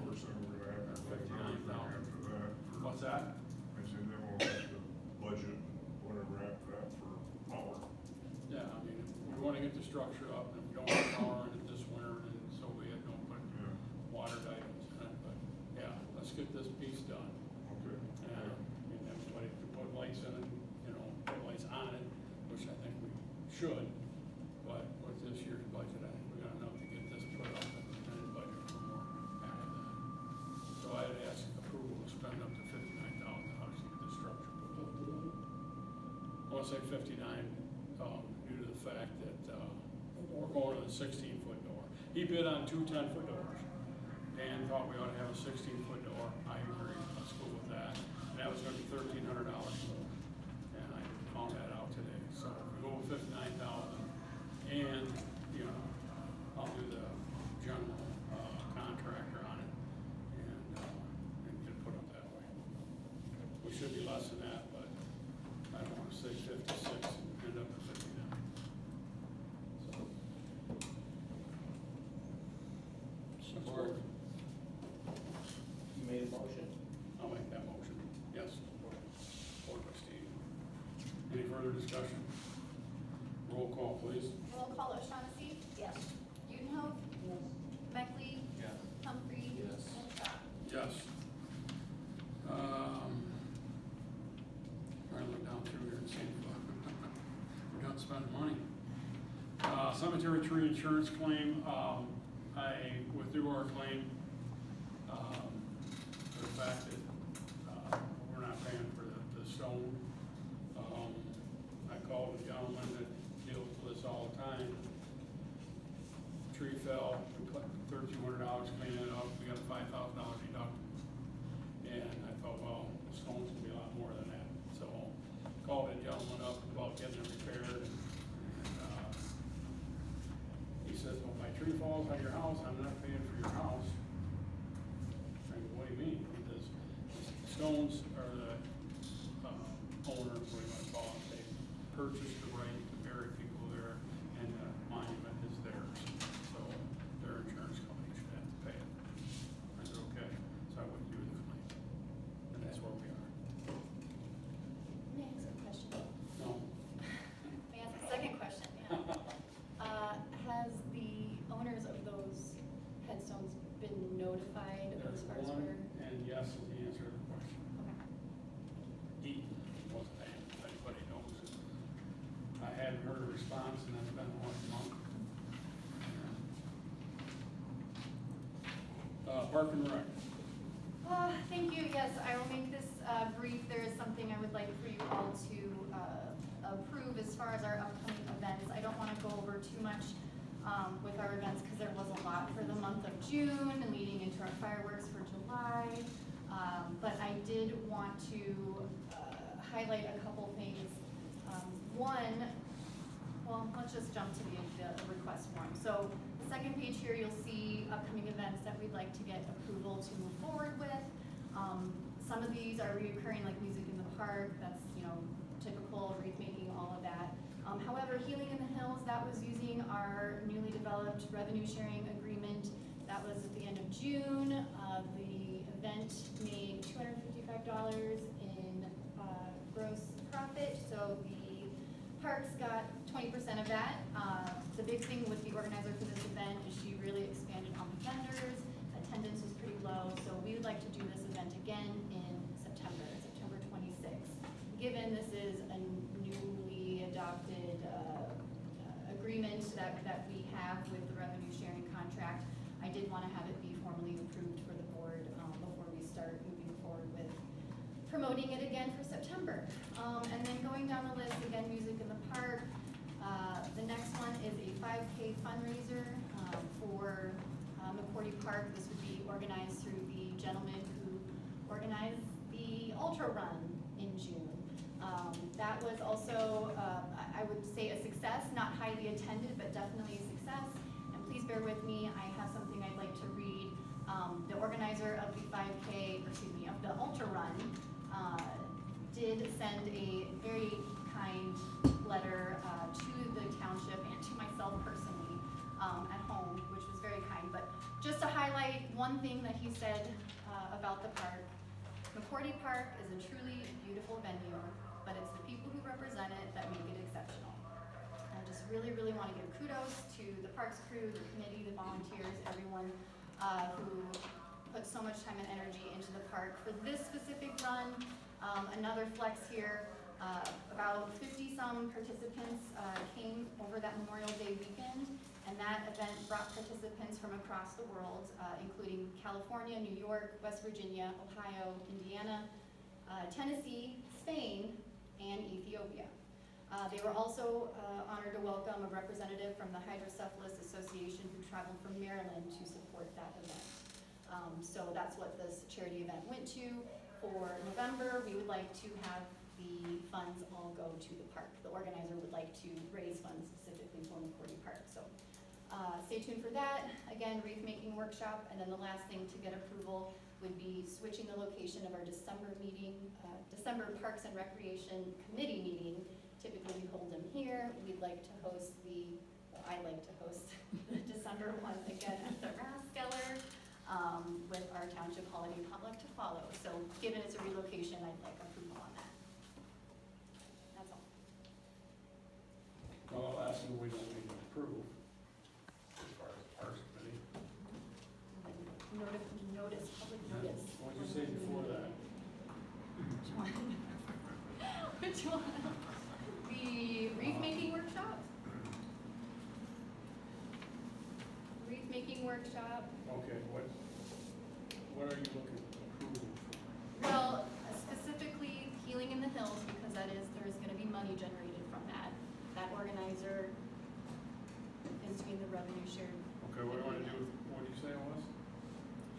course, then we're gonna have to put another thing after that. for- What's that? I said then we'll have to budget whatever after that for power. Yeah, I mean, we wanna get the structure up, and if we don't have power in it this winter, and so we don't put Yeah. water items in it, but, yeah, let's get this piece done. Okay. And everybody can put lights in it, you know, put lights on it, which I think we should, but with this year's budget, I think we got enough to get this put up and then budget for more after that. So I'd ask approval to spend up to $59,000 to get this structure put up. I wanna say 59, due to the fact that, we're going to the 16-foot door. He bid on 2 10-foot doors, and thought we ought to have a 16-foot door. I agree, let's go with that. And that was gonna be $1,300 more, and I found that out today. So if we go with 59,000, and, you know, I'll do the general, contractor on it, and get it put up that way. We should be less than that, but I don't wanna say 56 and end up at 59. So. Support. You made a motion? I'll make that motion, yes. Support by Steve. Any further discussion? Roll call, please. Roll call, O'Shaughnessy? Yes. Udenhope? Yes. Beckley? Yes. Humphrey? Yes. And Scott? Yes. Trying to look down through here and see if we're done spending money. Cemetery tree insurance claim, I withdrew our claim, for the fact that, we're not paying for the stone. I called a gentleman that deals with this all the time. Tree fell, we put $1,300 cleaning it up, we got a $5,000 deductible. And I thought, well, the stone's gonna be a lot more than that, so called that gentleman up about getting it repaired, and he says, well, if my tree falls on your house, I'm not paying for your house. I go, what do you mean? He says, stones are the, owner, what do you want to call it, they purchased the right to bury people there, and the monument is theirs, so their insurance company should have to pay it. I said, okay, so I went through the claim, and that's where we are. May I ask a question? No, May I ask a second question? Yeah. Has the owners of those headstones been notified there's as far as one, where? and yes is the answer to the question. Okay. He wasn't paying, if anybody knows. I hadn't heard a response, and it's been 1 month. Park and Rec. Thank you, yes, I will make this brief. There is something I would like for you all to approve as far as our upcoming events. I don't want to go over too much with our events because there was a lot for the month of June and leading into our fireworks for July. But I did want to highlight a couple things. One, well, let's just jump to the request form. So the second page here, you'll see upcoming events that we'd like to get approval to move forward with. Some of these are reoccurring, like Music in the Park, that's, you know, typical, wreath making, all of that. However, Healing in the Hills, that was using our newly developed revenue sharing agreement. That was at the end of June. The event made $255 in gross profit, so the parks got 20% of that. The big thing with the organizer for this event is she really expanded on the vendors. Attendance was pretty low, so we would like to do this event again in September 26th. Given this is a newly adopted agreement that we have with the revenue sharing contract, I did want to have it be formally approved for the board before we start moving forward with promoting it again for September. And then going down the list, again, Music in the Park. The next one is a 5K fundraiser for McCourty Park. This would be organized through the gentleman who organized the Ultra Run in June. That was also, I would say, a success, not highly attended, but definitely a success. And please bear with me, I have something I'd like to read. The organizer of the 5K, excuse me, of the Ultra Run did send a very kind letter to the township and to one thing that he said about the park. McCourty Park is a truly beautiful venue, but it's the people who represent it that make it exceptional. I just really, really want to give kudos to the parks crew, the committee, the volunteers, everyone who put so much time and energy into the park. For this specific run, another flex here, about 50-some participants came over that Memorial Day weekend, and that event brought participants from across the world, including California, New York, West Virginia, Ohio, Indiana, Tennessee, Spain, and Ethiopia. They were also honored to welcome a representative from the Hydrocephalus Association who traveled from Maryland to support that event. So that's what this charity event went to. For November, we would like to have the funds all go to the park. The organizer would like to raise funds specifically for McCourty Park. So stay tuned for that. Again, wreath making workshop. And then the last thing to get approval would be switching the location of our December meeting, December Parks and Recreation Committee meeting. Typically we hold them here. We'd like to host I'd like to host the December one again at the Rathskeller with our township holiday potluck to follow. So given it's a relocation, I'd like approval on that. That's all. Well, I'll ask you, we don't need an approval as far as the Parks Committee. Notice, public notice. What did you say before that? Which one? Which one? The wreath making workshop? Wreath making workshop. Okay, what are you looking for approval for? Well, specifically Healing in the Hills, because there's gonna be money generated from that. That organizer is doing the revenue share. Okay, what do you want to do, what did you say it was?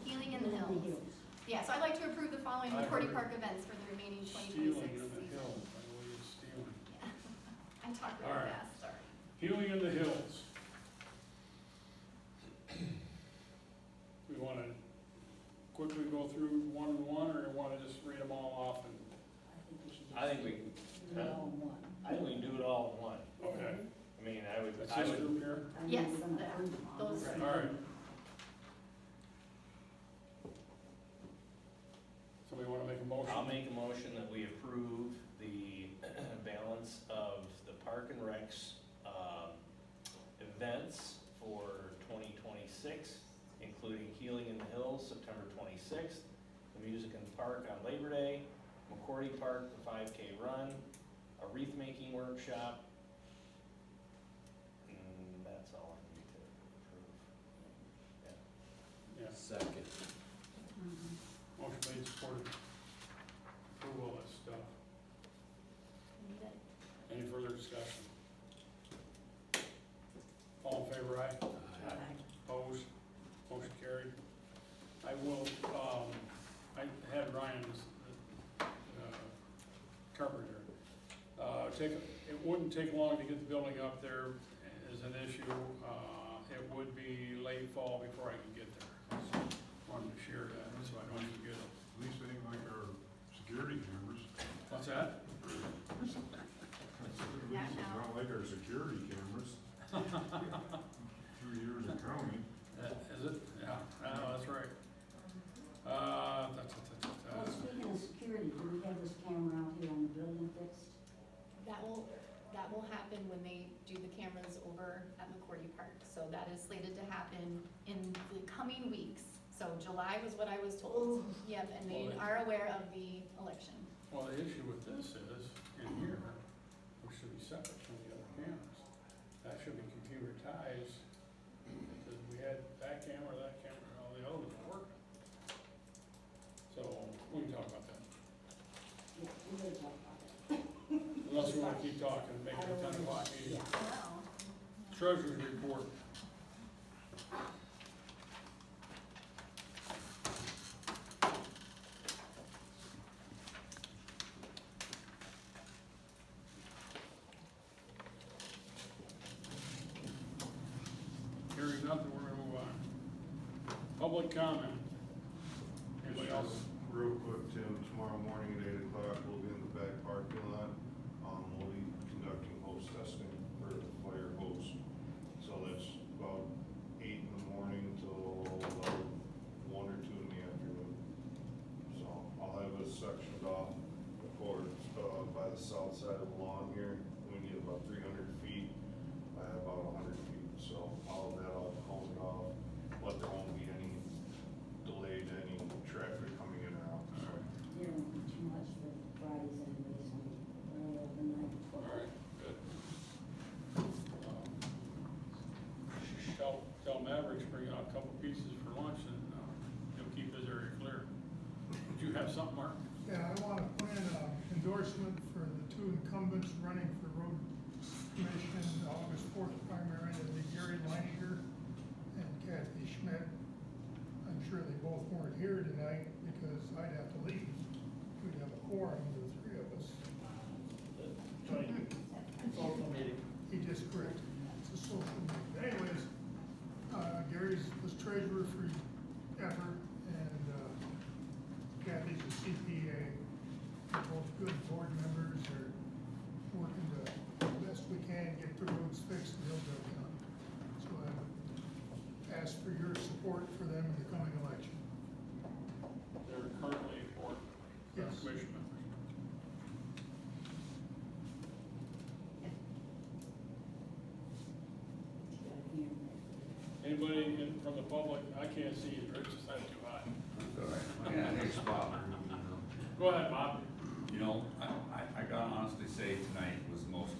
Healing in the Hills. Yeah, so I'd like to approve the following I McCourty heard Park events for the remaining 2026 Stealing in the season. hills, I believe it's stealing. I talked All really right. fast, sorry. Healing in the Hills. We want to quickly go through one and one, or you want to just read them all off and, I think we, Do it all in one. I think we can do it all in one. okay? I mean, That's I this would, group here? I mean, Yes, we're gonna approve them all. those- All right. Somebody want to make a motion? I'll make a motion that we approve the balance of the Park and Recs, events for 2026, including Healing in the Hills, September 26th, the Music in the Park on Labor Day, McCourty Park, the 5K run, a wreath making workshop. And that's all I need to approve. Yeah. Yeah. Second. Motion made, supported. Approval of that stuff. Need it. Any further discussion? All in favor, aye? Aye. Opposed? Motion carried. I will, I had Ryan, carpenter, it wouldn't take long to get the building up there is an issue. It would be late fall before I can get there. So, wanted to share that, so I don't forget it. At least they ain't like our security cameras. What's that? At least it's not like our security cameras. 2 years of counting. Is it? Yeah, that's right. Well, speaking of security, do we have this camera out here on the building fixed? That will happen when they do the cameras over at McCourty Park. So that is slated to happen in the coming weeks. So July was what I was told. Yep, and they are aware of the election. Well, the issue with this is, in here, which should be separate from the other cameras. That should be computerized, because we had that camera, and all the others were working. So, we can talk about that. Yeah, we better talk about that. Unless we want to keep talking, make it a 10 o'clock meeting. Wow. Treasurer's report. Hearing nothing, we're gonna move on. Public comment. Anybody Just else? real quick, Tim, tomorrow morning at 8 o'clock, we'll be in the back parking lot. We'll be conducting hose testing for the fire hose. So that's about 8 in the morning till about 1 or Mavericks bring out a couple pieces for lunch and, he'll keep his area clear. Did you have something, Mark? Yeah, I want to put in an endorsement for the two incumbents running for road commission, August 4th primary, that'd be Gary Leininger and Kathy Schmidt. I'm sure they both weren't here tonight because I'd have to leave. We'd have a quorum, the three of us. Social meeting. He just corrected me. It's a social meeting. Anyways, Gary's was treasurer forever, and Kathy's a CPA. They're both good board members. They're working the best we can, get the roads fixed in Hillsdale County. So I would ask for your support for them in the coming election. They're currently board Yes. commission members. Anybody from the public? I can't see you, Rich, it's not too high. Yeah, hey, Bob. Go ahead, Bob. You know, I gotta honestly say tonight was the most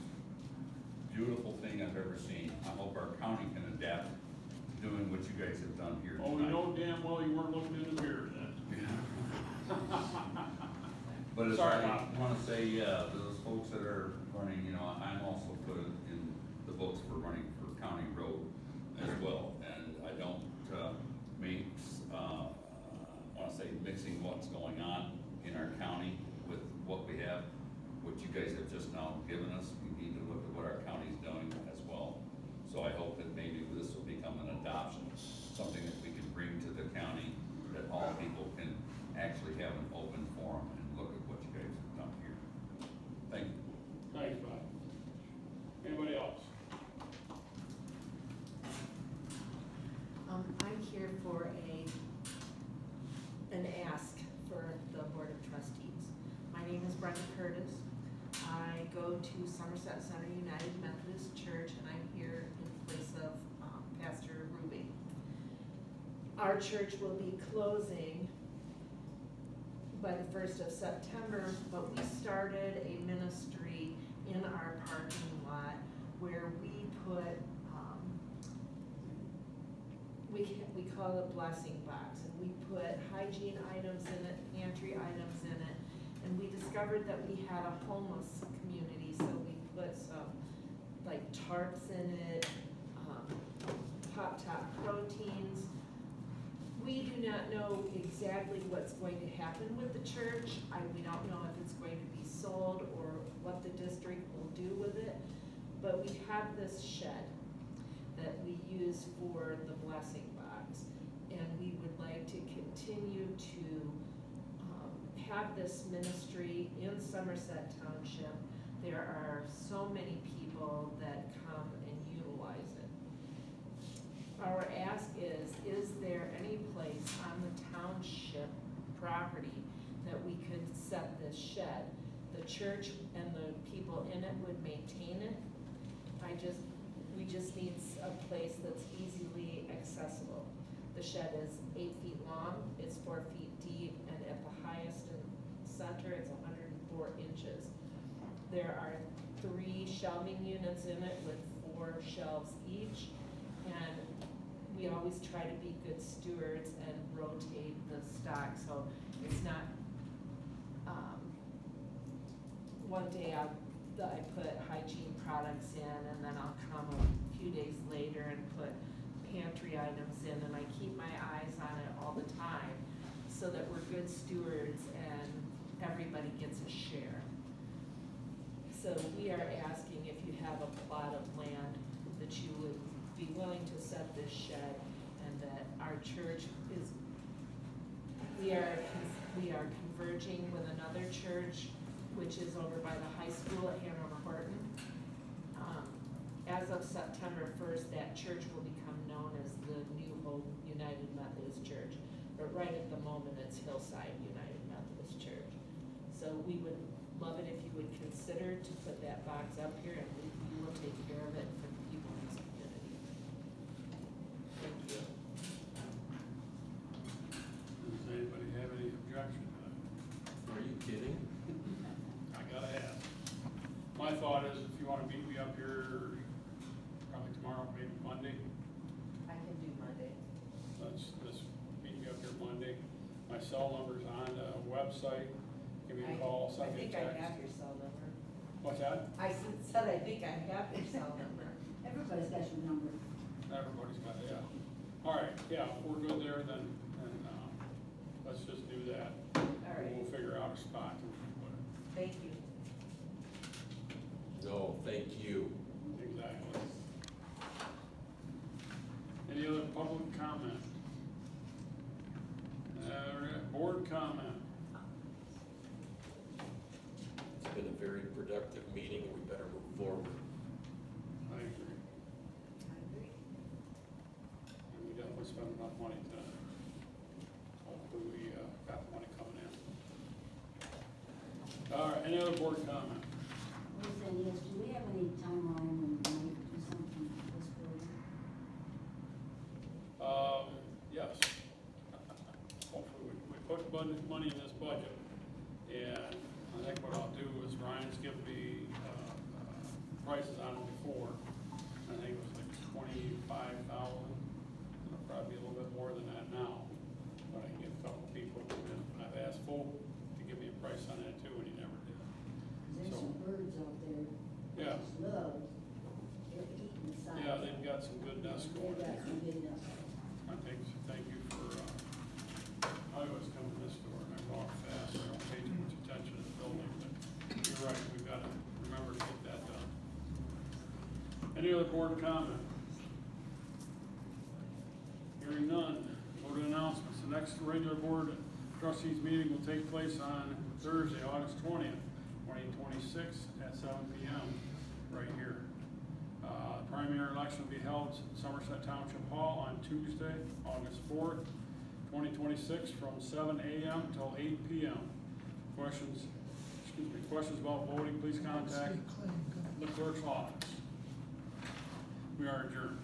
beautiful thing I've ever seen. I hope our county can adapt to doing what you guys have done here Oh, we tonight. know damn well you weren't looking in the mirror then. But as Sorry, I Bob. wanna say, those folks that are running, you know, I'm also put in the books for running for county road as well. And I don't, wanna say mixing what's going on in our county with what we have, what you guys have just now given us. We need to look at what our county's doing as well. So I hope that maybe this will become an adoption, something that we can bring to the county, that all people can actually have an open forum and look at what you guys have done here. Thank you. Thanks, Bob. Anybody else? I'm here for an ask for the Board of Trustees. My name is Brenda Curtis. I go to Somerset Center United Methodist Church, and I'm here in place of Pastor Ruby. Our church will be closing by the 1st of September, but we started a ministry in our parking lot where we put we call it blessing box, and we put hygiene items in it, pantry items in it, and we discovered that we had a homeless community, so we put some like tarps in it, Pop-Top proteins. We do not know exactly what's going to happen with the church. We don't know if it's going to be sold or what the district will do with it, but we have this shed that we use for the blessing box. And we would like to continue to have this ministry in Somerset Township. There are so many people that come and utilize it. Our ask is there any place on the township property that we could set this shed? The church and the people in it would maintain it. We just need a place that's easily accessible. The shed is 8 feet long, it's 4 feet deep, and at the highest and center, it's 104 inches. There are 3 shelving units in it with 4 shelves each, and we always try to be good stewards and rotate the stock, so it's not, one day I put hygiene products in, and then I'll come a few days later and put pantry items in, and I keep my eyes on it all the time so that we're good stewards and everybody gets a share. So we are asking if you have a plot of land that you would be willing to set this shed, and that our church is, we are converging with another church, which is over by the high school at Hanover Horton. As of September 1st, that church will become known as the New Hope United Methodist Church. But right at the moment, it's Hillside United Methodist Church. So we would love it if you would consider to put that box up here, and we will take care of it for the people in this community. Thank you. Does anybody have any objection to that? Are you kidding? I gotta ask. My thought is, if you wanna meet me up here, probably tomorrow, maybe Monday. I can do Monday. cell numbers on the website. Give me a call, send me a I think I text. have your cell number. What's that? I said, I think I have your cell number. Everybody's got your number. Everybody's got it, yeah. All right, yeah, if we're good there, then, let's just do that. All right. We'll figure out a spot and put it. Thank you. No, thank you. Exactly. Any other public comment? Board comment? It's been a very productive meeting, and we better move forward. I agree. And we definitely spent enough money tonight. Hopefully we, got the money coming in. All right, any other board comment? What was that, yes, do we have any timeline when we might do something with this building? Yes. Hopefully, we put money in this budget, and I think what I'll do is Ryan's given me, prices on it before. I think it was like 25,000, it'll probably be a little bit more than that now, but I can get a couple people, and I've asked Folk to give me a price on that too, and he never did. There's So, some birds out there. Yeah. Just love, they're eating the side. yeah, they've got some good nests going They've got there. some good nests. I think, thank you for, I always come to this door and I walk fast, I don't pay too much attention to the building, but you're right, we've gotta remember to get that done. Any other board comment? Hearing none, board announcements, the next regular board trustees meeting will take place on Thursday, August 20th, 2026, at 7 p.m. right here. Primary election will be held at Somerset Township Hall on Tuesday, August 4th, 2026, from 7 a.m. till 8 p.m. Questions about voting, please contact the clerk's office. We are adjourned.